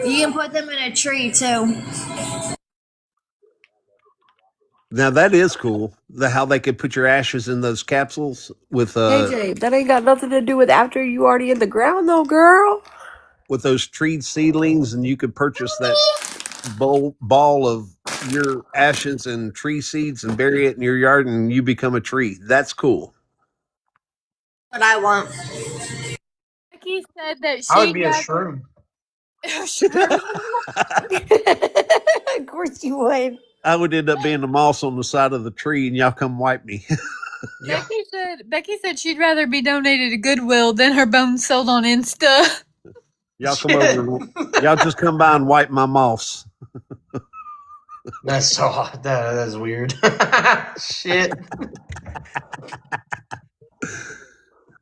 You can put them in a tree too. Now that is cool. How they could put your ashes in those capsules with KJ, that ain't got nothing to do with after you already in the ground, though, girl. with those treed seedlings, and you could purchase that ball of your ashes and tree seeds and bury it in your yard, and you become a tree. That's cool. What I want. Becky said that I would she'd be a rather. shroom. Of course you would. I would end up being the moss on the side of the tree, and y'all come wipe me. Yeah. Becky said she'd rather be donated to Goodwill than her bones sold on Insta. Y'all come over. Y'all just come by and wipe my moss. That's so that is weird. Shit.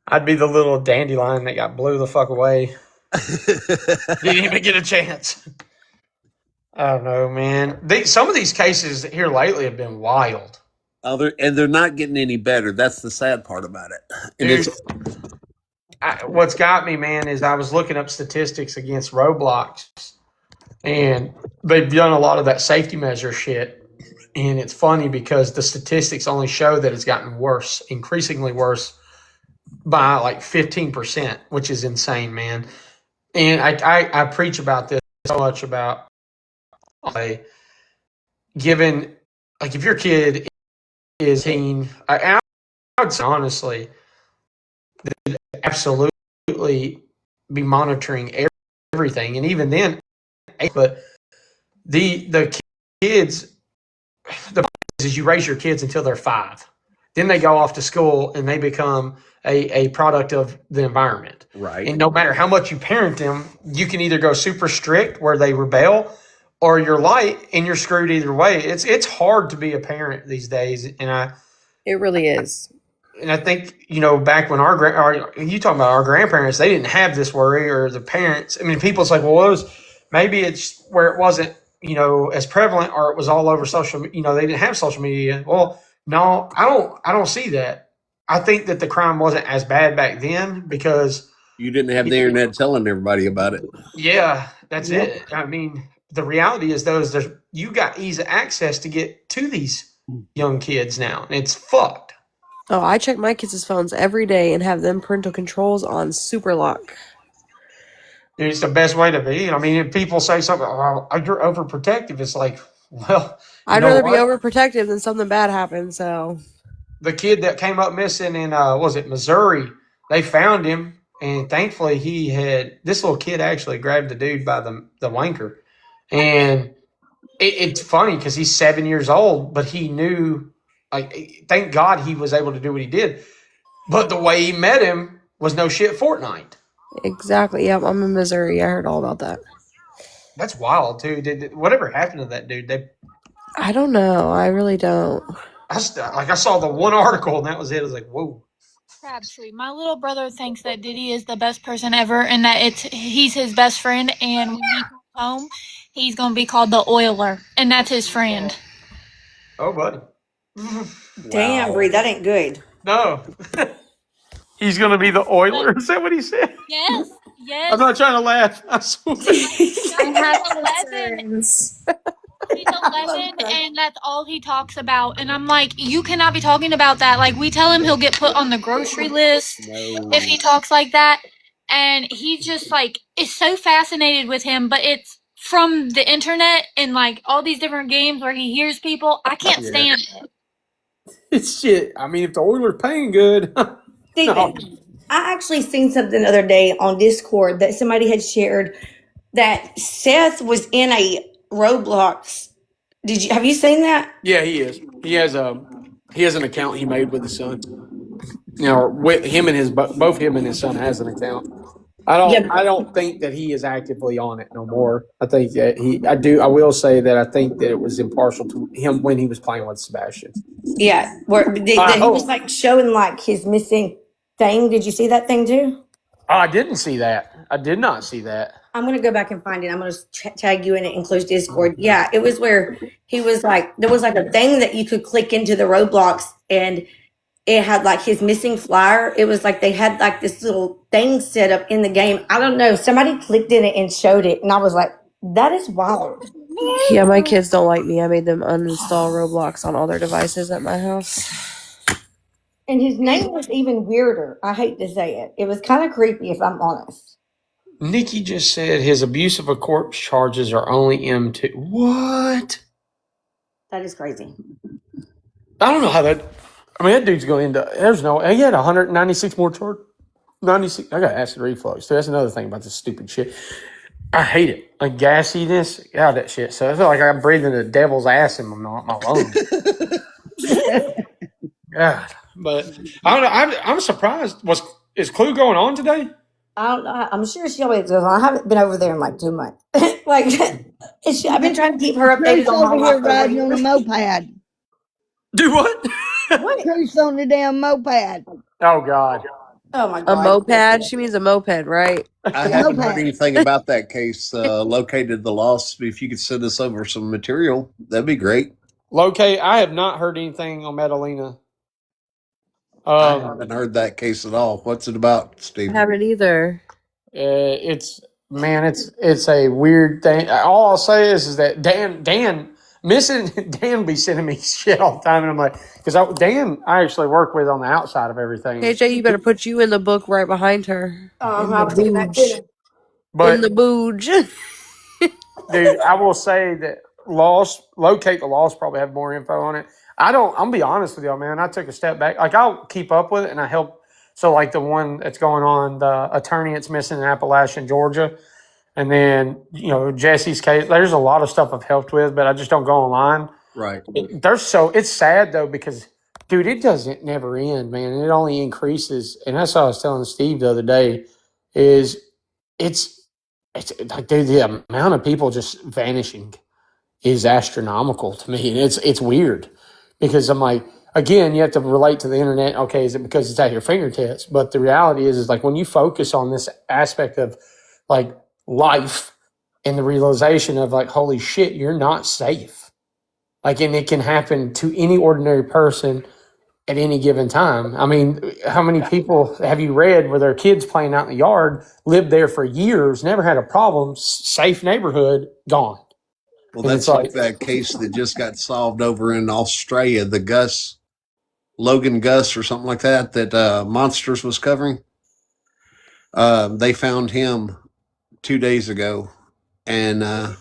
I'd be the little dandelion that got blew the fuck away. Didn't even get a chance. I don't know, man. Some of these cases here lately have been wild. And they're not getting any better. That's the sad part about it. And Dude, what's got me, man, is I was looking up statistics against Roblox, and they've done a lot of that safety measure shit. And it's funny because the statistics only show that it's gotten worse, increasingly worse by like 15%, which is insane, man. And I preach about this so much about like, given, like, if your kid is teen, I would say honestly, absolutely be monitoring everything, and even then, but the kids, the is you raise your kids until they're 5, then they go off to school and they become a product of the environment, right. And no matter how much you parent them, you can either go super strict where they rebel, or you're light and you're screwed either way. It's hard to be a parent these days, and It really is. And I think, back when you talking about our grandparents, they didn't have this worry, or the parents. I mean, people's like, well, maybe it's where it wasn't, as prevalent, or it was all over social. They didn't have social media. Well, no, I don't see that. I think that the crime wasn't as bad back then because you didn't have the internet telling everybody about it. Yeah, that's it. I mean, the reality is you got easy access to get to these young kids now, and it's fucked. Oh, I check my kids' phones every day and have them parental controls on super lock. It's the best way to be. I mean, if people say something, oh, you're overprotective, it's like, well, I'd rather be overprotective than something bad happens. So the kid that came up missing in was it Missouri? They found him, and thankfully this little kid actually grabbed the dude by the wanker, and it's funny because he's 7 years old, but he knew. Like, thank God he was able to do what he did. But the way he met him was no shit Fortnite. Exactly. Yep, I'm in Missouri. I heard all about that. That's wild too. Whatever happened to that dude? I don't know. I really don't. I saw the one article and that was it. I was like, whoa. Crabtree. My little brother thinks that Diddy is the best person ever, and that he's his best friend. And when he comes home, he's gonna be called the Oiler, and that's his friend. Oh, buddy. Damn, Bree, that ain't good. No. He's going to be the Oiler. Is that what he said? Yes. I'm not trying to laugh. I swear. I have 11. concerns. He's 11, and that's all he talks about. And I'm like, you cannot be talking about that. Like, we tell him he'll get put on the grocery list if he talks like that. and he just like is so fascinated with him, but it's from the internet and like all these different games where he hears people. I can't stand it. It's shit. I mean, if the Oilers paying good, no. Steven, I actually seen something the other day on Discord that somebody had shared that Seth was in a Roblox. Have you seen that? Yeah, he is. He has an account he made with his son. You know, with him and both him and his son has an account. Yeah. I don't think that he is actively on it no more. I think that I will say that I think that it was impartial to him when he was playing with Sebastian. Yeah, where he was like showing like his missing thing. Did you see that thing too? I didn't see that. I did not see that. I'm gonna go back and find it. I'm gonna tag you in it and close Discord. Yeah, it was where he was like there was like a thing that you could click into the Roblox and it had like his missing flyer. It was like they had like this little thing set up in the game. I don't know. Somebody clicked in it and showed it, and I was like, that is wild. Yeah, my kids don't like me. I made them uninstall Roblox on all their devices at my house. And his name was even weirder. I hate to say it. It was kind of creepy, if I'm honest. Nikki just said his abuse of a corpse charges are only M2. What? That is crazy. I don't know how that. I mean, that dude's going to. There's no. He had 196 more charge. 96. I got acid reflux. So that's another thing about this stupid shit. I hate it. Like gassiness. God, that shit. So I feel like I'm breathing the devil's ass in my lungs. God. But I don't know. I'm surprised. Is Clue going on today? I don't know. I'm sure she always does. I haven't been over there in like 2 months. Like, I've been trying to keep her updated Truth's on my over here life. riding on a moped. Do what? Truth's on the damn moped. Oh, God. Oh, my A God. moped? She means a moped, right? I haven't heard anything about that case. Located the loss. If you could send us over some material, that'd be great. Locate. I have not heard anything on Madalena. I haven't heard that case at all. What's it about, Steve? I haven't either. It's a weird thing. All I'll say is that Dan be sending me shit all the time, and I'm like, because I actually work with on the outside of everything. KJ, you better put you in the book right behind her. In I the was thinking that booge. too. But In the booge. dude, I will say that locate the loss probably have more info on it. I'm gonna be honest with y'all, man. I took a step back. Like I'll keep up with it and I help. So like the one that's going on, the attorney that's missing in Appalachian, Georgia. And then, Jesse's case, there's a lot of stuff I've helped with, but I just don't go online. Right. It's sad though, because dude, it doesn't never end, man. And it only increases. And that's what I was telling Steve the other day is it's like, dude, the amount of people just vanishing is astronomical to me. And it's weird because I'm like, again, you have to relate to the internet. Okay, is it because it's at your fingertips? But the reality is like when you focus on this aspect of like life and the realization of like, holy shit, you're not safe. Like, and it can happen to any ordinary person at any given time. I mean, how many people have you read where their kids playing out in the yard, lived there for years, never had a problem, safe neighborhood, gone. Well, that's like that case that just got solved over in Australia, the Logan Gus or something like that Monsters was covering. They found him 2 days ago, and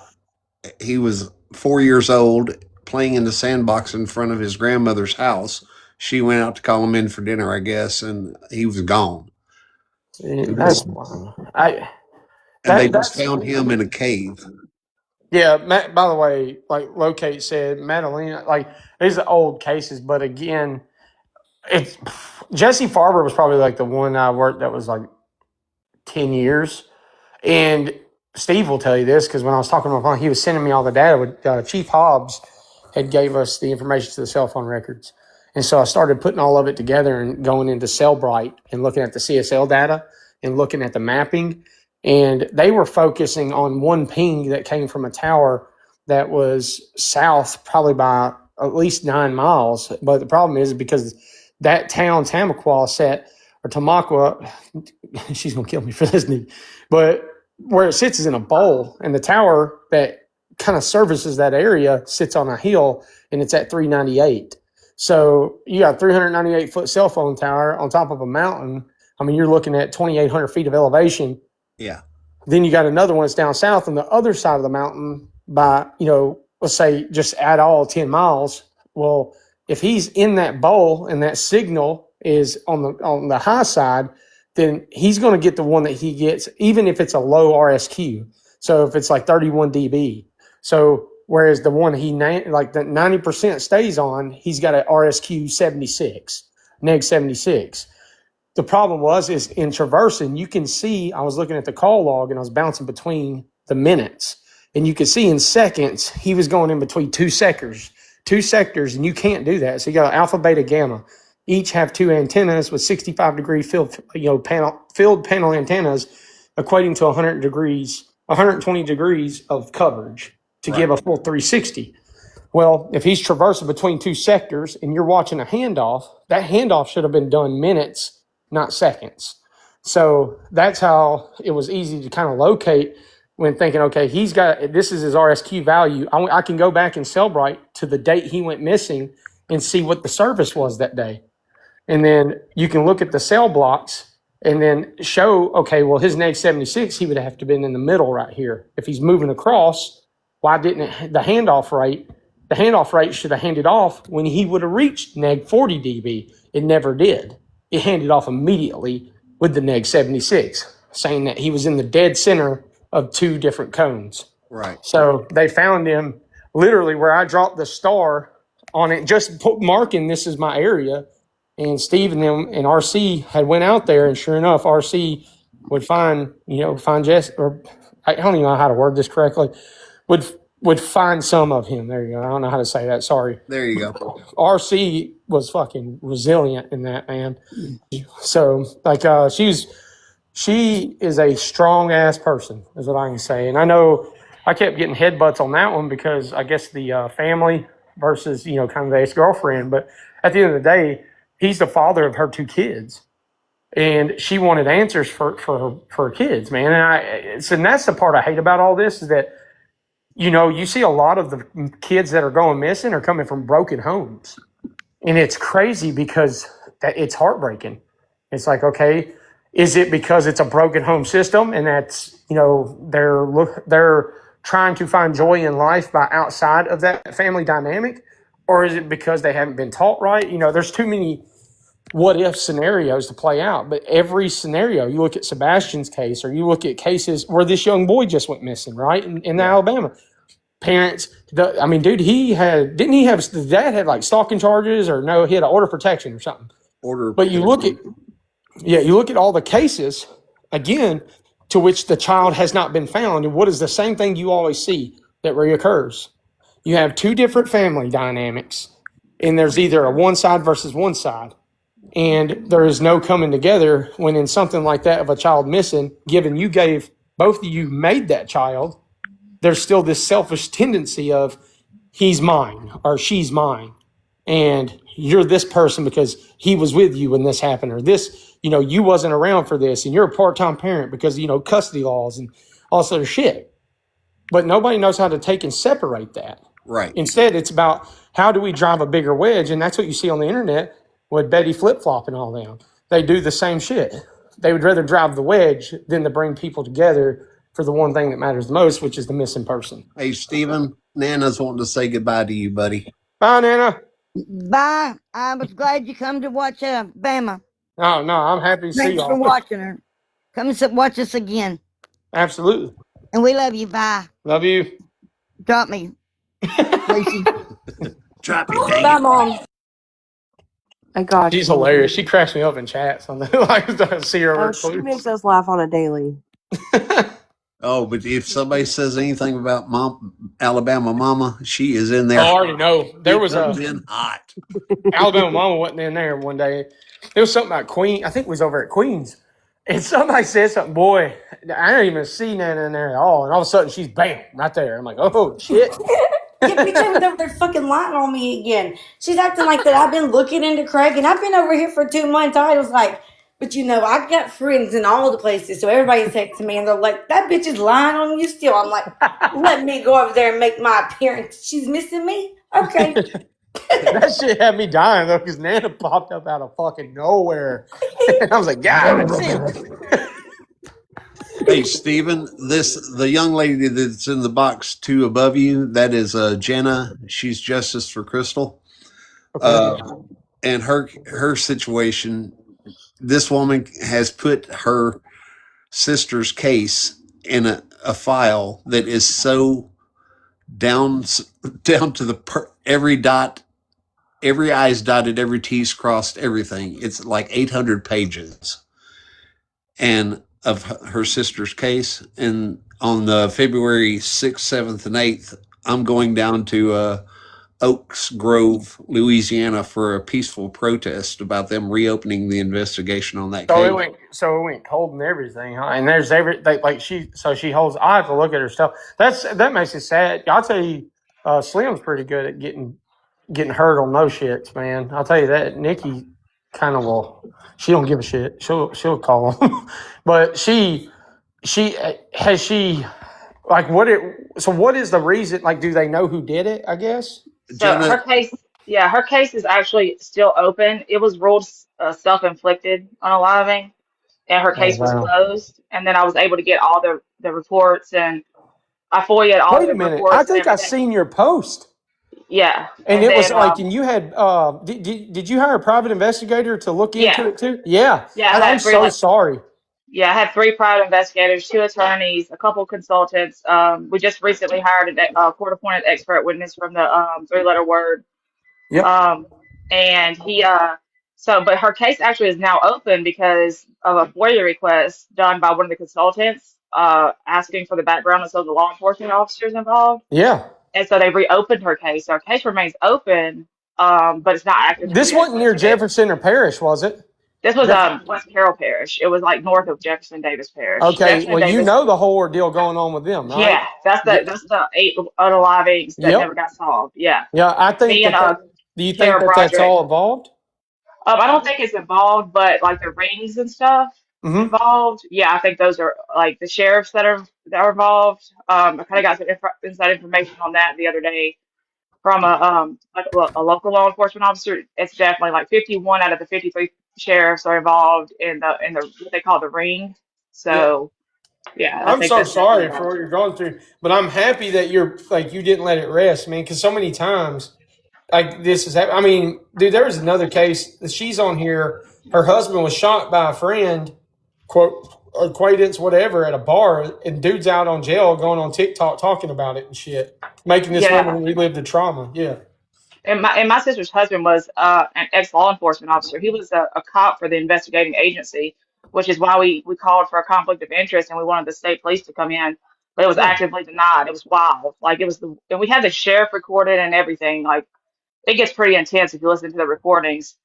he was 4 years old playing in the sandbox in front of his grandmother's house. She went out to call him in for dinner, I guess, and he was gone. That's wild. They just found him in a cave. Yeah, Matt, by the way, like Locate said, Madalena, like these are old cases, but again, it's Jesse Farber was probably like the one I worked that was like 10 years. And Steve will tell you this because when I was talking on the phone, he was sending me all the data. Chief Hobbs had gave us the information to the cell phone records. And so I started putting all of it together and going into Cellbrite and looking at the CSL data and looking at the mapping. And they were focusing on one ping that came from a tower that was south probably by at least 9 miles. But the problem is because that town, Tamaqua, she's going to kill me for this, but where it sits is in a bowl, and the tower that kind of services that area sits on a hill, and it's at 398. So you got a 398-foot cell phone tower on top of a mountain I mean, you're looking at 2,800 feet of elevation. Yeah. Then you got another one that's down south on the other side of the mountain by, let's say just add all 10 miles. Well, if he's in that bowl and that signal is on the high side, then he's going to get the one that he gets, even if it's a low RSQ. So if it's like 31 dB. So whereas the one like the 90% stays on, he's got an RSQ 76, neg 76. The problem is in traversing, you can see, I was looking at the call log and I was bouncing between the minutes, and you could see in seconds, he was going in between two sectors, and you can't do that. So you got alpha, beta, gamma. Each have two antennas with 65-degree filled panel antennas, equating to 120 degrees of coverage to give a full 360. Well, if he's traversing between two sectors and you're watching a handoff, that handoff should have been done minutes, not seconds. So that's how it was easy to kind of locate when thinking, okay, this is his RSQ value. I can go back in Cellbrite to the date he went missing and see what the service was that day. And then you can look at the cell blocks and then show, okay, well, his neg 76, he would have to have been in the middle right here. If he's moving across, why didn't the handoff rate should have handed off when he would have reached neg 40 dB. It never did. It handed off immediately with the neg 76, saying that he was in the dead center of two different cones. Right. So they found him literally where I dropped the star on it, just marking this is my area. And Steve and them and RC had went out there, and sure enough, RC would find Jess, or I don't even know how to word this correctly, would find some of him. There you go. I don't know how to say that. Sorry. There you go. RC was fucking resilient in that, man. So like, she is a strong ass person, is what I can say. And I know I kept getting headbutts on that one because I guess the family versus, kind of the ex-girlfriend. But at the end of the day, he's the father of her two kids. And she wanted answers for her kids, man. And that's the part I hate about all this is that, you see a lot of the kids that are going missing are coming from broken homes. And it's crazy because it's heartbreaking. It's like, okay, is it because it's a broken home system and that's, they're trying to find joy in life by outside of that family dynamic? Or is it because they haven't been taught right? There's too many what if scenarios to play out. But every scenario, you look at Sebastian's case or you look at cases where this young boy just went missing, right? In Alabama. Parents, dude, the dad had like stalking charges or no, he had an order of protection or something. But you look at all the cases, again, to which the child has not been found. And what is the same thing you always see that reoccurs? You have two different family dynamics, and there's either a one side versus one side. And there is no coming together when in something like that of a child missing, given both of you made that child, there's still this selfish tendency of he's mine or she's mine. And you're this person because he was with you when this happened, or this, you wasn't around for this, and you're a part-time parent because, custody laws and all sort of shit. But nobody knows how to take and separate that. Right. Instead, it's about how do we drive a bigger wedge? And that's what you see on the internet with Betty Flip-Flop and all them. They do the same shit. They would rather drive the wedge than to bring people together for the one thing that matters the most, which is the missing person. Hey, Stephen, Nana's wanting to say goodbye to you, buddy. Bye, Nana. Bye. I was glad you come to watch Bama. Oh, no, I'm happy to see Thanks y'all. for watching her. Come watch us again. Absolutely. And we love you. Bye. Love you. Drop me. Tracy. Drop me, dang Bye, it. Mom. I got She's you. hilarious. She cracks me up in chats on I see her. Oh, she makes us laugh on a daily. Oh, but if somebody says anything about Alabama Mama, she is in there. I already know. There was in hot. Alabama Mama wasn't in there one day. There was something about Queen. I think it was over at Queens. And somebody said something, boy, I didn't even see Nana in there at all. And all of a sudden she's bam, right there. I'm like, oh shit. Yeah, bitch, over there, they're fucking lying on me again. She's acting like that. I've been looking into Craig, and I've been over here for 2 months. I was like, but I've got friends in all the places, so everybody's texting me, and they're like, that bitch is lying on you still. I'm like, let me go over there and make my appearance. She's missing me? Okay. That shit had me dying, though, because Nana popped up out of fucking nowhere. I was like, God damn. Hey, Stephen, the young lady that's in the box two above you, that is Jenna. She's Justice for Crystal. Okay. And her situation, this woman has put her sister's case in a file that is so down down to the every dot, every I's dotted, every T's crossed, everything. It's like 800 pages and of her sister's case. And on the February 6th, 7th, and 8th, I'm going down to Oaks Grove, Louisiana, for a peaceful protest about them reopening the investigation on that case. So it went cold and everything, huh? And there's she holds. I have to look at her stuff. That makes it sad. I'll tell you, Slim's pretty good at getting hurt on those shits, man. I'll tell you that. Nikki kind of will. She don't give a shit. She'll call him, but she has she like what it. So what is the reason? Like, do they know who did it? I guess. So Jenna, her case is actually still open. It was ruled self-inflicted unaliving, and her Oh case was wow. closed. And then I was able to get all the reports, and I FOIA'd all Wait a the minute. I reports and think I everything. seen your post. Yeah, And and it was then like, and you had, did you hire a private investigator to look yeah, into it too? Yeah. yeah, And I'm so sorry. I had three private investigators, two attorneys, a couple consultants. We just recently hired a court-appointed expert witness from the three-letter word. Yep. Um, and but her case actually is now open because of a FOIA request done by one of the consultants, asking for the background of some of the law enforcement officers involved. Yeah. And so they reopened her case. So her case remains open, but it's not actively This being wasn't near investigated. Jefferson or Parish, was it? This was Jeff- West Carroll Parish. It was like north of Jefferson Davis Parish. okay. Jefferson Well, you Davis, know the whole ordeal going on with them, right? yeah, that's the eight unalivings that never Yep. got solved. Yeah, Yeah. I think me and do you think Tara that that's Broderick. all involved? I don't think it's involved, but like the rings and stuff Mm-hmm. involved. Yeah, I think those are like the sheriffs that are involved. I kind of got some inside information on that the other day from a local law enforcement officer. It's definitely like 51 out of the 53 sheriffs are involved in the what they call the ring. Yep. So yeah, I I'm think so that's definitely sorry for involved. what you're going through, but I'm happy that you didn't let it rest, man. Because so many times, like this is, I mean, dude, there was another case that she's on here. Her husband was shot by a friend, quote, acquaintance, whatever, at a bar, and dude's out on jail going on TikTok talking about it and shit, making this Yeah, woman relive the trauma. Yeah. and my sister's husband was an ex law enforcement officer. He was a cop for the investigating agency, which is why we called for a conflict of interest and we wanted the state police to come in, but it was Yeah. actively denied. It was wild. Like it was and we had the sheriff recorded and everything. Like it gets pretty intense if you listen to the recordings.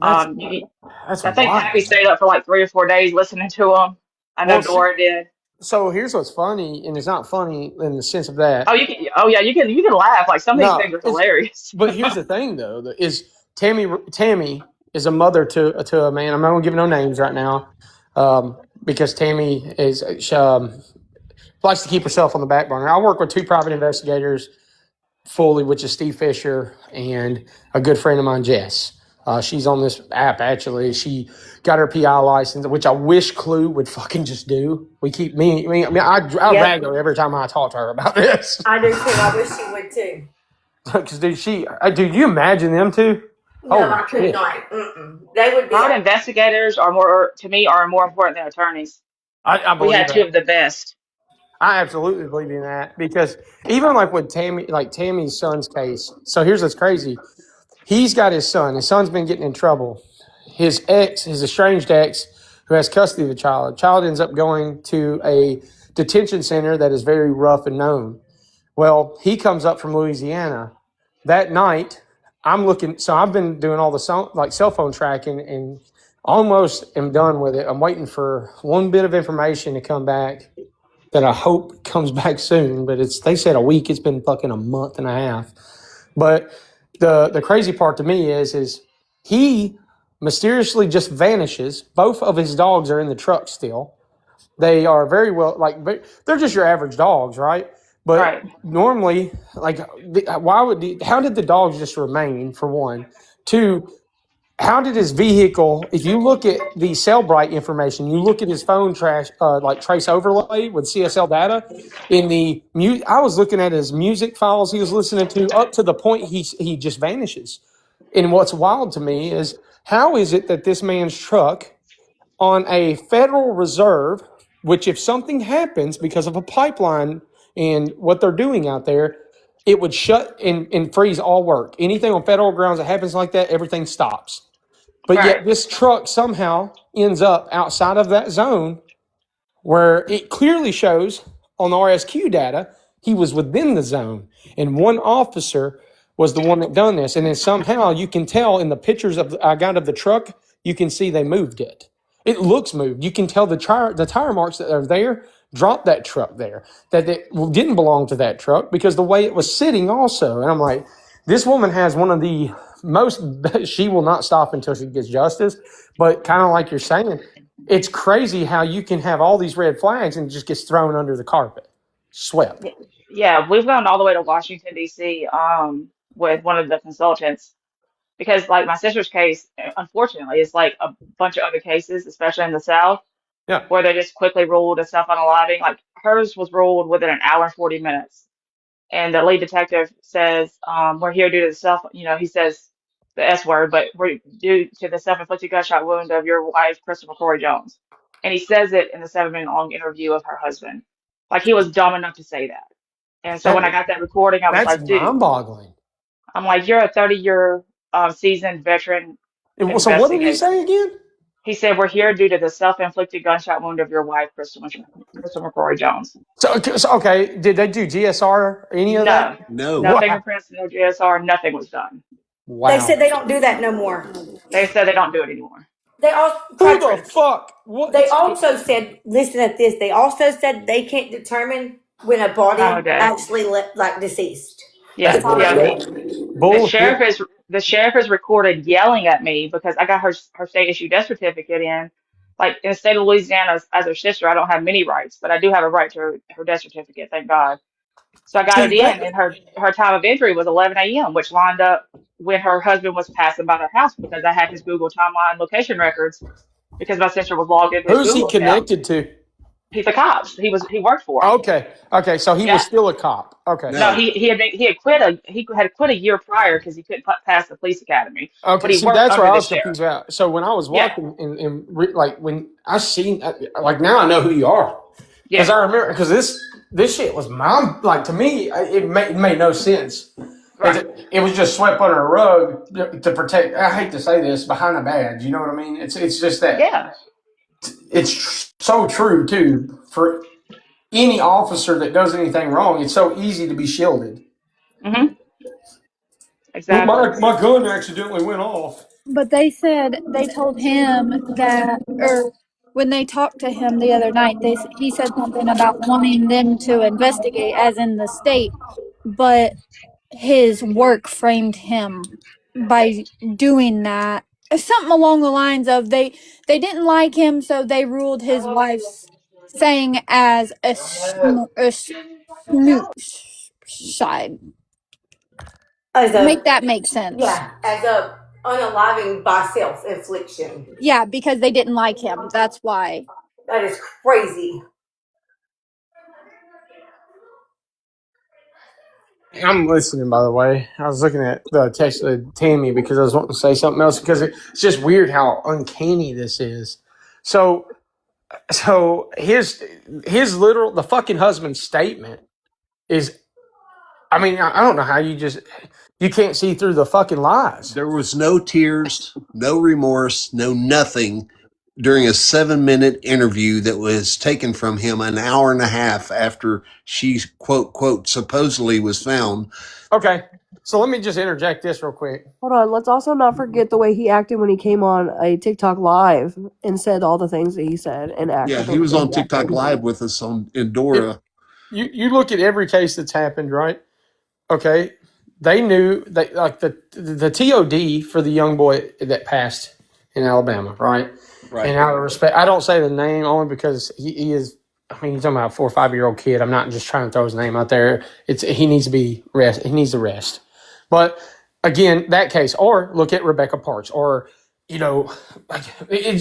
That's Um, you, that's I think wild. Pappy stayed up for like 3 or 4 days listening to them. I know Well, she, Dora did. so here's what's funny, and it's not funny in the sense of that. Oh, oh yeah, you can laugh. Like some of these No, things are it's, hilarious. but here's the thing though, is Tammy is a mother to a man. I'm not gonna give no names right now, because Tammy is likes to keep herself on the back burner. I work with two private investigators fully, which is Steve Fisher and a good friend of mine, Jess. She's on this app actually. She got her PI license, which I wish Clue would fucking just do. We keep I Yep. rag her every time I talk to her about this. I do too. I wish she would too. Because dude, you imagine them two? No, Holy I could shit! not. Mm-mm. They would be. Private investigators are more, to me, are more important than attorneys. I We believe had two that. of the best. I absolutely believe in that because even like with Tammy's son's case. So here's what's crazy. He's got his son. His son's been getting in trouble. His estranged ex, who has custody of the child ends up going to a detention center that is very rough and known. Well, he comes up from Louisiana. That night, I'm looking. So I've been doing all the cell phone tracking and almost am done with it. I'm waiting for one bit of information to come back that I hope comes back soon. But they said a week. It's been fucking a month and a half. But the crazy part to me is he mysteriously just vanishes. Both of his dogs are in the truck still. They are very well, they're just your average dogs, right? But Right. normally, how did the dogs just remain, for one? Two, how did his vehicle, if you look at the Cellbrite information, you look at his phone trash, like trace overlay with CSL data, I was looking at his music files he was listening to up to the point he just vanishes. And what's wild to me is, how is it that this man's truck on a Federal Reserve, which if something happens because of a pipeline and what they're doing out there, it would shut and freeze all work. Anything on federal grounds that happens like that, everything stops. But Right. yet this truck somehow ends up outside of that zone where it clearly shows on the RSQ data he was within the zone. And one officer was the one that done this. And then somehow you can tell in the pictures I got of the truck, you can see they moved it. It looks moved. You can tell the tire marks that are there dropped that truck there, that it didn't belong to that truck because the way it was sitting also. And I'm like, this woman has one of the most, she will not stop until she gets justice. But kind of like you're saying, it's crazy how you can have all these red flags and it just gets thrown under the carpet, swept. Yeah, we've gone all the way to Washington, D.C. With one of the consultants because, like, my sister's case, unfortunately, is like a bunch of other cases, especially in the South, Yeah. where they just quickly ruled a self-unaliving. Like, hers was ruled within an hour and 40 minutes. And the lead detective says, we're here due to the he says the S word, but we're due to the self-inflicted gunshot wound of your wife, Christopher Corey Jones. And he says it in the 7 minute long interview of her husband. Like, he was dumb enough to say that. And so when I got that recording, I was That's like, dude, mind boggling. I'm like, you're a 30-year seasoned veteran So what did he investigator. say again? He said, we're here due to the self-inflicted gunshot wound of your wife, Christopher Corey Jones. So, okay, did they do GSR or any of that? No, no No. Wow. fingerprints, no GSR, nothing was done. They Wow. said they don't do that no more. They said they don't do it anymore. They all Who tried. the fuck? What? They also said, listen at this. They also said they can't determine when a body Nowadays. actually like deceased. Yeah, It's yeah. automatic. Bullshit. The sheriff is recorded yelling at me because I got her state issued death certificate in. Like, in the state of Louisiana, as her sister, I don't have many rights, but I do have a right to her death certificate, thank God. So I got it See in, that? and her time of injury was 11 a.m., which lined up when her husband was passing by their house because I had his Google timeline location records because my sister was logged into his Who's he Google account. connected to? He's a cop. He worked for him. Okay. Okay. So he Yeah. was still a cop. Okay. No, No. he had quit a year prior because he couldn't pass the police academy, but Okay. he See, worked that's where under I the was sheriff. confused about. So when I was Yeah, watching like when I seen, like now I know who you are. Because yeah, I remember, because this shit was like to me, it made no sense. right. It was just swept under a rug to protect. I hate to say this, behind a badge. You know what I mean? It's just that Yeah. it's so true too for any officer that does anything wrong. It's so easy to be shielded. Mhm. Well, Exactly. my gun accidentally went off. But they said they told him that, or when they talked to him the other night, he said something about wanting them to investigate, as in the state, but his work framed him by doing that. Something along the lines of they didn't like him, so they ruled his wife's thing as a smooch side. As Make a that make sense. as a unaliving by self infliction. Yeah, because they didn't like him. That's why. That is crazy. I'm listening, by the way. I was looking at the text of Tammy because I was wanting to say something else because it's just weird how uncanny this is. So his literal, the fucking husband's statement is, I mean, I don't know how you can't see through the fucking lies. There was no tears, no remorse, no nothing during a 7 minute interview that was taken from him an hour and a half after she, quote, supposedly was found. Okay. So let me just interject this real quick. Hold on, let's also not forget the way he acted when he came on a TikTok live and said all the things that he said and acted. Yeah, he was on TikTok live with us on Endora. You look at every case that's happened, right? Okay. They knew that, like, the TOD for the young boy that passed in Alabama, right? Right. And out of respect, I don't say the name only because he is. I mean, he's talking about a 4 or 5 year old kid. I'm not just trying to throw his name out there. He needs to be rest. He needs to rest. But again, that case, or look at Rebecca Parks, or you know, like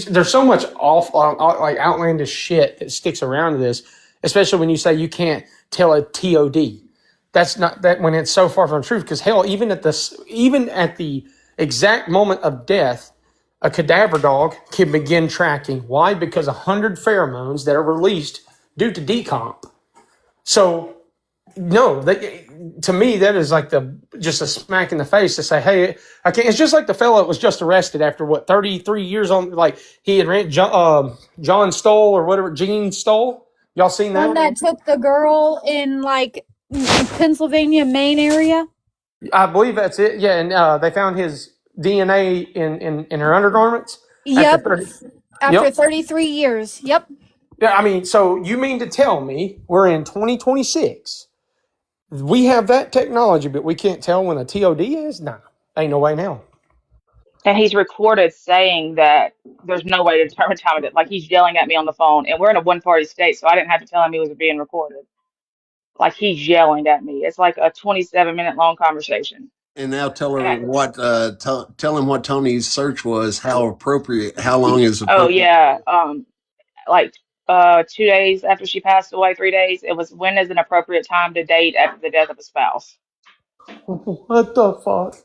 there's so much like outlandish shit that sticks around to this, especially when you say you can't tell a TOD. That's not that when it's so far from the truth. Because hell, even at the exact moment of death, a cadaver dog can begin tracking. Why? Because 100 pheromones that are released due to decomp. So no, to me that is like just a smack in the face to say, hey, I can't. It's just like the fellow that was just arrested after 33 years on, like he had ran John Stoll or whatever, Gene Stoll. Y'all seen One that? that took the girl in like Pennsylvania, Maine area. I believe that's it. Yeah, and they found his DNA in her undergarments after Yep. 30. After Yep. 33 years. Yep. Yeah, I mean, so you mean to tell me we're in 2026? We have that technology, but we can't tell when a TOD is? No, ain't no way now. And he's recorded saying that there's no way to determine time of it. Like he's yelling at me on the phone, and we're in a one-party state, so I didn't have to tell him he was being recorded. Like he's yelling at me. It's like a 27-minute long conversation. And now tell And her what. Tell him what Tony's search was. How appropriate. How long is oh appropriate? yeah, like 2 days after she passed away, 3 days. It was when is an appropriate time to date after the death of a spouse. What the fuck?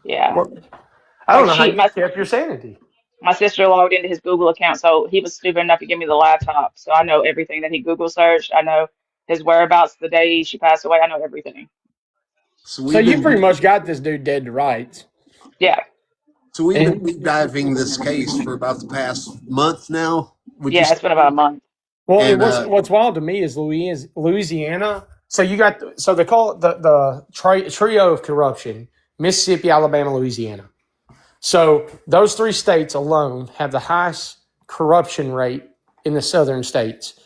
Yeah, What? I don't like know how she, you kept your sanity. my sister logged into his Google account, so he was stupid enough to give me the laptop. So I know everything that he Google searched. I know his whereabouts the day she passed away. I know everything. So So we've you pretty been much got this dude dead to rights. Yeah, so we've been And deep diving this case for about the past month now. Would you yeah, say? it's been about a month. well, And what's wild to me is Louisiana. So you got so they call it the trio of corruption: Mississippi, Alabama, Louisiana. So those three states alone have the highest corruption rate in the southern states.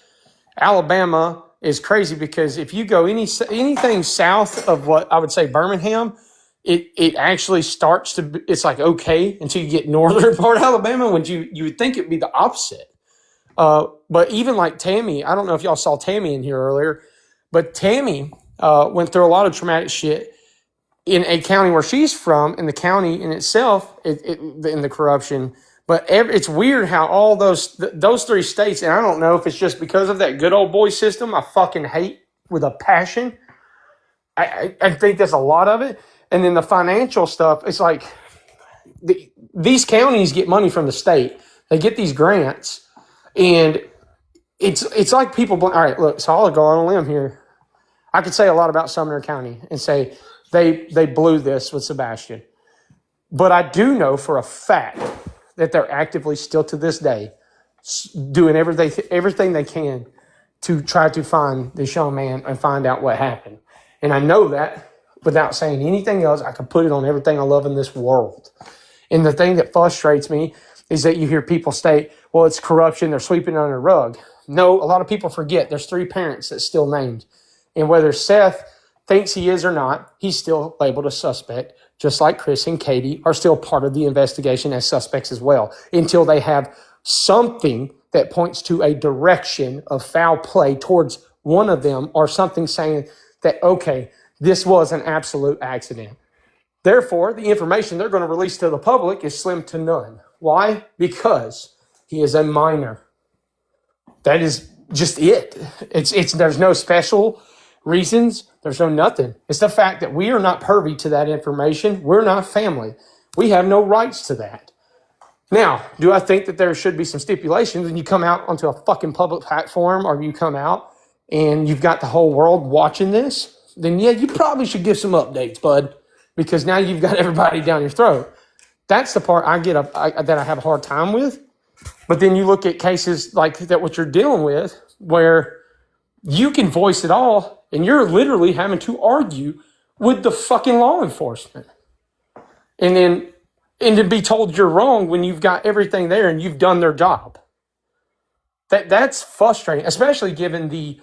Alabama is crazy because if you go anything south of what I would say Birmingham, it actually starts to it's like okay until you get northern part of Alabama when you would think it'd be the opposite. But even like Tammy, I don't know if y'all saw Tammy in here earlier, but Tammy went through a lot of traumatic shit in a county where she's from, in the county in itself, in the corruption. But it's weird how all those three states, and I don't know if it's just because of that good old boy system I fucking hate with a passion. I think there's a lot of it. And then the financial stuff, it's like these counties get money from the state. They get these grants, and it's like people. All right, look. So I'll go on a limb here. I could say a lot about Sumner County and say they blew this with Sebastian. But I do know for a fact that they're actively still to this day doing everything they can to try to find the young man and find out what happened. And I know that without saying anything else, I can put it on everything I love in this world. And the thing that frustrates me is that you hear people state, well, it's corruption, they're sweeping it under the rug. No, a lot of people forget there's three parents that's still named. And whether Seth thinks he is or not, he's still labeled a suspect, just like Chris and Katie are still part of the investigation as suspects as well, until they have something that points to a direction of foul play towards one of them or something saying that, okay, this was an absolute accident. Therefore, the information they're going to release to the public is slim to none. Why? Because he is a minor. That is just it. It's there's no special reasons. There's no nothing. It's the fact that we are not privy to that information. We're not family. We have no rights to that. Now, do I think that there should be some stipulations when you come out onto a fucking public platform or you come out and you've got the whole world watching this? Then yeah, you probably should give some updates, bud, because now you've got everybody down your throat. That's the part that I have a hard time with. But then you look at cases like that, what you're dealing with, where you can voice it all, and you're literally having to argue with the fucking law enforcement, and then to be told you're wrong when you've got everything there and you've done their job. That's frustrating, especially given the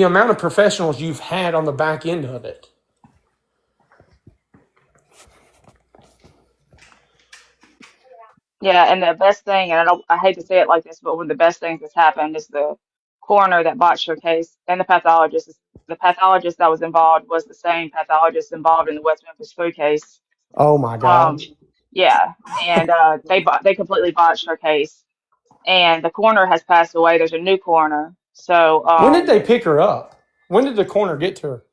amount of professionals you've had on the back end of it. Yeah, and the best thing, and I hate to say it like this, but one of the best things that's happened is the coroner that botched her case and the pathologist. The pathologist that was involved was the same pathologist involved in the West Memphis 3 case. Oh my Um, god! Yeah, and they completely botched her case, and the coroner has passed away. There's a new coroner, so When did they pick her up? When did the coroner get to her?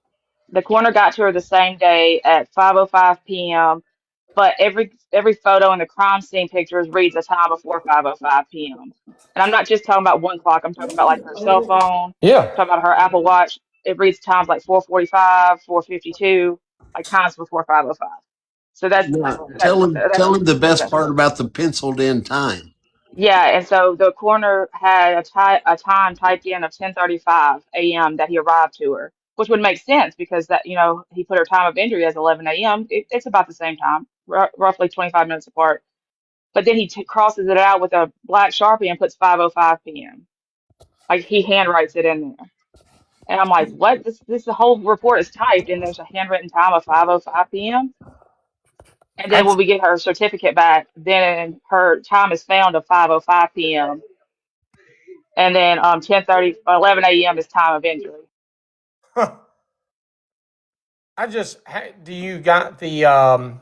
the coroner got to her the same day at 5:05 p.m. But every photo in the crime scene pictures reads a time before 5:05 p.m. And I'm not just talking about one clock. I'm talking about like her cell phone, Yeah. talking about her Apple Watch. It reads times like 4:45, 4:52, like times before 5:05. So Now, that's tell him the what best that part shows. about the penciled in time. Yeah, and so the coroner had a time typed in of 10:35 a.m. that he arrived to her, which would make sense because that he put her time of injury as 11 a.m. It's about the same time, roughly 25 minutes apart. But then he crosses it out with a black Sharpie and puts 5:05 p.m. Like he handwrites it in there, and I'm like, what? This the whole report is typed, and there's a handwritten time of 5:05 p.m. And then when we get her certificate back, then her time is found of 5:05 p.m. And then 10:30, 11 a.m. is time of injury. Do you got the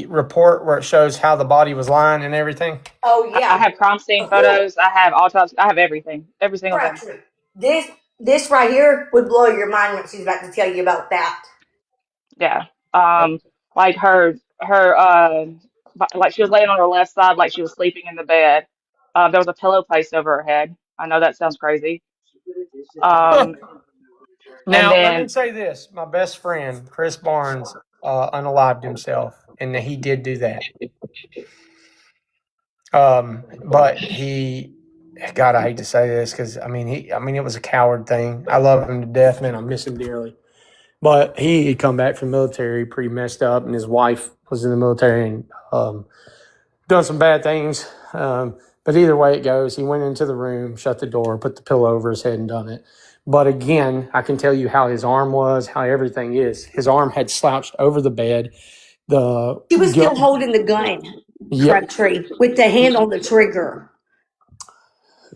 report where it shows how the body was lying and everything? Oh I yeah. have crime scene photos. I have autopsy. I have everything, every single thing. Fracture. This right here would blow your mind when she's about to tell you about that. Yeah. Like like she was laying on her left side, like she was sleeping in the bed. There was a pillow placed over her head. I know that sounds crazy. Um, and Now let me then say this: my best friend Chris Barnes unalived himself, and he did do that. But God, I hate to say this because it was a coward thing. I love him to death, man. I miss him dearly. But he had come back from the military pretty messed up, and his wife was in the military and done some bad things. But either way it goes, he went into the room, shut the door, put the pillow over his head, and done it. But again, I can tell you how his arm was, how everything is. His arm had slouched over the bed. She was The still holding the gun, Yep, Crabtree, with the hand on the trigger.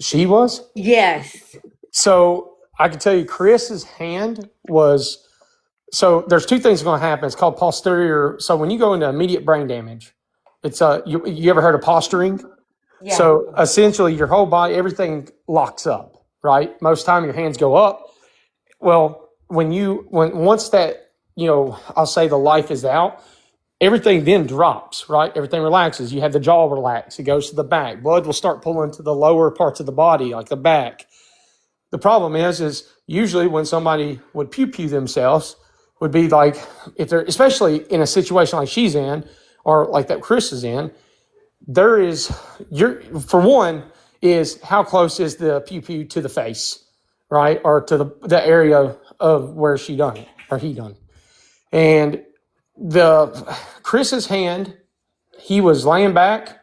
she was. Yes. So I can tell you, Chris's hand was. So there's two things going to happen. It's called posterior. So when you go into immediate brain damage, it's you ever heard of posturing? Yeah. So essentially, your whole body, everything locks up, right? Most time, your hands go up. Well, once that I'll say the life is out, everything then drops, right? Everything relaxes. You have the jaw relax. It goes to the back. Blood will start pulling to the lower parts of the body, like the back. The problem is usually when somebody would pew themselves would be like, if they're, especially in a situation like she's in, or like that Chris is in, there is, for one, is how close is the pew to the face, right? Or to the area of where she done it, or he done it. And the Chris's hand, he was laying back.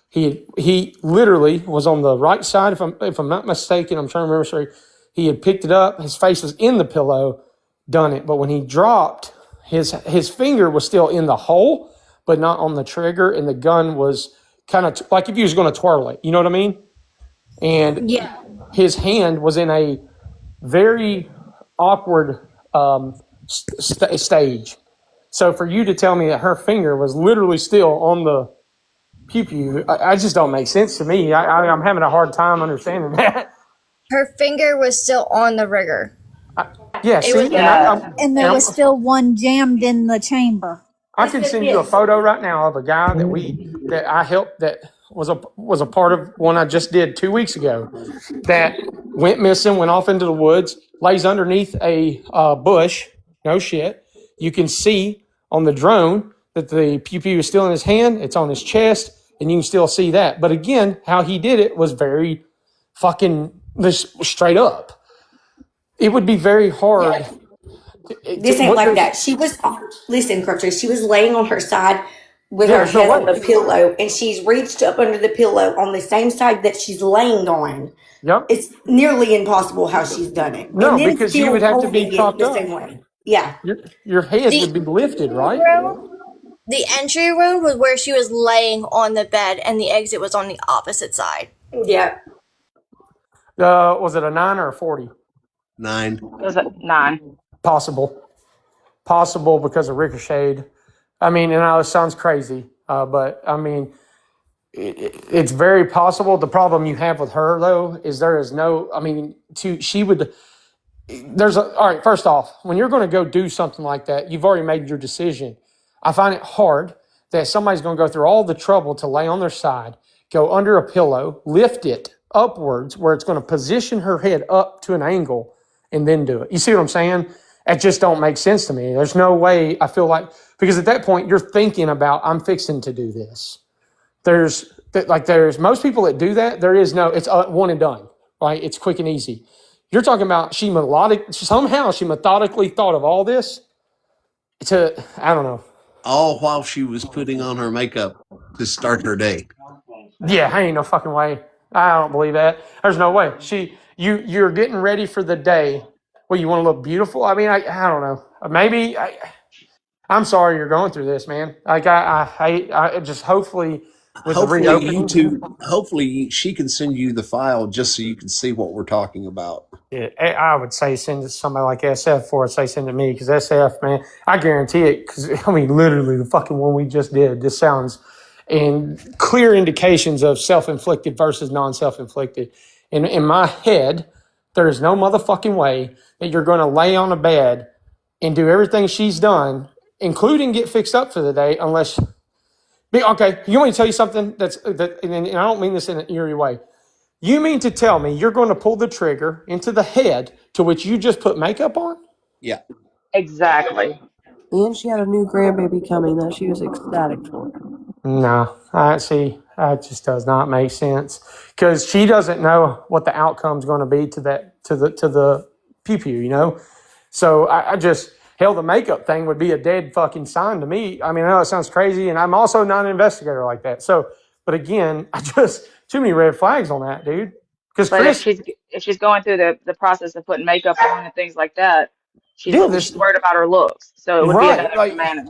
He literally was on the right side, if I'm not mistaken. I'm trying to remember. Sorry, he had picked it up. His face was in the pillow, done it. But when he dropped, his finger was still in the hole, but not on the trigger, and the gun was kind of like if he was going to twirl it. You know what I mean? And Yeah. his hand was in a very awkward stage. So for you to tell me that her finger was literally still on the pew, I just don't make sense to me. I'm having a hard time understanding that. Her finger was still on the rigger. Yeah, It was see, yeah, And there was still one jammed in the chamber. I can send you a photo right now of a guy that I helped that was a part of one I just did 2 weeks ago that went missing, went off into the woods, lays underneath a bush. No shit. You can see on the drone that the pew is still in his hand. It's on his chest, and you can still see that. But again, how he did it was very fucking just straight up. It would be very hard. Yeah. This ain't like that. She was, listen, Crabtree, she was laying on her side with Yeah, her there's no head on way. the pillow, and she's reached up under the pillow on the same side that she's laying on. Yep. It's nearly impossible how she's done it. And No, then because you would still have to be holding it propped the up. same way. Yeah. Your head the would be lifted, right? the entry wound was where she was laying on the bed, and the exit was on the opposite side. Yeah. Was it a 9 or a 40? 9. it was at 9. Possible because of ricocheted. I mean, and I know it sounds crazy, but I mean, it's very possible. The problem you have with her though is there is no. I mean, she would. All right. First off, when you're going to go do something like that, you've already made your decision. I find it hard that somebody's going to go through all the trouble to lay on their side, go under a pillow, lift it upwards where it's going to position her head up to an angle, and then do it. You see what I'm saying? It just don't make sense to me. There's no way. I feel like, because at that point you're thinking about, I'm fixing to do this. There's most people that do that. There is no, it's one and done, right? It's quick and easy. You're talking about somehow she methodically thought of all this I don't know. All while she was putting on her makeup to start her day. Yeah, ain't no fucking way. I don't believe that. There's no way. You're getting ready for the day. Well, you want to look beautiful. I mean, I don't know. I'm sorry you're going through this, man. Like I just hopefully with the reopening. Hopefully she can send you the file just so you can see what we're talking about. Yeah, I would say send it to somebody like SF for it. Say send it to me because SF, man, I guarantee it. Because I mean, literally, the fucking one we just did. This sounds and clear indications of self-inflicted versus non-self-inflicted. In my head, there is no motherfucking way that you're going to lay on a bed and do everything she's done, including get fixed up for the day, unless. Okay, you want me to tell you something and I don't mean this in an eerie way. You mean to tell me you're going to pull the trigger into the head to which you just put makeup on? Yeah. Exactly. And she had a new grandbaby coming that she was ecstatic for. No, I see. That just does not make sense because she doesn't know what the outcome's going to be to the pew pew, you know. So I just hell, the makeup thing would be a dead fucking sign to me. I mean, I know it sounds crazy, and I'm also not an investigator like that. So, but again, I just too many red flags on that, dude. Because But Chris, if she's going through the process of putting makeup on and things like that, yeah, she's worried about her looks. So it would be right, another like. manner.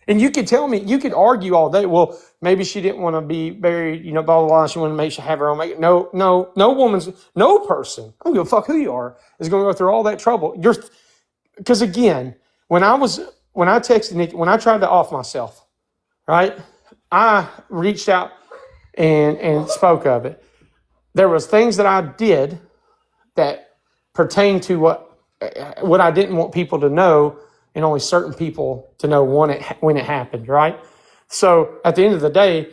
And you could tell me, you could argue all day. Well, maybe she didn't want to be buried, you know, blah, blah, blah. She wanted to make sure have her own makeup. No person, I don't give a fuck who you are, is going to go through all that trouble. Because again, when I texted Nikki, when I tried to off myself, right, I reached out and spoke of it. There was things that I did that pertain to what I didn't want people to know, and only certain people to know when it happened, right? So at the end of the day,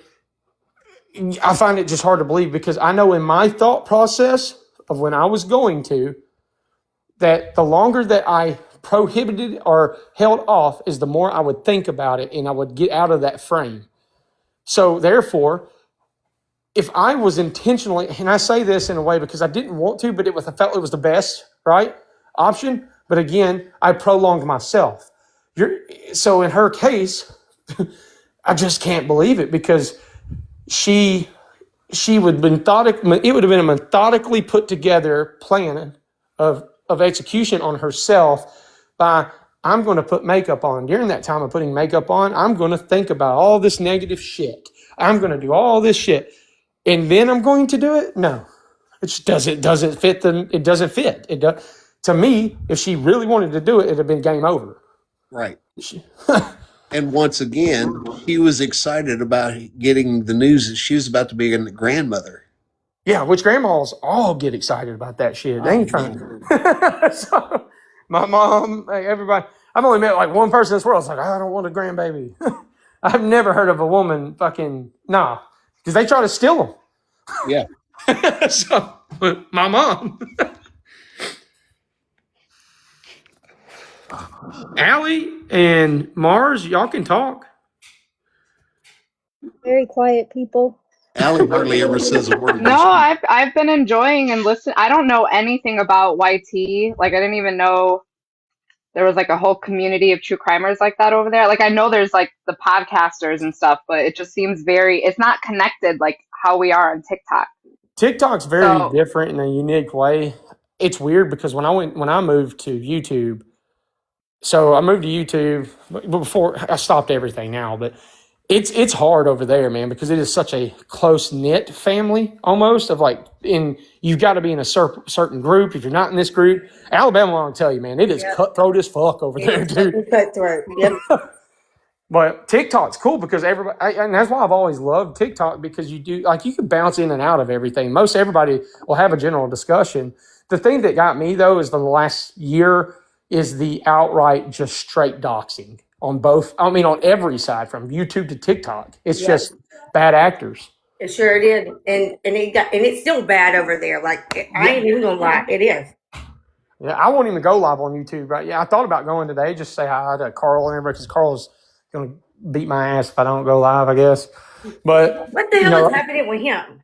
I find it just hard to believe because I know in my thought process of when I was going to, that the longer that I prohibited or held off is the more I would think about it and I would get out of that frame. So therefore, if I was intentionally, and I say this in a way because I didn't want to, but I felt it was the best, right, option. But again, I prolonged myself. So in her case, I just can't believe it because she would it would have been a methodically put together plan of execution on herself by I'm going to put makeup on. During that time of putting makeup on, I'm going to think about all this negative shit. I'm going to do all this shit. And then I'm going to do it? No. It just doesn't fit. It doesn't fit. To me, if she really wanted to do it, it'd have been game over. Right. And once again, she was excited about getting the news that she was about to be a grandmother. Yeah, which grandmas all get excited about that shit. They ain't trying to. So, my mom, everybody. I've only met like one person in this world. It's like, I don't want a grandbaby. I've never heard of a woman fucking, nah, because they try to steal them. Yeah. So, my mom. Allie and Mars, y'all can talk. Very quiet people. Allie hardly ever says a word. No, I've been enjoying and listening. I don't know anything about YT. Like I didn't even know there was like a whole community of true crimers like that over there. Like I know there's like the podcasters and stuff, but it just seems it's not connected like how we are on TikTok. TikTok's very different in a unique way. It's weird because when I moved to YouTube, so I moved to YouTube before I stopped everything now, but it's hard over there, man, because it is such a close knit family almost of like you've got to be in a certain group. If you're not in this group, Alabama, I want to tell you, man, it is cutthroat as fuck over there, dude. Cutthroat. Yep. But TikTok's cool because everybody, and that's why I've always loved TikTok, because you can bounce in and out of everything. Most everybody will have a general discussion. The thing that got me though is the last year is the outright just straight doxing on both. I mean, on every side from YouTube to TikTok. It's just bad actors. It sure did, and it's still bad over there. Like I ain't even gonna lie, it is. Yeah, I won't even go live on YouTube. But yeah, I thought about going today, just say hi to Carl and everybody, because Carl's going to beat my ass if I don't go live, I guess. But what the hell is happening with him?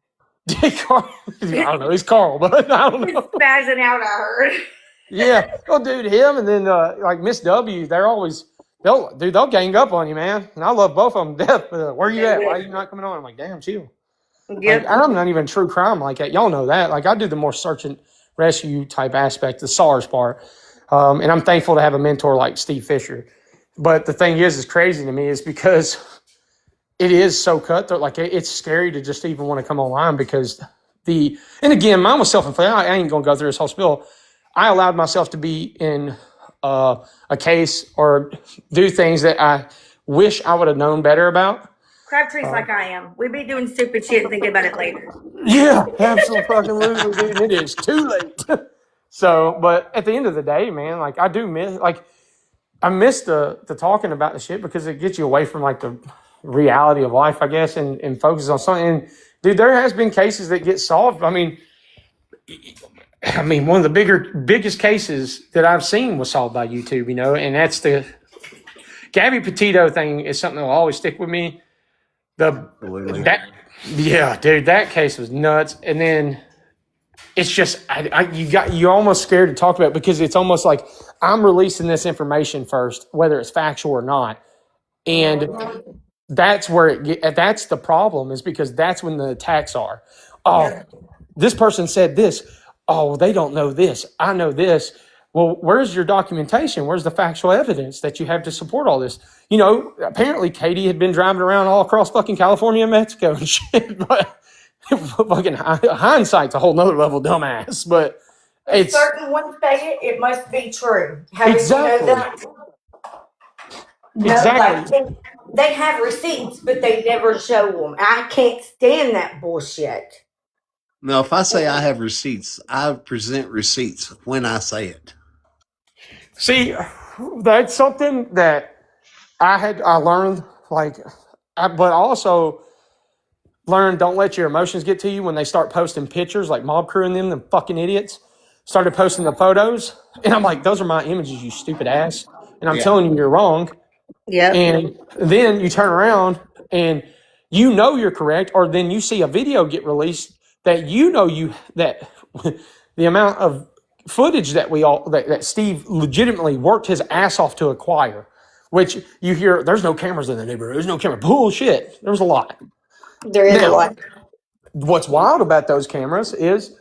Carl, I don't know. He's Carl, but I don't know. He's spazzing out, I heard. Yeah. Well, dude, him and then like Miss W, they'll gang up on you, man. And I love both of them to death. But, where you at? Why are you not coming on? I'm like, damn, chill. Yep. Like, I'm not even true crime like that. Y'all know that. Like, I do the more search and rescue type aspect, the SARS part. And I'm thankful to have a mentor like Steve Fisher. But the thing is crazy to me is because it is so cutthroat. Like, it's scary to just even want to come online because and again, mine was self-inflicted. I ain't going to go through this whole spill. I allowed myself to be in a case or do things that I wish I would have known better about. Crabtree's like I am. We be doing stupid shit and thinking about it later. Yeah, absolutely, dude. It is too late. So, but at the end of the day, man, like I miss the talking about the shit because it gets you away from like the reality of life, I guess, and focus on something. And dude, there has been cases that get solved. I mean, one of the biggest cases that I've seen was solved by YouTube, and that's the Gabby Petito thing is something that will always stick with me. Yeah, dude, that case was nuts. And then it's just you're almost scared to talk about it because it's almost like I'm releasing this information first, whether it's factual or not. And that's where that's the problem, is because that's when the attacks are. Oh, this person said this. Oh, they don't know this. I know this. Well, where's your documentation? Where's the factual evidence that you have to support all this? Apparently Katie had been driving around all across fucking California and Mexico and shit. But fucking hindsight's a whole nother level dumbass. But it's certain ones say it must be true. Exactly. You know that? No, Exactly. like they have receipts, but they never show them. I can't stand that bullshit. Now, if I say I have receipts, I present receipts when I say it. See, that's something that I learned, but also learned, don't let your emotions get to you when they start posting pictures, like Mob Crew and them fucking idiots started posting the photos. And I'm like, those are my images, you stupid ass. And I'm telling you, you're wrong. Yeah. And then you turn around and you're correct, or then you see a video get released that that the amount of footage that Steve legitimately worked his ass off to acquire, which you hear there's no cameras in the neighborhood. There's no camera. Bullshit. There's a lot. There is a lot. What's wild about those cameras is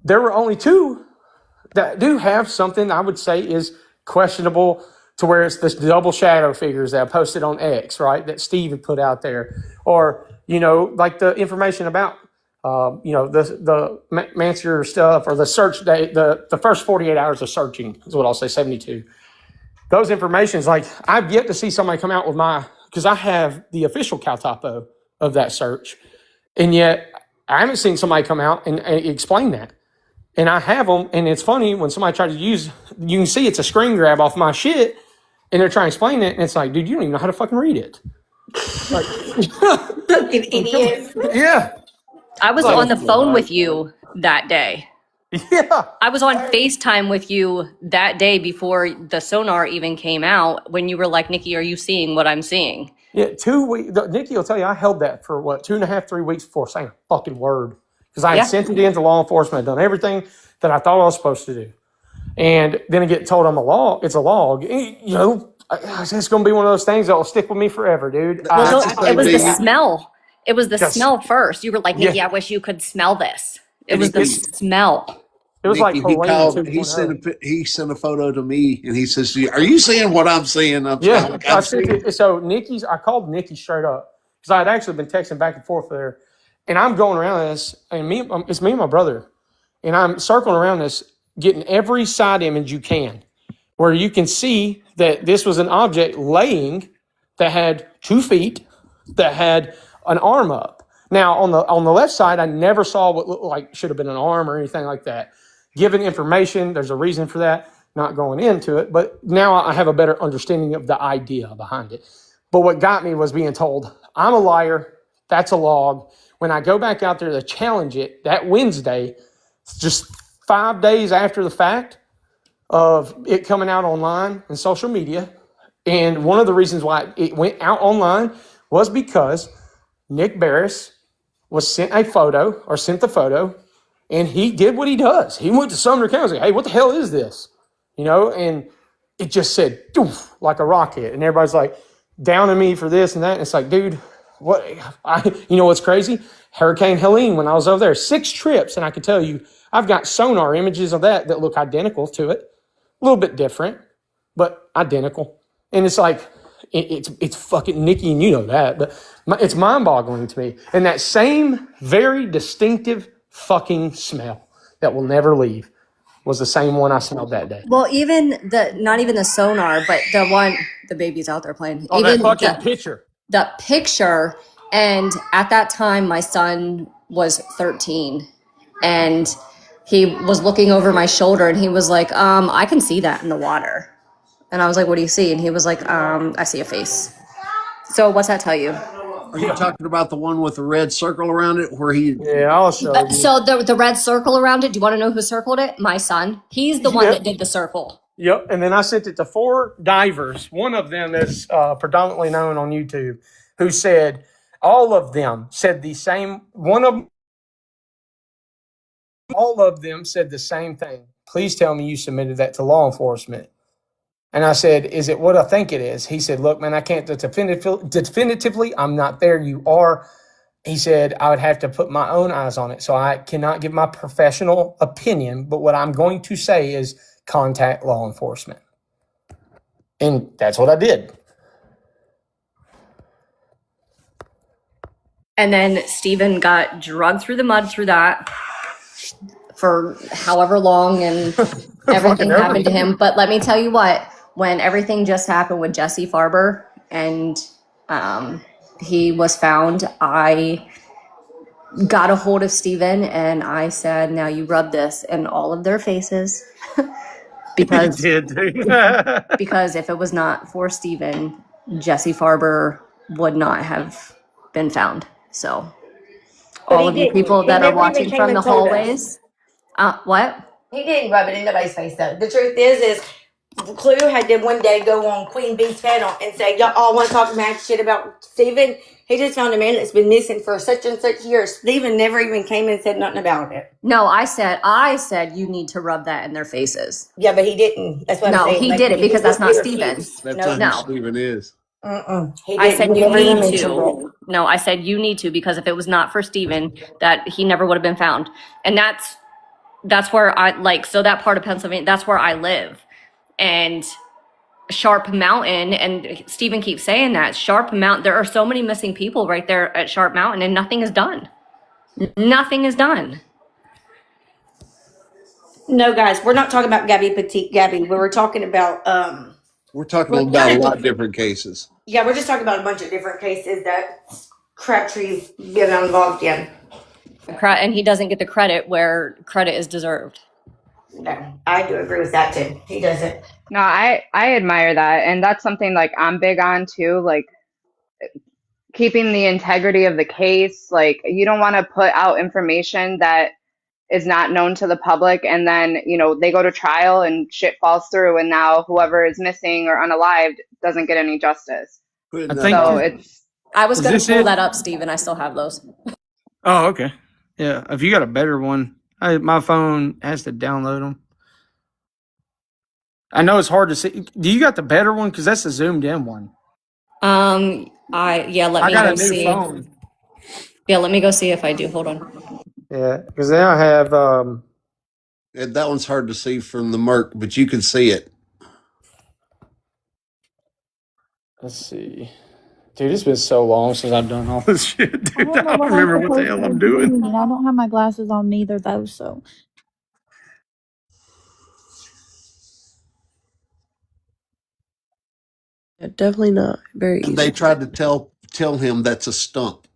there were only two that do have something I would say is questionable, to where it's this double shadow figures that I posted on X, right? That Steve had put out there. Or, like the information about, the Mansur stuff, or the search day, the first 48 hours of searching is what I'll say, 72. Those informations, like I've yet to see somebody come out with because I have the official Caltopo of that search. And yet I haven't seen somebody come out and explain that. And I have them, and it's funny when somebody tries to you can see it's a screen grab off my shit, and they're trying to explain it, and it's like, dude, you don't even know how to fucking read it. Like, fucking idiot. Yeah. I was on the phone with you that day. Yeah. I was on FaceTime with you that day before the sonar even came out, when you were like, Nikki, are you seeing what I'm seeing? Yeah, 2 weeks. Nikki will tell you, I held that for 2.5, 3 weeks before saying a fucking word. Because I had sent it in to law enforcement, I'd done everything that I thought I was supposed to do. And then I get told it's a log. It's going to be one of those things that will stick with me forever, dude. It was the smell. It was the smell first. You were like, Nikki, I wish you could smell this. It was the smell. It was Nikki, like he sent a photo to me, and he says, "Are you seeing what I'm seeing?" I called Nikki straight up because I had actually been texting back and forth with her, and I'm going around this, and it's me and my brother, and I'm circling around this, getting every side image you can, where you can see that this was an object laying that had 2 feet, that had an arm up. Now on the left side, I never saw what looked like should have been an arm or anything like that. Given information, there's a reason for that. Not going into it, but now I have a better understanding of the idea behind it. But what got me was being told, I'm a liar. That's a log. When I go back out there to challenge it that Wednesday, just 5 days after the fact of it coming out online and social media, and one of the reasons why it went out online was because Nick Barris was sent the photo, and he did what he does. He went to Sumner County and said, hey, what the hell is this? And it just said, doof, like a rocket. And everybody's like downing me for this and that. And it's like, dude, what? What's crazy? Hurricane Helene, when I was over there, 6 trips. And I can tell you, I've got sonar images of that look identical to it. A little bit different, but identical. And it's like, it's fucking Nikki, and you know that, but it's mind-boggling to me. And that same very distinctive fucking smell that will never leave was the same one I smelled that day. Well, even not even the sonar, but the baby's out there playing. Oh, Even that fucking picture. the picture. And at that time, my son was 13, and he was looking over my shoulder, and he was like, I can see that in the water. And I was like, what do you see? And he was like, I see a face. So what's that tell you? Are you talking about the one with the red circle around it where he? Yeah, I'll show you. So the red circle around it, do you want to know who circled it? My son. He's the one that did the circle. Yep. And then I sent it to 4 divers. One of them is predominantly known on YouTube, who said, all of them said the same. All of them said the same thing. Please tell me you submitted that to law enforcement. And I said, is it what I think it is? He said, look, man, I can't definitively, I'm not there. You are. He said, I would have to put my own eyes on it. So I cannot give my professional opinion. But what I'm going to say is contact law enforcement. And that's what I did. And then Steven got drugged through the mud through that for however long, and everything happened to him. But let me tell you what, when everything just happened with Jesse Farber and he was found, I got a hold of Steven and I said, now you rub this in all of their faces. because because if it was not for Steven, Jesse Farber would not have been found. So But all he of you didn't. people He that are never even watching came from and the told us. hallways, what? He didn't rub it in nobody's face, though. The truth is Clue had to one day go on Queen Bee's panel and say, y'all all want to talk mad shit about Steven. He just found a man that's been missing for such and such years. Steven never even came and said nothing about it. No, I said you need to rub that in their faces. Yeah, but he didn't. That's what I'm saying. He did it because that's not Steven. That's not who Steven is. He didn't. I said He you never even need mentioned it. to. No, I said you need to, because if it was not for Steven, that he never would have been found. And that's where so that part of Pennsylvania, that's where I live. And Sharp Mountain, and Steven keeps saying that, Sharp Mountain, there are so many missing people right there at Sharp Mountain, and nothing is done. Nothing is done. No, guys, we're not talking about Gabby Petite Gabby. We were talking about We're talking about a lot of different cases. yeah, we're just talking about a bunch of different cases that Crabtree's been involved in. And he doesn't get the credit where credit is deserved. No, I do agree with that too. He doesn't. No, I admire that, and that's something like I'm big on too, like keeping the integrity of the case. Like you don't want to put out information that is not known to the public, and then they go to trial and shit falls through, and now whoever is missing or unalived doesn't get any justice. So it's. I was going to pull that up, Steven. I still have those. Oh, okay. Yeah, if you got a better one, my phone has to download them. I know it's hard to see. Do you got the better one? Because that's the zoomed in one. Let me got go a new see. phone. Yeah, let me go see if I do. Hold on. Yeah, because then I have. And that one's hard to see from the murk, but you can see it. Let's see. Dude, it's been so long since I've done all this shit, dude. I don't remember what the hell I'm doing. And I don't have my glasses on neither, though, so. Definitely not very And they easy. tried to tell him that's a stump.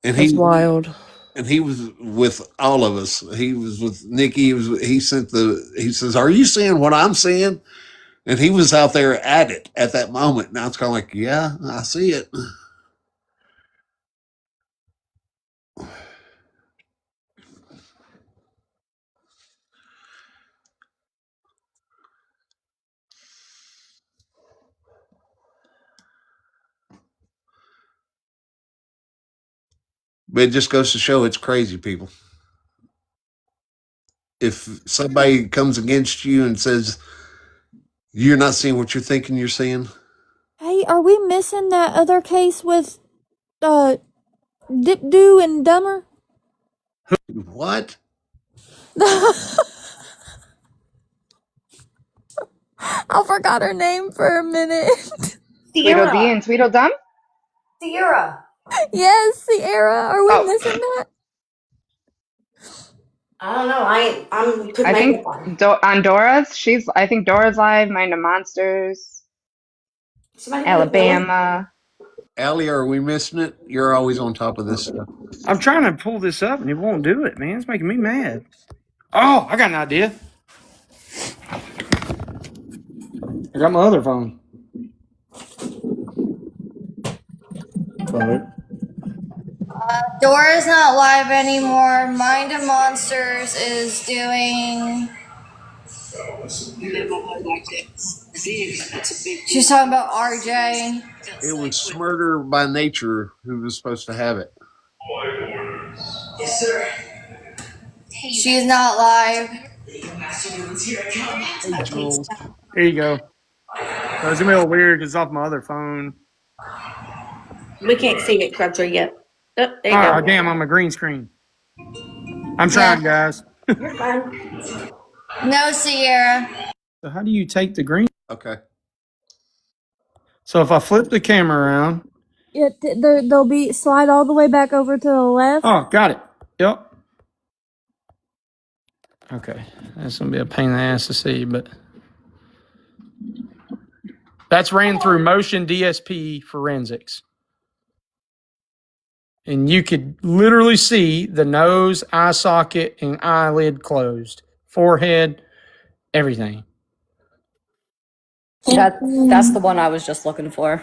And That's wild. he was with all of us. He was with Nikki. He says, "Are you seeing what I'm seeing?" And he was out there at it at that moment. Now it's kind of like, yeah, I see it. But it just goes to show it's crazy, people. If somebody comes against you and says you're not seeing what you're thinking you're seeing, Hey, are we missing that other case with Dip Doo and Dumber? what? I forgot her name for a minute. Tweedledee Sierra. and Tweedledum? Sierra. Yes, Sierra. Are we Oh, missing that? I don't know. I'm putting I think makeup on. On Dora's, I think Dora's Live, Mind of Monsters, Somebody put it on. Alabama. Allie, are we missing it? You're always on top of this stuff. I'm trying to pull this up and it won't do it, man. It's making me mad. Oh, I got an idea. I got my other phone. Dora's not live anymore. Mind of Monsters is doing. She's talking about RJ. It was Murder by Nature who was supposed to have it. Yes, sir. She's not live. Hey, Jules. Here you go. So it's gonna be a little weird because it's off my other phone. We can't see it, Crabtree, yet. Oh, there you Oh, go. damn, I'm a green screen. I'm trying, guys. You're fine. No, Sierra. So how do you take the green? Okay. So if I flip the camera around. Yeah, they'll be slide all the way back over to the left. Oh, got it. Yep. Okay. That's going to be a pain in the ass to see, but that's ran through Motion DSP Forensics. And you could literally see the nose, eye socket, and eyelid closed, forehead, everything. That's the one I was just looking for.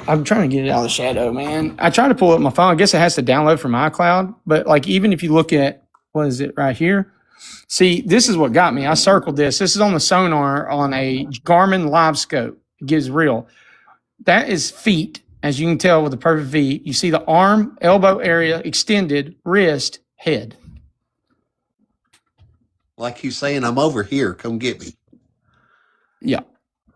I'm trying to get it out of the shadow, man. I tried to pull up my phone. I guess it has to download from iCloud. But like, even if you look at, what is it right here? See, this is what got me. I circled this. This is on the sonar on a Garmin Live Scope. It gives real. That is feet, as you can tell with the perfect V. You see the arm, elbow area extended, wrist, head. Like he's saying, I'm over here. Come get me. Yeah.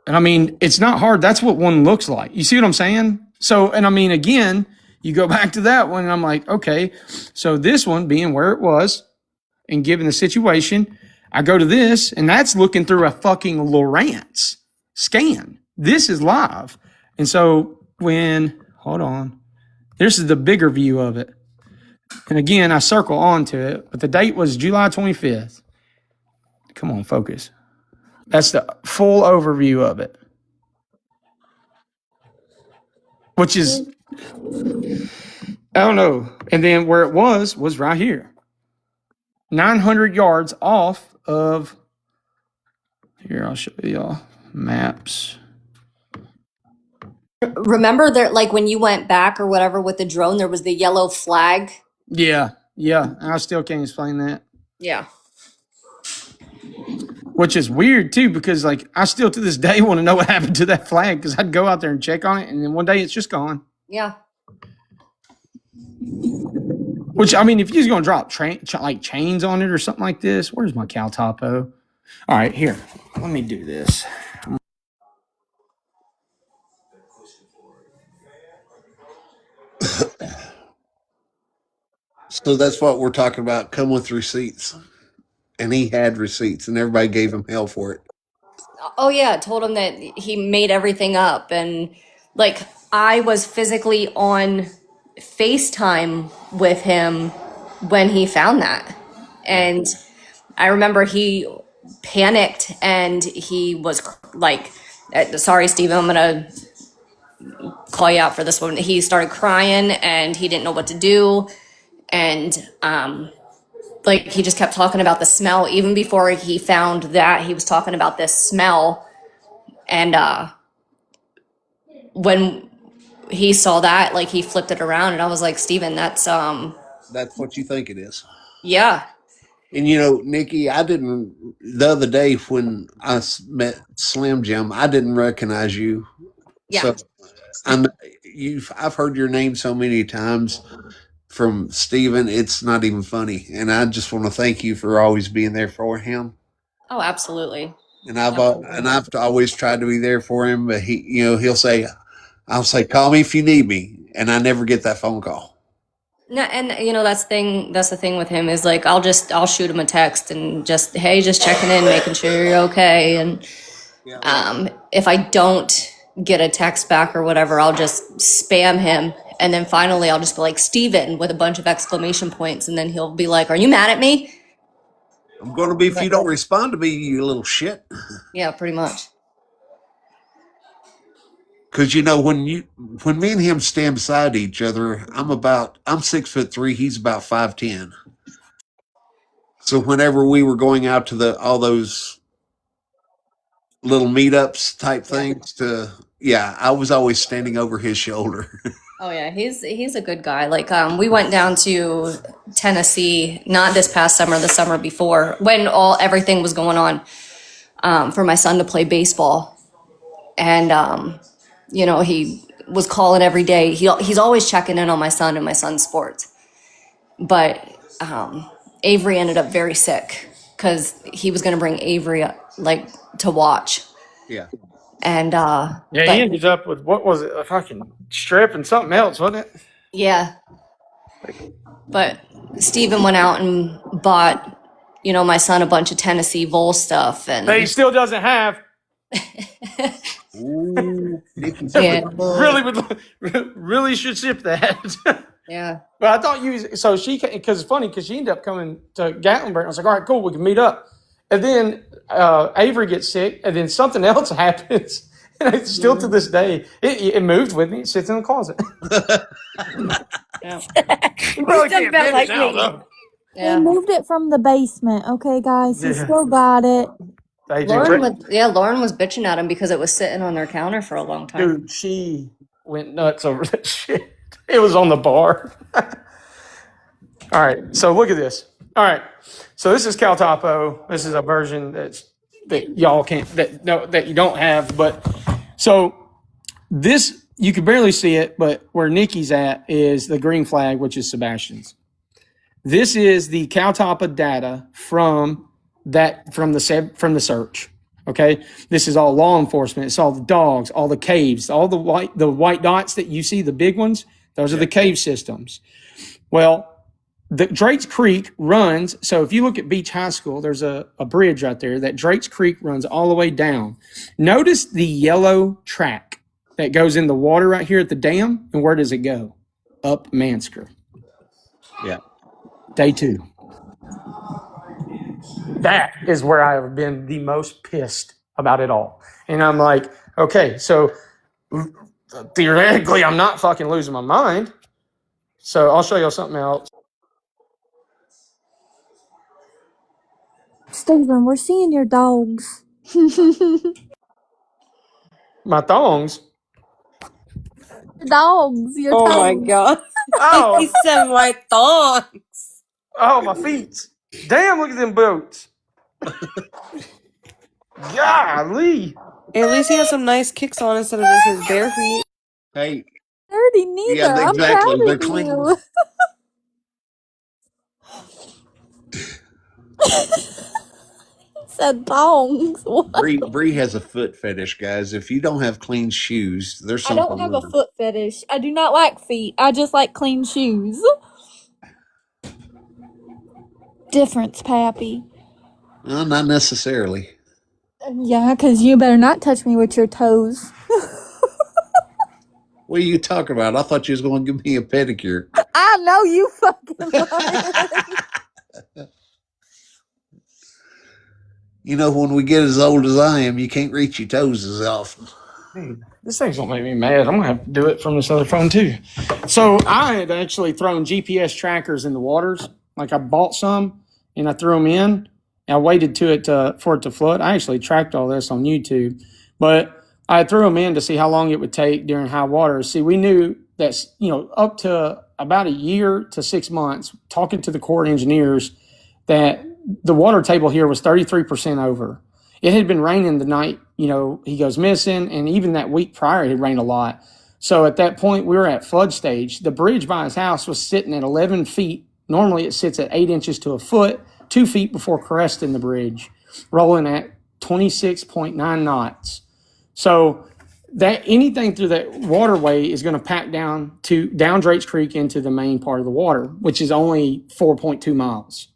And I mean, it's not hard. That's what one looks like. You see what I'm saying? So, and I mean, again, you go back to that one and I'm like, okay, so this one being where it was and given the situation, I go to this and that's looking through a fucking Lowrance scan. This is live. And so hold on, this is the bigger view of it. And again, I circle onto it, but the date was July 25th. Come on, focus. That's the full overview of it. Which is, I don't know. And then where it was right here. 900 yards off of, here, I'll show y'all maps. Remember there, like when you went back or whatever with the drone, there was the yellow flag. Yeah. I still can't explain that. Yeah. Which is weird too, because like I still to this day want to know what happened to that flag because I'd go out there and check on it, and then one day it's just gone. Yeah. Which I mean, if you're gonna drop like chains on it or something like this, where's my cow topo? All right, here, let me do this. So that's what we're talking about. Come with receipts. And he had receipts, and everybody gave him hell for it. Oh yeah, told him that he made everything up, and like I was physically on FaceTime with him when he found that. And I remember he panicked and he was like, sorry, Steve, I'm going to call you out for this one. He started crying and he didn't know what to do. And like he just kept talking about the smell. Even before he found that, he was talking about this smell. And when he saw that, like he flipped it around, and I was like, Steven, that's what you think it is. yeah. And you know, Nikki, I didn't the other day when I met Slim Jim, I didn't recognize you. Yeah. So I've heard your name so many times from Steven, it's not even funny. And I just want to thank you for always being there for him. Oh, absolutely. And Absolutely. I've always tried to be there for him, but I'll say, call me if you need me, and I never get that phone call. No, and you know that's the thing with him is like I'll shoot him a text and just, hey, just checking in, making sure you're okay. And if I don't get a text back or whatever, I'll just spam him, and then finally I'll just be like, Steven, with a bunch of exclamation points, and then he'll be like, are you mad at me? I'm going to be if you don't respond to me, you little shit. Yeah, pretty much. Because you know when me and him stand beside each other, I'm 6'3", he's about 5'10". So whenever we were going out to all those little meetups type things, I was always standing over his shoulder. Oh yeah, he's a good guy. Like we went down to Tennessee, not this past summer, the summer before, when everything was going on, for my son to play baseball. And you know, he was calling every day. He's always checking in on my son and my son's sports. But Avery ended up very sick because he was going to bring Avery like to watch. Yeah. And Yeah, he ended up with, what was it, a fucking strip and something else, wasn't it? yeah. But Steven went out and bought, you know, my son a bunch of Tennessee Vol stuff, and That he still doesn't have. Ooh, Nikki's yeah. really should ship that. Yeah. But I thought so because it's funny because she ended up coming to Gatlinburg. I was like, all right, cool, we can meet up. And then Avery gets sick, and then something else happens. And it's still to this day, it moved with me. It sits in the closet. Yeah. You probably can't about fit like it now, me. though. They moved it from the basement. Okay, guys, he Yeah. still got it. Lauren was bitching at him because it was sitting on their counter for a long time. Dude, she went nuts over that shit. It was on the bar. All right, so look at this. All right, so this is Cal Topo. This is a version that y'all can't that you don't have. But so this you can barely see it, but where Nikki's at is the green flag, which is Sebastian's. This is the Cal Topo data from the search. Okay, this is all law enforcement. It's all the dogs, all the caves, all the white dots that you see, the big ones. Those are the cave systems. Well, the Drake's Creek runs. So if you look at Beach High School, there's a bridge right there that Drake's Creek runs all the way down. Notice the yellow track that goes in the water right here at the dam. And where does it go? Up Mansker. Yeah. Day 2. That is where I have been the most pissed about it all. And I'm like, okay, so theoretically, I'm not fucking losing my mind. So I'll show you something else. Steven, we're seeing your dogs. My thongs. Dogs, your Oh toes. my god. Oh. He said my thongs. Oh, my feet. Damn, look at them boots. Golly. At least he has some nice kicks on instead of just his bare feet. Hey. Dirty neither. Yeah, exactly. I'm proud They're of clean. you. Said thongs. What? Bree has a foot fetish, guys. If you don't have clean shoes, there's I something don't have a wrong. foot fetish. I do not like feet. I just like clean shoes. Difference, Pappy. Well, not necessarily. Yeah, because you better not touch me with your toes. What are you talking about? I thought you was going to give me a pedicure. I know you fucking lying. You know, when we get as old as I am, you can't reach your toes as often. Dude, this thing's gonna make me mad. I'm gonna have to do it from this other phone too. So I had actually thrown GPS trackers in the waters. Like I bought some and I threw them in. And I waited for it to flood. I actually tracked all this on YouTube, but I threw them in to see how long it would take during high water. See, we knew that up to about a year to 6 months. Talking to the Corps of Engineers, that the water table here was 33% over. It had been raining the night, he goes missing, and even that week prior, it had rained a lot. So at that point, we were at flood stage. The bridge by his house was sitting at 11 feet. Normally, it sits at 8 inches to a foot, 2 feet before cresting the bridge, rolling at 26.9 knots. So that anything through that waterway is going to pack down Drake's Creek into the main part of the water, which is only 4.2 miles.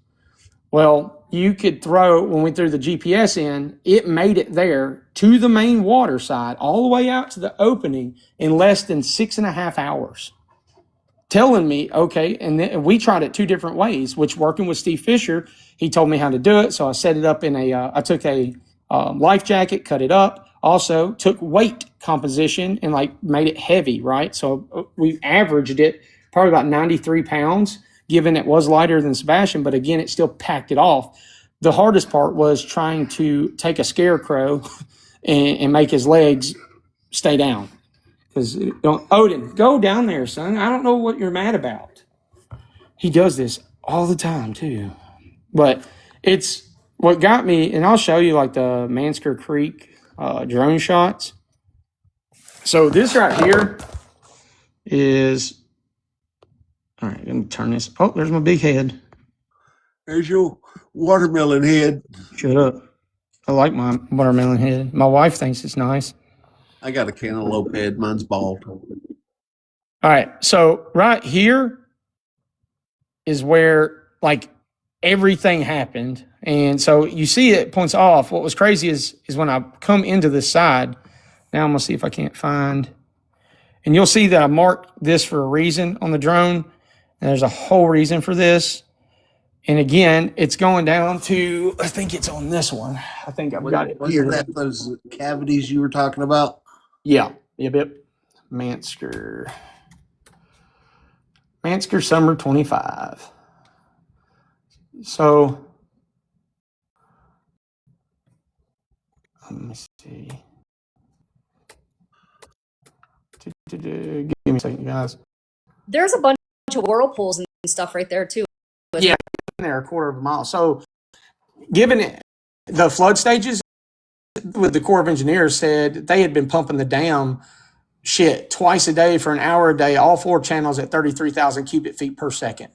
Well, you could when we threw the GPS in, it made it there to the main water side, all the way out to the opening in less than 6.5 hours. Telling me, okay, and then we tried it 2 different ways, which working with Steve Fisher, he told me how to do it. So I set it up in I took a life jacket, cut it up, also took weight composition and made it heavy, right? So we averaged it probably about 93 pounds, given it was lighter than Sebastian, but again, it still packed it off. The hardest part was trying to take a scarecrow and make his legs stay down. Because Odin, go down there, son. I don't know what you're mad about. He does this all the time too. But it's what got me, and I'll show you the Mansker Creek drone shots. So this right here is, all right, let me turn this. Oh, there's my big head. There's your watermelon head. Shut up. I like my watermelon head. My wife thinks it's nice. I got a cantaloupe head. Mine's bald. All right. So right here is where everything happened. And so you see it points off. What was crazy is when I come into this side, now I'm going to see if I can't find, and you'll see that I marked this for a reason on the drone. And there's a whole reason for this. And again, it's going down to, I think it's on this one. I think I've got it here. Was that those cavities you were talking about? Yeah. Yep. Mansker Summer 25. So, let me see. Give me a second, guys. There's a bunch of whirlpools and stuff right there too. Yeah, there a quarter of a mile. So, given it, the flood stages, with the Corps of Engineers said they had been pumping the dam twice a day for an hour a day, all 4 channels at 33,000 cubic feet per second.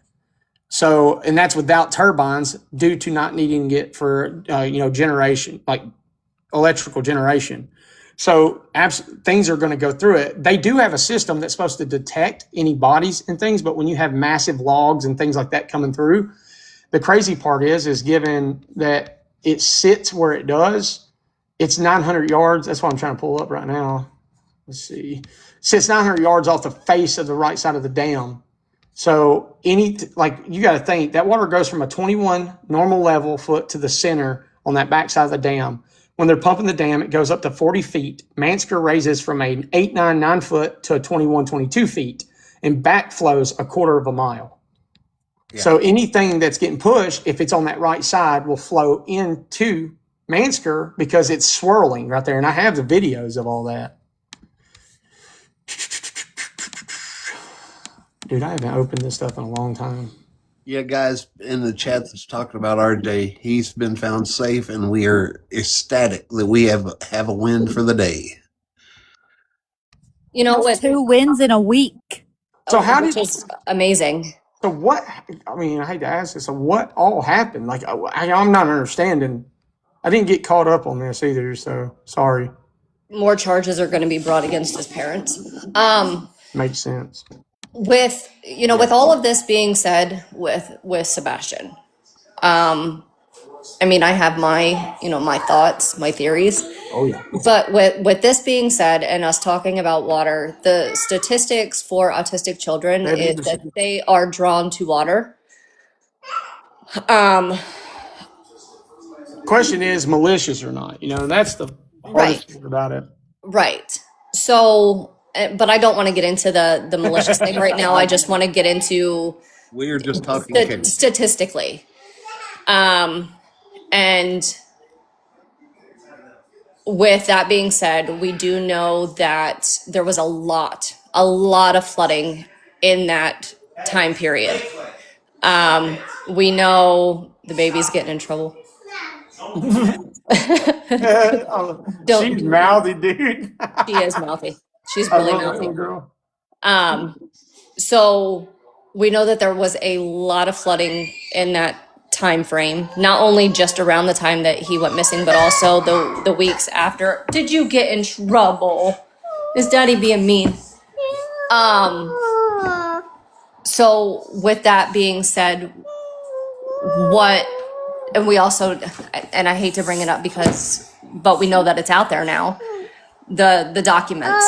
So, and that's without turbines due to not needing it for, generation, electrical generation. So things are going to go through it. They do have a system that's supposed to detect any bodies and things, but when you have massive logs and things like that coming through, the crazy part is given that it sits where it does, it's 900 yards. That's what I'm trying to pull up right now. Let's see. Sits 900 yards off the face of the right side of the dam. So you got to think that water goes from a 21 normal level foot to the center on that backside of the dam. When they're pumping the dam, it goes up to 40 feet. Mansker raises from an 9 foot to a 22 feet and backflows a quarter of a mile. Yeah. So anything that's getting pushed, if it's on that right side, will flow into Mansker because it's swirling right there. And I have the videos of all that. Dude, I haven't opened this stuff in a long time. Yeah, guys in the chat that's talking about our day, he's been found safe, and we are ecstatic that we have a win for the day. With 2 wins in a week. So which is amazing. So what? I mean, I hate to ask this. So what all happened? I'm not understanding. I didn't get caught up on this either. So sorry. More charges are going to be brought against his parents. Makes sense. With all of this being said, with Sebastian, I have my thoughts, my theories. Oh yeah. But with this being said, and us talking about water, the statistics for autistic children is that they are drawn to water. question is malicious or not. That's the hardest part about it. Right. So, but I don't want to get into the malicious thing right now. I just want to get into We are just talking case. statistically. And with that being said, we do know that there was a lot of flooding in that time period. We know the baby's getting in trouble. She's mouthy, dude. She is mouthy. She's I really love that mouthy. little girl. So we know that there was a lot of flooding in that time frame, not only just around the time that he went missing, but also the weeks after. Did you get in trouble? Is Daddy being mean? So with that being said, and we also, and I hate to bring it up but we know that it's out there now, the documents.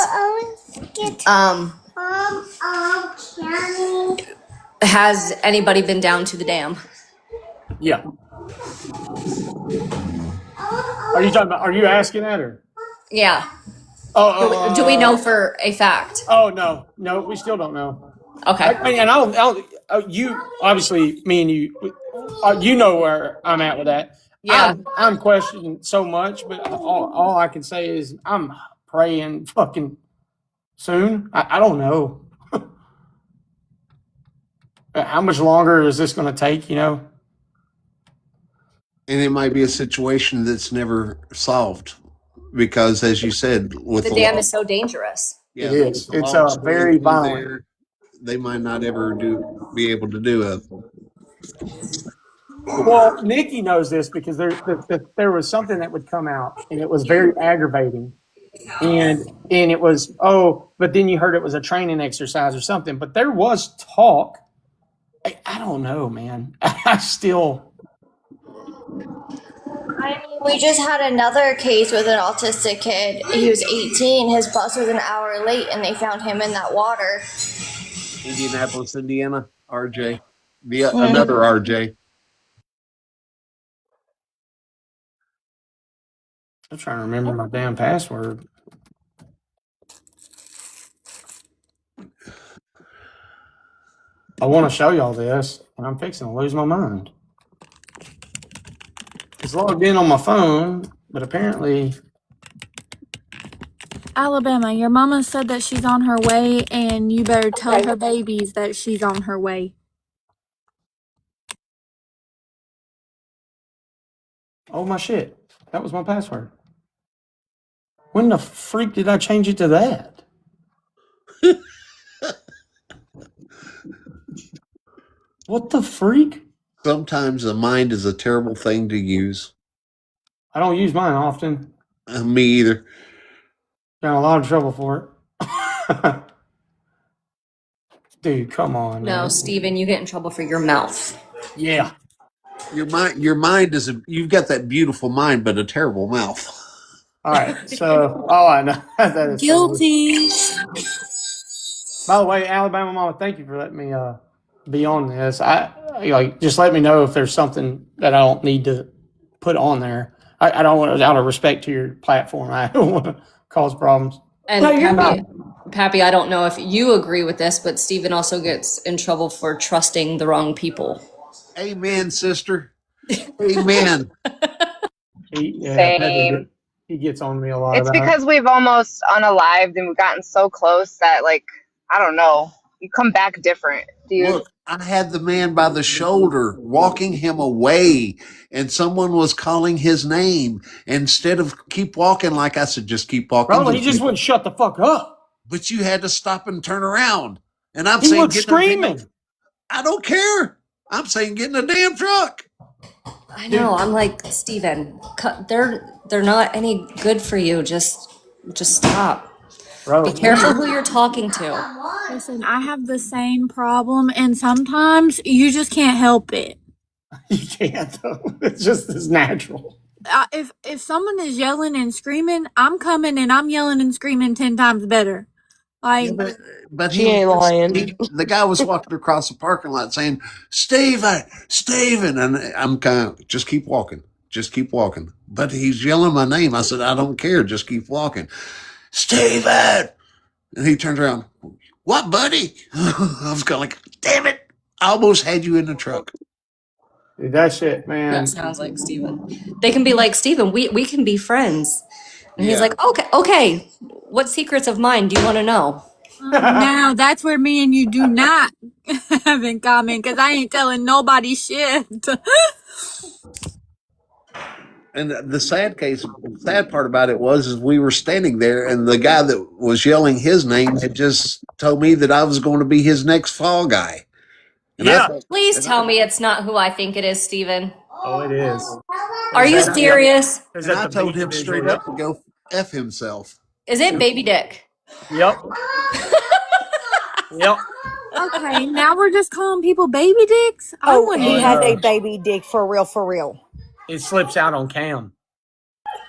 Has anybody been down to the dam? Yeah. Are you talking about? Are you asking that or? Yeah. Do we know for a fact? Oh no, we still don't know. Okay. And I don't. You obviously, me and you know where I'm at with that. Yeah. I'm questioning so much, but all I can say is I'm praying fucking soon. I don't know. How much longer is this going to take? And it might be a situation that's never solved because, as you said, with The dam is so dangerous. Yeah, it is. It's very violent. They might not ever be able to do it. Well, Nikki knows this because there was something that would come out, and it was very aggravating. And it was, but then you heard it was a training exercise or something. But there was talk. I don't know, man. I still. I mean, we just had another case with an autistic kid. He was 18. His bus was an hour late, and they found him in that water. Indianapolis, Indiana, RJ. Another RJ. I'm trying to remember my damn password. I want to show y'all this, and I'm fixing to lose my mind. It's logged in on my phone, but apparently. Alabama, your mama said that she's on her way, and you better tell her babies that she's on her way. Oh my shit. That was my password. When the freak did I change it to that? What the freak? Sometimes the mind is a terrible thing to use. I don't use mine often. Me either. Got in a lot of trouble for it. Dude, come on. No, man. Steven, you get in trouble for your mouth. Yeah. Your mind is you've got that beautiful mind, but a terrible mouth. All right. So, I know. That is Guilty. By the way, Alabama Mama, thank you for letting me be on this. Just let me know if there's something that I don't need to put on there. I don't want, out of respect to your platform, I don't want to cause problems. And Pappy, I don't know if you agree with this, but Steven also gets in trouble for trusting the wrong people. Amen, sister. Amen. Same. He gets on me a lot. It's because we've almost unalived and we've gotten so close that, like, I don't know, you come back different. Look, I had the man by the shoulder walking him away, and someone was calling his name. Instead of keep walking, like I said, just keep walking. Bro, he just wouldn't shut the fuck up. But you had to stop and turn around. And I'm he saying, was screaming. I don't care. I'm saying, get in the damn truck. I know. I'm like, Steven, they're not any good for you. Just stop. Bro, be careful who you're talking to. Listen, I have the same problem, and sometimes you just can't help it. You can't, though. It's natural. If someone is yelling and screaming, I'm coming and I'm yelling and screaming 10 times better. Like, but he ain't lying. The guy was walking across the parking lot saying, Steven, and I'm kind of, just keep walking. Just keep walking. But he's yelling my name. I said, I don't care. Just keep walking. Steven! And he turns around. What, buddy? I was kind of like, damn it. I almost had you in the truck. Dude, that shit, man. That sounds like Steven. They can be like, Steven, we can be friends. And he's Yeah. like, okay. What secrets of mine do you want to know? Now that's where me and you do not have in common because I ain't telling nobody shit. And the sad part about it was, is we were standing there, and the guy that was yelling his name had just told me that I was going to be his next fall guy. And I Yeah. thought, Please tell me it's not who I think it is, Steven. Oh, it is. Are you serious? Is and that I the told beach him straight visual? up to go F himself. Is it Baby Dick? Yep. Yep. Okay, now we're just calling people baby dicks. I Oh, wouldn't he even- has a baby dick for real, for real. It slips out on cam.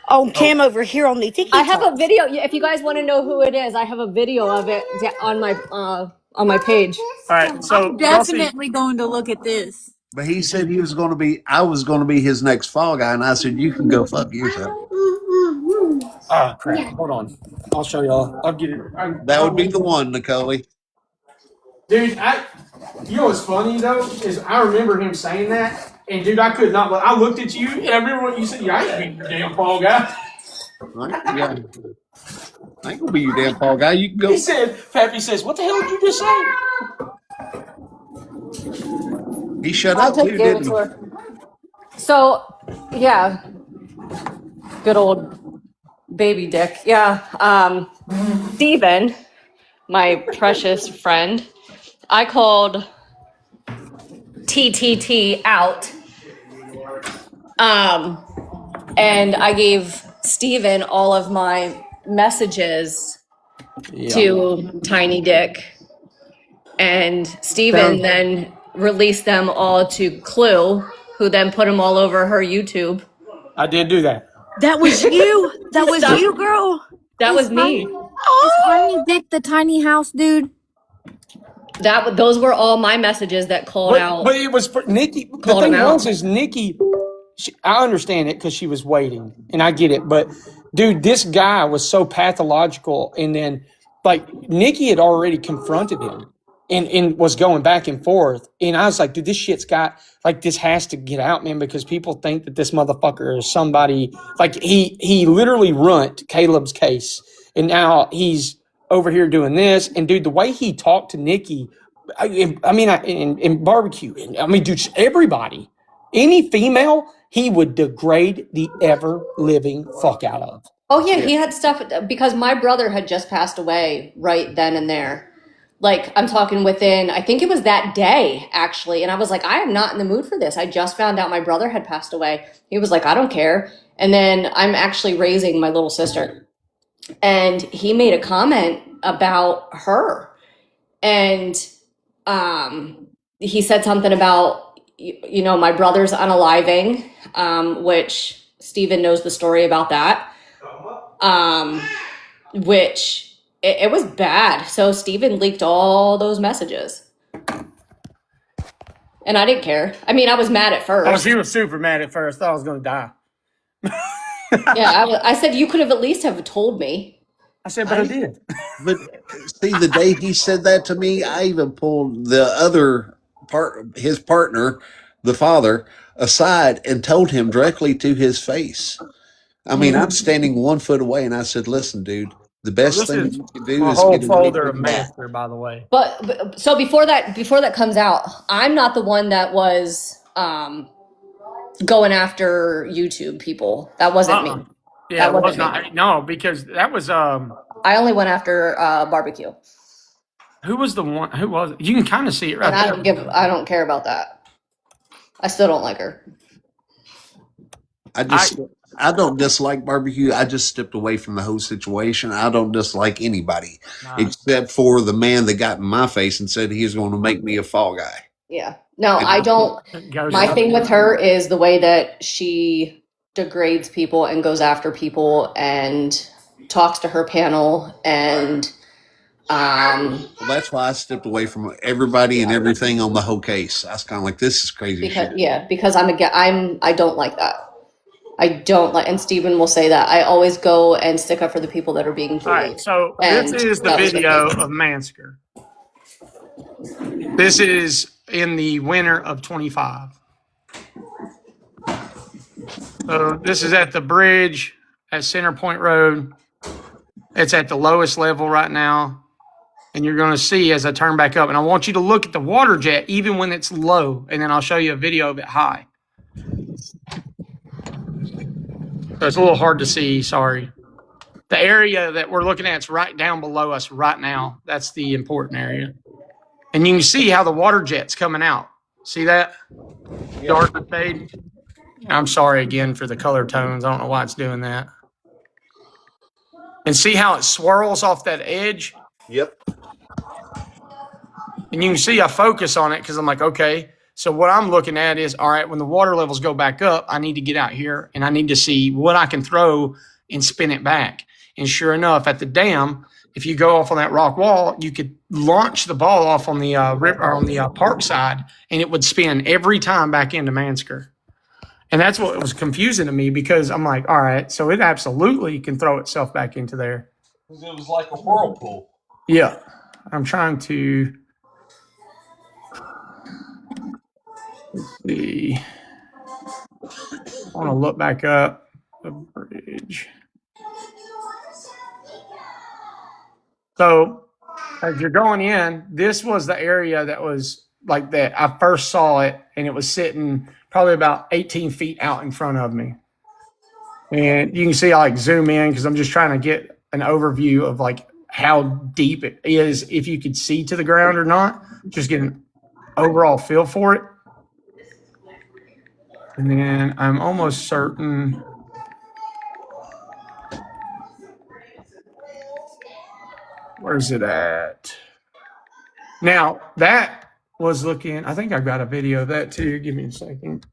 Oh, Cam over here on the tiki. I have a video. If you guys want to know who it is, I have a video of it on my page. All right, so I'm definitely going to look at this. But he said I was going to be his next fall guy, and I said, you can go fuck yourself. Oh crap! Hold on, I'll show y'all. I'll get it. That would be the one, Nicole. Dude, you know what's funny though is I remember him saying that, and dude, I could not. I looked at you, and I remember what you said. Yeah, I ain't be your damn fall guy. Yeah. I ain't gonna be your damn fall guy. You can go. He said, Pappy says, "What the hell did you just say?" He shut I up just too, gave it didn't to he? her. So, yeah, good old Baby Dick. Yeah, Steven, my precious friend, I called TTT out. And I gave Steven all of my messages to Tiny Dick. And Steven then released them all to Clue, who then put them all over her YouTube. I did do that. That was you. That was you, girl. That was me. Is Tiny Dick the tiny house dude? Those were all my messages that called out. But it was for Nikki. The Called thing him out. is Nikki. I understand it because she was waiting, and I get it. But dude, this guy was so pathological, and then like Nikki had already confronted him, and was going back and forth, and I was like, dude, this shit's got like this has to get out, man, because people think that this motherfucker is somebody like he literally ruined Caleb's case, and now he's over here doing this, and dude, the way he talked to Nikki, in barbecue, and I mean, dude, everybody. Any female, he would degrade the ever living fuck out of. Oh yeah, he had stuff because my brother had just passed away right then and there. Like I'm talking within, I think it was that day actually, and I was like, I am not in the mood for this. I just found out my brother had passed away. He was like, I don't care. And then I'm actually raising my little sister, and he made a comment about her, and he said something about my brother's unaliving, which Steven knows the story about that. Which it was bad. So Steven leaked all those messages. And I didn't care. I mean, I was mad at Oh, first. she was super mad at first. Thought I was going to die. Yeah, I said you could have at least have told me. I said, but I did. But see, the day he said that to me, I even pulled the other his partner, the father, aside and told him directly to his face. I mean, I'm standing 1 foot away, and I said, "Listen, dude, the best This thing is you can do my is whole get away folder of from that." master, by the way. But so before that comes out, I'm not the one that was going after YouTube people. That wasn't me. Yeah, That it was wasn't me. not. No, because that was I only went after barbecue. who was the one? Who was it? You can kind of see it right And there. I don't care about that. I still don't like her. I don't dislike barbecue. I just stepped away from the whole situation. I don't dislike anybody except for the man that got in my face and said he was going to make me a fall guy. Yeah. No, I don't. My thing with her is the way that she degrades people and goes after people and talks to her panel and Well, that's why I stepped away from everybody and everything on the whole case. I was kind of like, this is crazy shit. because I don't like that. I don't like, and Stephen will say that. I always go and stick up for the people that are being bullied. All right, so And this is the that was the video case. of Mansker. This is in the winter of 25. So this is at the bridge at Center Point Road. It's at the lowest level right now. And you're going to see as I turn back up. And I want you to look at the water jet even when it's low. And then I'll show you a video of it high. So it's a little hard to see, sorry. The area that we're looking at is right down below us right now. That's the important area. And you can see how the water jet's coming out. See that? Dark and fade. I'm sorry again for the color tones. I don't know why it's doing that. And see how it swirls off that edge? Yep. And you can see I focus on it because I'm like, okay. So what I'm looking at is, all right, when the water levels go back up, I need to get out here and I need to see what I can throw and spin it back. And sure enough, at the dam, if you go off on that rock wall, you could launch the ball off on the river or on the park side, and it would spin every time back into Mansker. And that's what was confusing to me because I'm like, all right, so it absolutely can throw itself back into there. Because it was like a whirlpool. Yeah, I'm trying to see. I want to look back up the bridge. So as you're going in, this was the area that was like that. I first saw it and it was sitting probably about 18 feet out in front of me. And you can see I like zoom in because I'm just trying to get an overview of like how deep it is, if you could see to the ground or not, just get an overall feel for it. And then I'm almost certain. Where's it at? Now, that was looking, I think I've got a video of that too. Give me a second.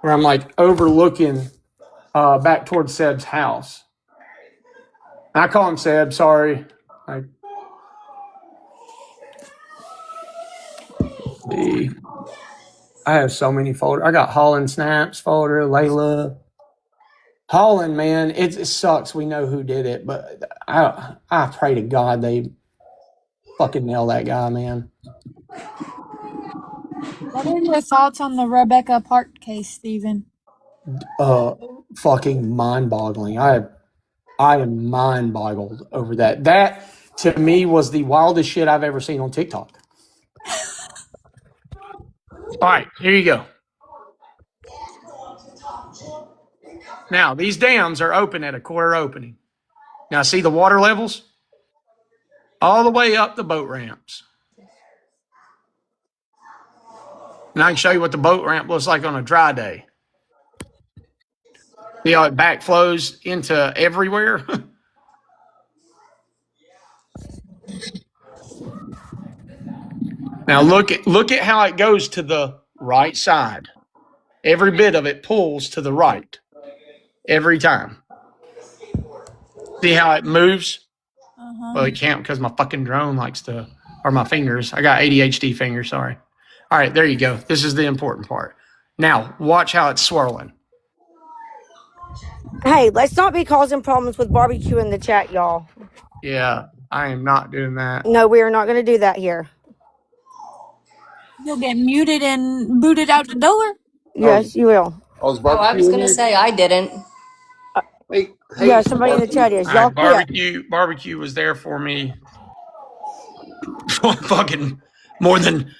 Where I'm like overlooking back towards Seb's house. I call him Seb, sorry. See. I have so many folders. I got Holland Snaps folder, Layla. Holland, man, it sucks. We know who did it, but I pray to God they fucking nail that guy, man. What are your thoughts on the Rebecca Park case, Stephen? Fucking mind-boggling. I am mind-boggled over that. That to me was the wildest shit I've ever seen on TikTok. All right, here you go. Now, these dams are open at a quarter opening. Now, see the water levels? All the way up the boat ramps. And I can show you what the boat ramp looks like on a dry day. See how it backflows into everywhere? Now, look at how it goes to the right side. Every bit of it pulls to the right. Every time. See how it moves? Well, it can't because my fucking drone likes to, or my fingers. I got ADHD fingers, sorry. All right, there you go. This is the important part. Now, watch how it's swirling. Hey, let's not be causing problems with barbecue in the chat, y'all. Yeah, I am not doing that. No, we are not going to do that here. You'll get muted and booted out the door. Yes, you will. I was going to say I didn't. Hey, Yeah, somebody in the chat is. All Y'all right, quit. barbecue was there for me fucking more than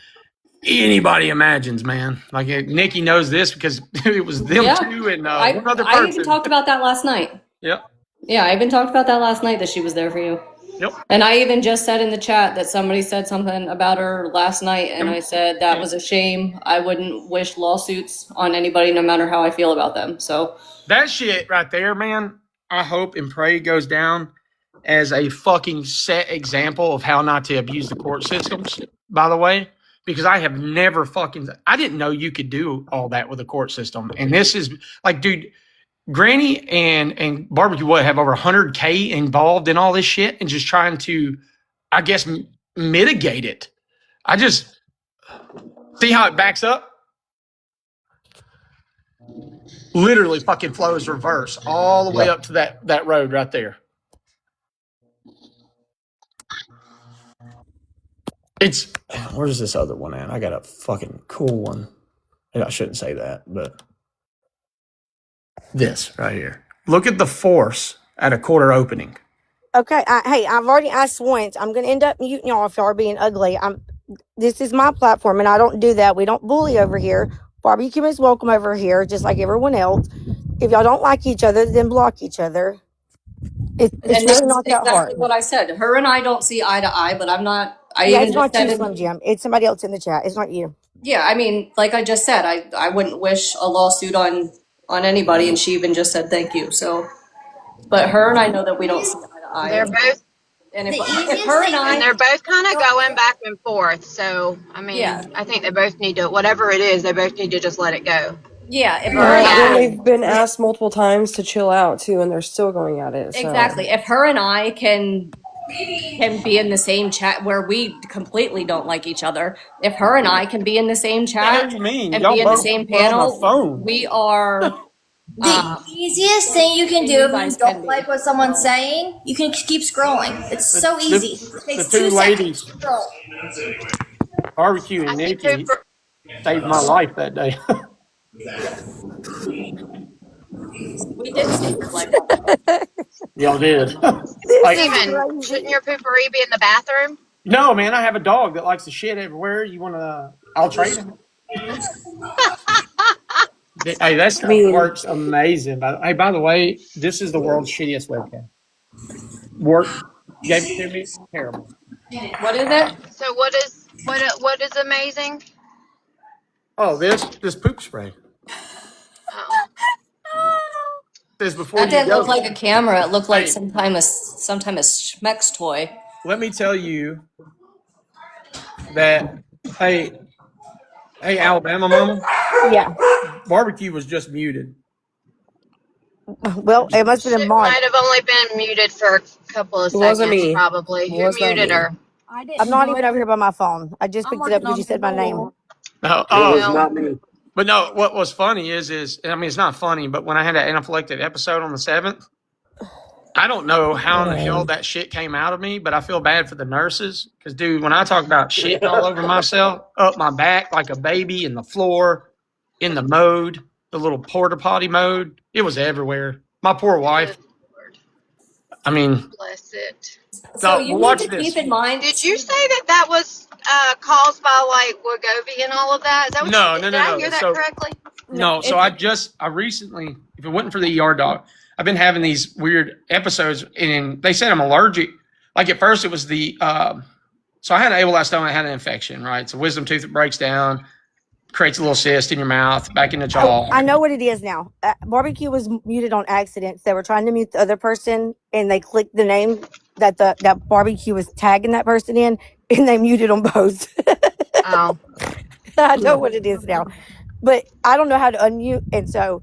anybody imagines, man. Like Nikki knows this because it was them two and one other person. I even talked about that last night. Yep. Yeah, I even talked about that last night that she was there for you. Yep. And I even just said in the chat that somebody said something about her last night, and I said that was a shame. I wouldn't wish lawsuits on anybody, no matter how I feel about them. So that shit right there, man, I hope and pray goes down as a fucking set example of how not to abuse the court systems, by the way, because I have never I didn't know you could do all that with a court system. And this is like, dude, Granny and Barbecue have over 100K involved in all this shit and just trying to, I guess, mitigate it. I just see how it backs up. literally fucking flows reverse all the way up to that road right there. It's where's this other one at? I got a fucking cool one. I shouldn't say that, but this right here. Look at the force at a quarter opening. Okay, hey, I've already asked once. I'm going to end up muting y'all if y'all are being ugly. This is my platform, and I don't do that. We don't bully over here. Barbecue is welcome over here, just like everyone else. If y'all don't like each other, then block each other. It's And really that's not that exactly hard. what I said. Her and I don't see eye to eye, but I'm not. I Yeah, even it's just not you, said, Slim Jim. It's somebody else in the chat. It's not you. yeah. I mean, like I just said, I wouldn't wish a lawsuit on anybody, and she even just said thank you. So, but her and I know that we don't see eye to eye, They're both, and The if easiest her and thing and I, they're both kind of going back and forth. So, I yeah, mean, I think they both need to, whatever it is, they both need to just let it go. yeah, if her Or and When yeah, I, they've been asked multiple times to chill out too, and they're still going at it. So exactly, if her and I can be in the same chat where we completely don't like each other. If her and I can be in the same The hell chat you mean? and Y'all be in the both same were on the panel, phone. we are. The easiest thing you can And do you if you guys can don't be. like what someone's So saying, you can keep scrolling. It's The, so the, easy. It the takes two 2 seconds. ladies, Scroll. Barbecue I and see Nikki, Cooper. saved my life that day. we did save your life that day. Y'all did. This Like, is Steven, shouldn't crazy. your poopery be in the bathroom? no, man, I have a dog that likes to shit everywhere. You want to, I'll trade him. Hey, that I stuff mean, works amazing. Hey, by the way, this is the world's shittiest webcam. Work, gave it to me, terrible. What is it? So what is amazing? Oh, this poop spray. Oh, Says before That you didn't look go. like a camera. It looked like Hey, some kind of Schmeck's toy. let me tell you that. Hey, hey, Alabama mama, Yeah. barbecue was just muted. Well, it must have been a she mod. might have only been muted for a couple of it wasn't seconds, me. It probably. Who was not muted me. her? I I'm didn't not do even it. over here by my phone. I just I'm picked it up working because on you it said my name. today. No, It was Well, not me. but no. What was funny is I mean, it's not funny. But when I had that anaphylactic episode on the 7th, I don't know how in the hell that shit came out of me, but I feel bad for the nurses because, dude, when I talk about shitting all over myself, up my back like a baby, in the floor, in the mode, the little porta potty mode, it was everywhere. My poor wife. good Lord, I mean, bless it. So no, you but need watch to keep this. in mind. Did you say that was caused by like Wegovy and all of that? Is that what you No, did? no, Did no, I no. hear that So correctly? No, no, so I recently, if it wasn't for the ER dog, I've been having these weird episodes, and they said I'm allergic. Like at first, it was the so I had an ablastoma, I had an infection, right? So wisdom tooth that breaks down, creates a little cyst in your mouth, back in the Oh, jaw. I know what it is now. Barbecue was muted on accident. They were trying to mute the other person, and they clicked the name that barbecue was tagging that person in, and they muted them both. Oh, I know what it is now, but I don't know how to unmute, and so.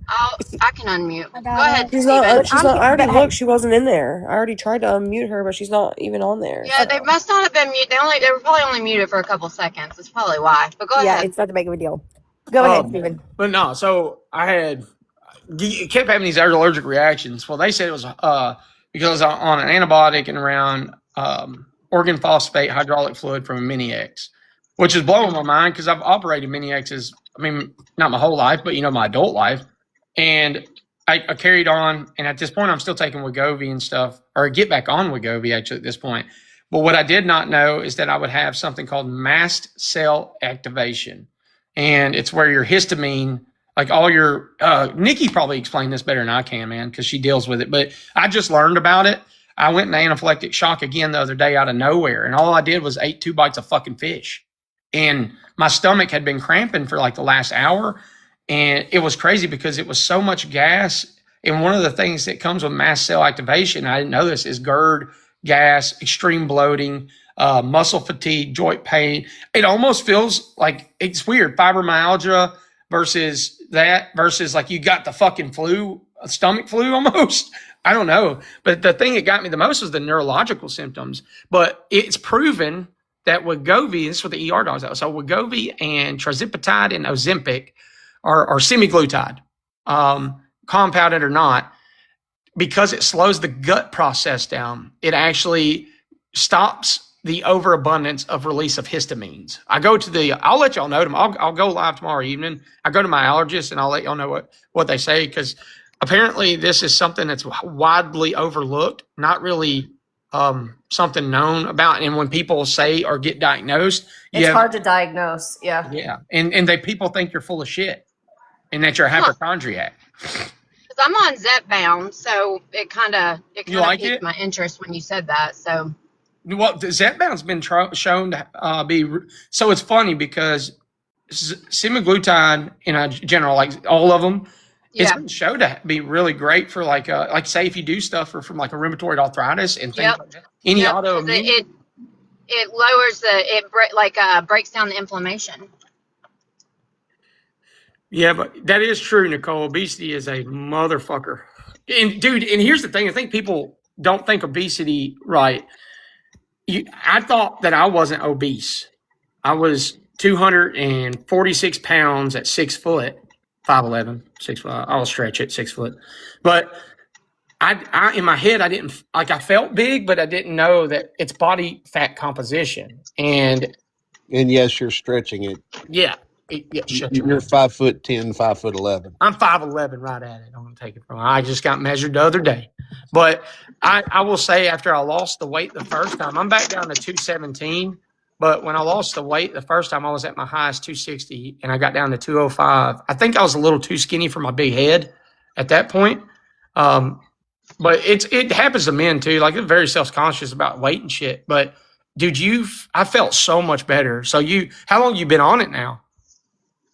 I can unmute. I Go got ahead, it. She's Steven. not. But She's not. I already but hey, looked. She wasn't in there. I already tried to unmute her, but she's not even on there. Yeah, they So must not have been muted. They were probably only muted for a couple seconds. That's probably why. But go yeah, ahead. it's not that big of a deal. Go ahead, Stephen. But no, so I had kept having these allergic reactions. Well, they said it was because I was on an antibiotic and around organ phosphate hydraulic fluid from a Mini X, which is blowing my mind because I've operated Mini X's. I mean, not my whole life, but my adult life, and I carried on. And at this point, I'm still taking Wegovy and stuff, or get back on Wegovy actually at this point. But what I did not know is that I would have something called mast cell activation, and it's where your histamine, like all your Nikki probably explained this better than I can, man, because she deals with it. But I just learned about it. I went in anaphylactic shock again the other day out of nowhere, and all I did was ate 2 bites of fucking fish, and my stomach had been cramping for like the last hour, and it was crazy because it was so much gas. And one of the things that comes with mast cell activation, I didn't know this, is GERD, gas, extreme bloating, muscle fatigue, joint pain. It almost feels like, it's weird, fibromyalgia versus like you got the fucking flu, stomach flu almost. I don't know. But the thing that got me the most was the neurological symptoms. But it's proven that Wegovy, this is what the ER does. So Wegovy and trizipatide and Ozempic are semaglutide. compounded or not, because it slows the gut process down, it actually stops the overabundance of release of histamines. I'll let y'all know them. I'll go live tomorrow evening. I go to my allergist and I'll let y'all know what they say, because apparently this is something that's widely overlooked, not really something known about. And when people say or get diagnosed, It's hard to diagnose. Yeah. Yeah. And people think you're full of shit and that you're a Huh. hypochondriac. Because I'm on Zepbound, so it kind of You like piqued it? my interest when you said that. So Well, the Zepbound's been shown to be. So it's funny because semaglutide in a general, like all of them, it's yeah, been shown to be really great for like say if you do stuff from like a rheumatoid arthritis and things yep, like that. Any yep. Because autoimmune. it lowers breaks down the inflammation. Yeah, but that is true, Nicole. Obesity is a motherfucker. And dude, and here's the thing: I think people don't think obesity right. I thought that I wasn't obese. I was 246 pounds at 6 foot, 5'11", 6 foot. I'll stretch it 6 foot. But I in my head, I didn't like. I felt big, but I didn't know that it's body fat composition. And yes, you're stretching it. yeah, shut your You're mouth. 5'10", 5'11". I'm 5'11", right at it. I'm gonna take it from. I just got measured the other day, but I will say after I lost the weight the first time, I'm back down to 217. But when I lost the weight the first time, I was at my highest 260, and I got down to 205. I think I was a little too skinny for my big head at that point. But it happens to men too. Like they're very self conscious about weight and shit. But dude, I felt so much better. So how long you been on it now?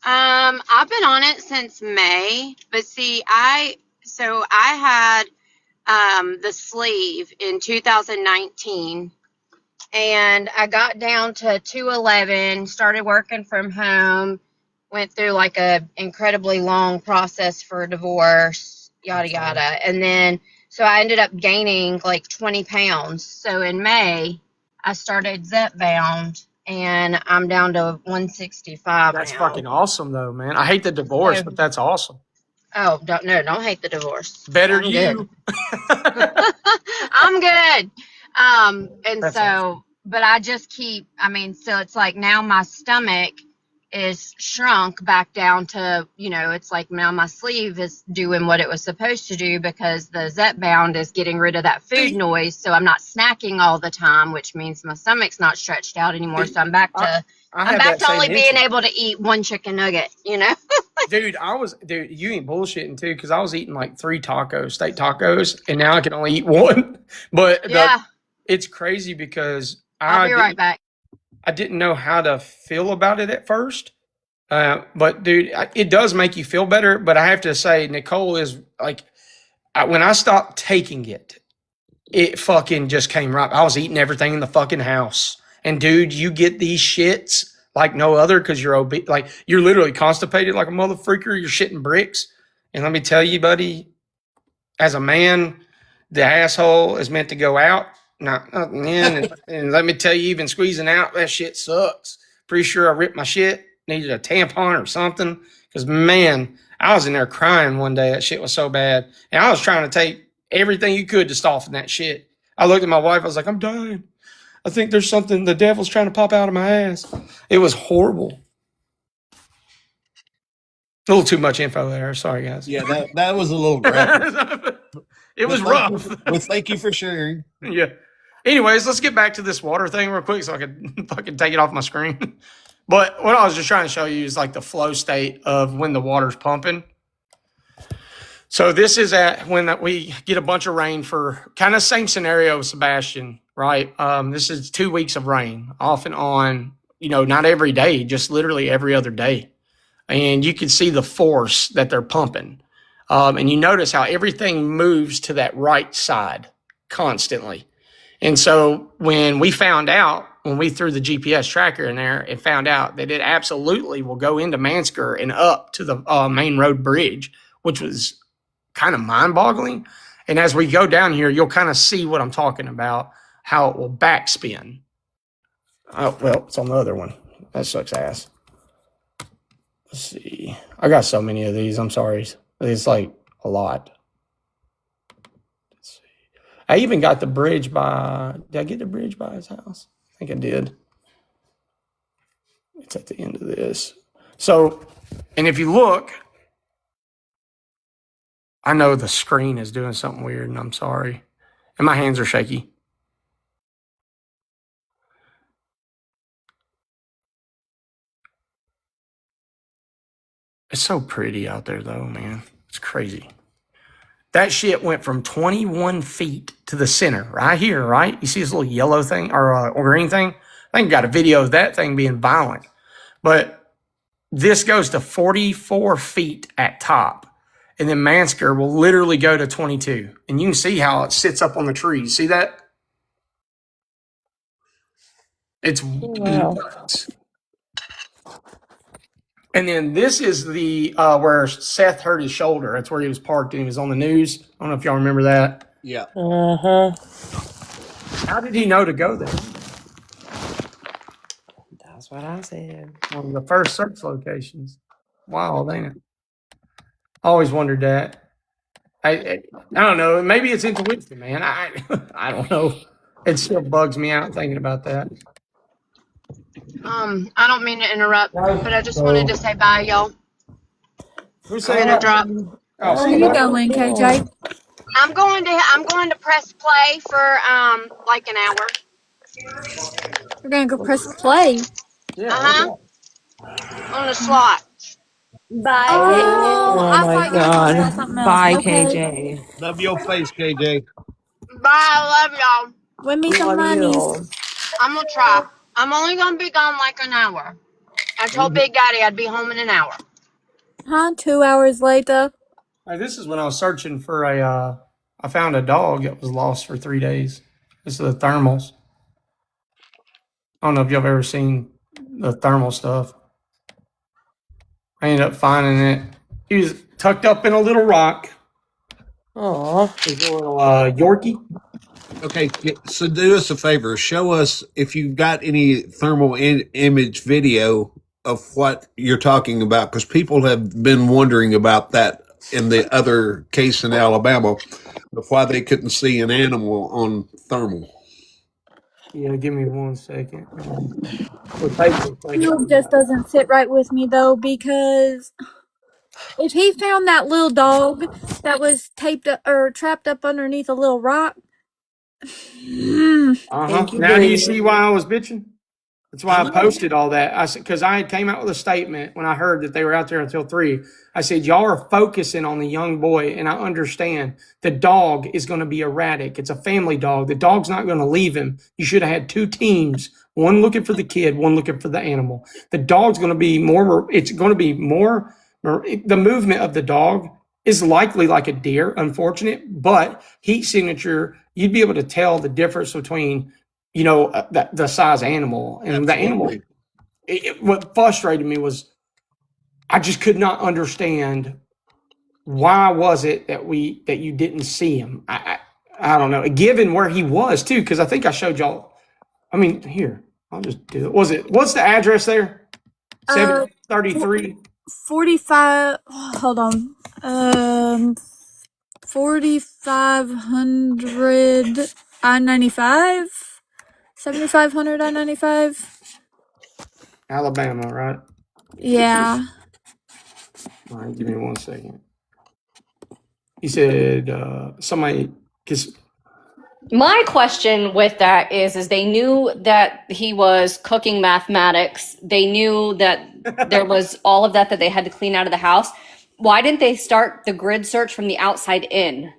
I've been on it since May, but see, I had the sleeve in 2019, and I got down to 211, started working from home, went through like a incredibly long process for a divorce, yada yada, and then so I ended up gaining like 20 pounds. So in May, I started Zepbound, and I'm down to 165 That's now. fucking awesome, though, man. I hate the divorce, but that's awesome. Oh, don't hate the divorce. Better I'm you. Good. I'm good. And That's so, awesome. but I just so it's like now my stomach is shrunk back down to, it's like now my sleeve is doing what it was supposed to do because the Zepbound is getting rid of that food noise. So I'm not snacking all the time, which means my stomach's not stretched out anymore. So I'm back to, only being able to eat one chicken nugget, Dude, you ain't bullshitting too, because I was eating like 3 steak tacos, and now I can only eat one. But yeah, it's crazy because I'll be right back. I didn't know how to feel about it at first. But dude, it does make you feel better. But I have to say, Nicole is like, when I stopped taking it, it fucking just came right. I was eating everything in the fucking house. And dude, you get these shits like no other because you're obese. Like you're literally constipated like a mother freaker. You're shitting bricks. And let me tell you, buddy, as a man, the asshole is meant to go out, not in. And let me tell you, even squeezing out, that shit sucks. Pretty sure I ripped my shit, needed a tampon or something. Because, man, I was in there crying one day. That shit was so bad. And I was trying to take everything you could to soften that shit. I looked at my wife. I was like, I'm dying. I think there's something, the devil's trying to pop out of my ass. It was horrible. A little too much info there. Sorry, guys. Yeah, that was a little graphic. It was rough. Thank you for sharing. Yeah. Anyways, let's get back to this water thing real quick so I can fucking take it off my screen. But what I was just trying to show you is like the flow state of when the water's pumping. So this is at when we get a bunch of rain for kind of same scenario, Sebastian, right? This is 2 weeks of rain off and on, not every day, just literally every other day. And you can see the force that they're pumping. And you notice how everything moves to that right side constantly. And so when we threw the GPS tracker in there, it found out that it absolutely will go into Mansker and up to the main road bridge, which was kind of mind-boggling. And as we go down here, you'll kind of see what I'm talking about, how it will backspin. Oh, well, it's on the other one. That sucks ass. Let's see. I got so many of these. I'm sorry. It's like a lot. Let's see. I even got the bridge by. Did I get the bridge by his house? I think I did. It's at the end of this. So, and if you look, I know the screen is doing something weird, and I'm sorry. And my hands are shaky. It's so pretty out there, though, man. It's crazy. That shit went from 21 feet to the center, right here, right? You see this little yellow thing or green thing? I think I got a video of that thing being violent. But this goes to 44 feet at top. And then Mansker will literally go to 22. And you can see how it sits up on the tree. See that? It's Wow. nuts. And then this is the where Seth hurt his shoulder. That's where he was parked and he was on the news. I don't know if y'all remember that. Yeah. Uh-huh. How did he know to go there? That's what I said. One of the first search locations. Wow, ain't it? I always wondered that. I don't know. Maybe it's intuition, man. I don't know. It still bugs me out thinking about that. I don't mean to interrupt, but I just wanted to say bye, y'all. Who's I'm saying gonna that? drop. Oh, Where are see you that? going, KJ? I'm going to press play for like an hour. We're gonna go press play. Yeah. What's Uh-huh. up? On the slot. Bye, Oh, Oh I my thought you were talking about god. something else. Bye, Okay. KJ. Love your face, KJ. Bye, I love y'all. Win me some Love monies. you. I'm gonna try. I'm only gonna be gone like an hour. I told Big Daddy I'd be home in an hour. Huh? 2 hours later. Hey, this is when I was searching for a. I found a dog that was lost for 3 days. This is the thermals. I don't know if y'all have ever seen the thermal stuff. I ended up finding it. He was tucked up in a little rock. Aw. His little Yorkie. Okay, so do us a favor. Show us if you've got any thermal image video of what you're talking about, because people have been wondering about that in the other case in Alabama of why they couldn't see an animal on thermal. Yeah, give me 1 second. We'll take it. It just doesn't sit right with me though, because if he found that little dog that was taped or trapped up underneath a little rock, Uh-huh. Thank you, Now do you Bree. see why I was bitching? That's why I Uh-huh. posted all that. I said, because I had came out with a statement when I heard that they were out there until 3. I said, y'all are focusing on the young boy, and I understand the dog is going to be erratic. It's a family dog. The dog's not going to leave him. You should have had 2 teams, one looking for the kid, one looking for the animal. The dog's going to be more. It's going to be more. The movement of the dog is likely like a deer, unfortunate, but heat signature. You'd be able to tell the difference between the size animal and the animal. Absolutely. What frustrated me was I just could not understand why was it that you didn't see him. I don't know. Given where he was too, because I think I showed y'all. I mean, here I'll just do it. What's the address there? 733. 45. Hold on. 4500 I-95. 7500 I-95. Alabama, right? Yeah. All right, give me 1 second. He said somebody because My question with that is they knew that he was cooking mathematics. They knew that there was all of that they had to clean out of the house. Why didn't they start the grid search from the outside in?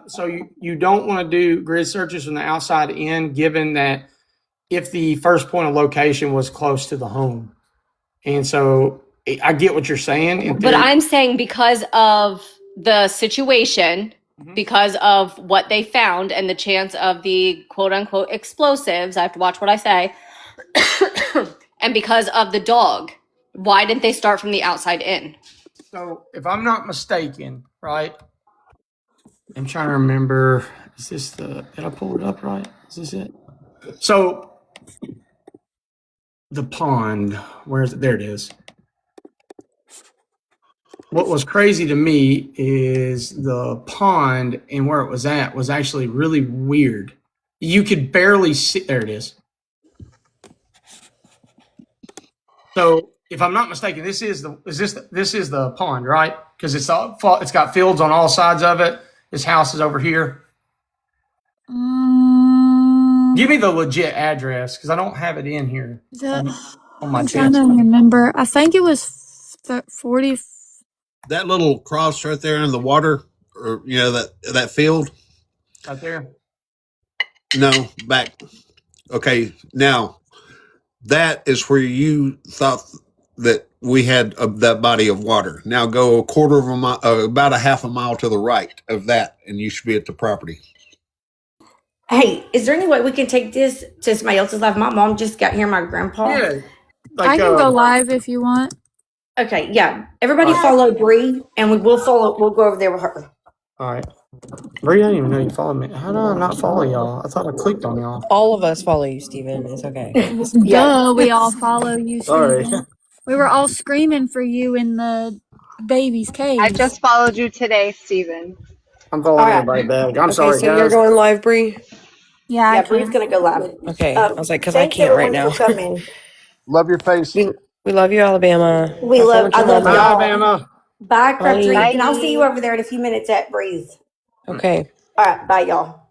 so you don't want to do grid searches from the outside in, given that if the first point of location was close to the home. And so I get what you're saying. In But theory, I'm saying because of the situation, because of what they found and the chance of the quote unquote explosives, I have to watch what I say, and because of the dog, why didn't they start from the outside in? so if I'm not mistaken, right? I'm trying to remember. Is this did I pull it up right? Is this it? So the pond, where is it? There it is. what was crazy to me is the pond and where it was at was actually really weird. You could barely see. There it is. So if I'm not mistaken, this is the pond, right? Because it's got fields on all sides of it. This house is over here. Give me the legit address because I don't have it in here on my I'm text. trying to remember. I think it was 40. That little cross right there in the water, or that field. Right there. No, back. Okay, now that is where you thought that we had that body of water. Now go a quarter of a mile, about a half a mile to the right of that, and you should be at the property. Hey, is there any way we can take this to somebody else's life? My mom just got here, my grandpa. Yeah. I can go live if you want. Okay, yeah. Everybody follow Bree, and we'll go over there with her. All right. Bree, I didn't even know you followed me. How do I not follow y'all? I thought I clicked on y'all. All of us follow you, Steven. It's okay. Duh, we all follow you, Sorry. Steven. We were all screaming for you in the baby's cage. I just followed you today, Steven. I'm following everybody back. I'm sorry, so guys. you're going live, Bree? Yeah, Yeah, Bree's gonna go live. Okay. I was like, because I Thanks can't right everyone now. for coming. Love your face. We love you, Alabama. I love Bye, y'all. Alabama. Bye, Crabtree. Bye. And I'll see you over there in a few minutes at Breeze. Okay. All right, bye, y'all.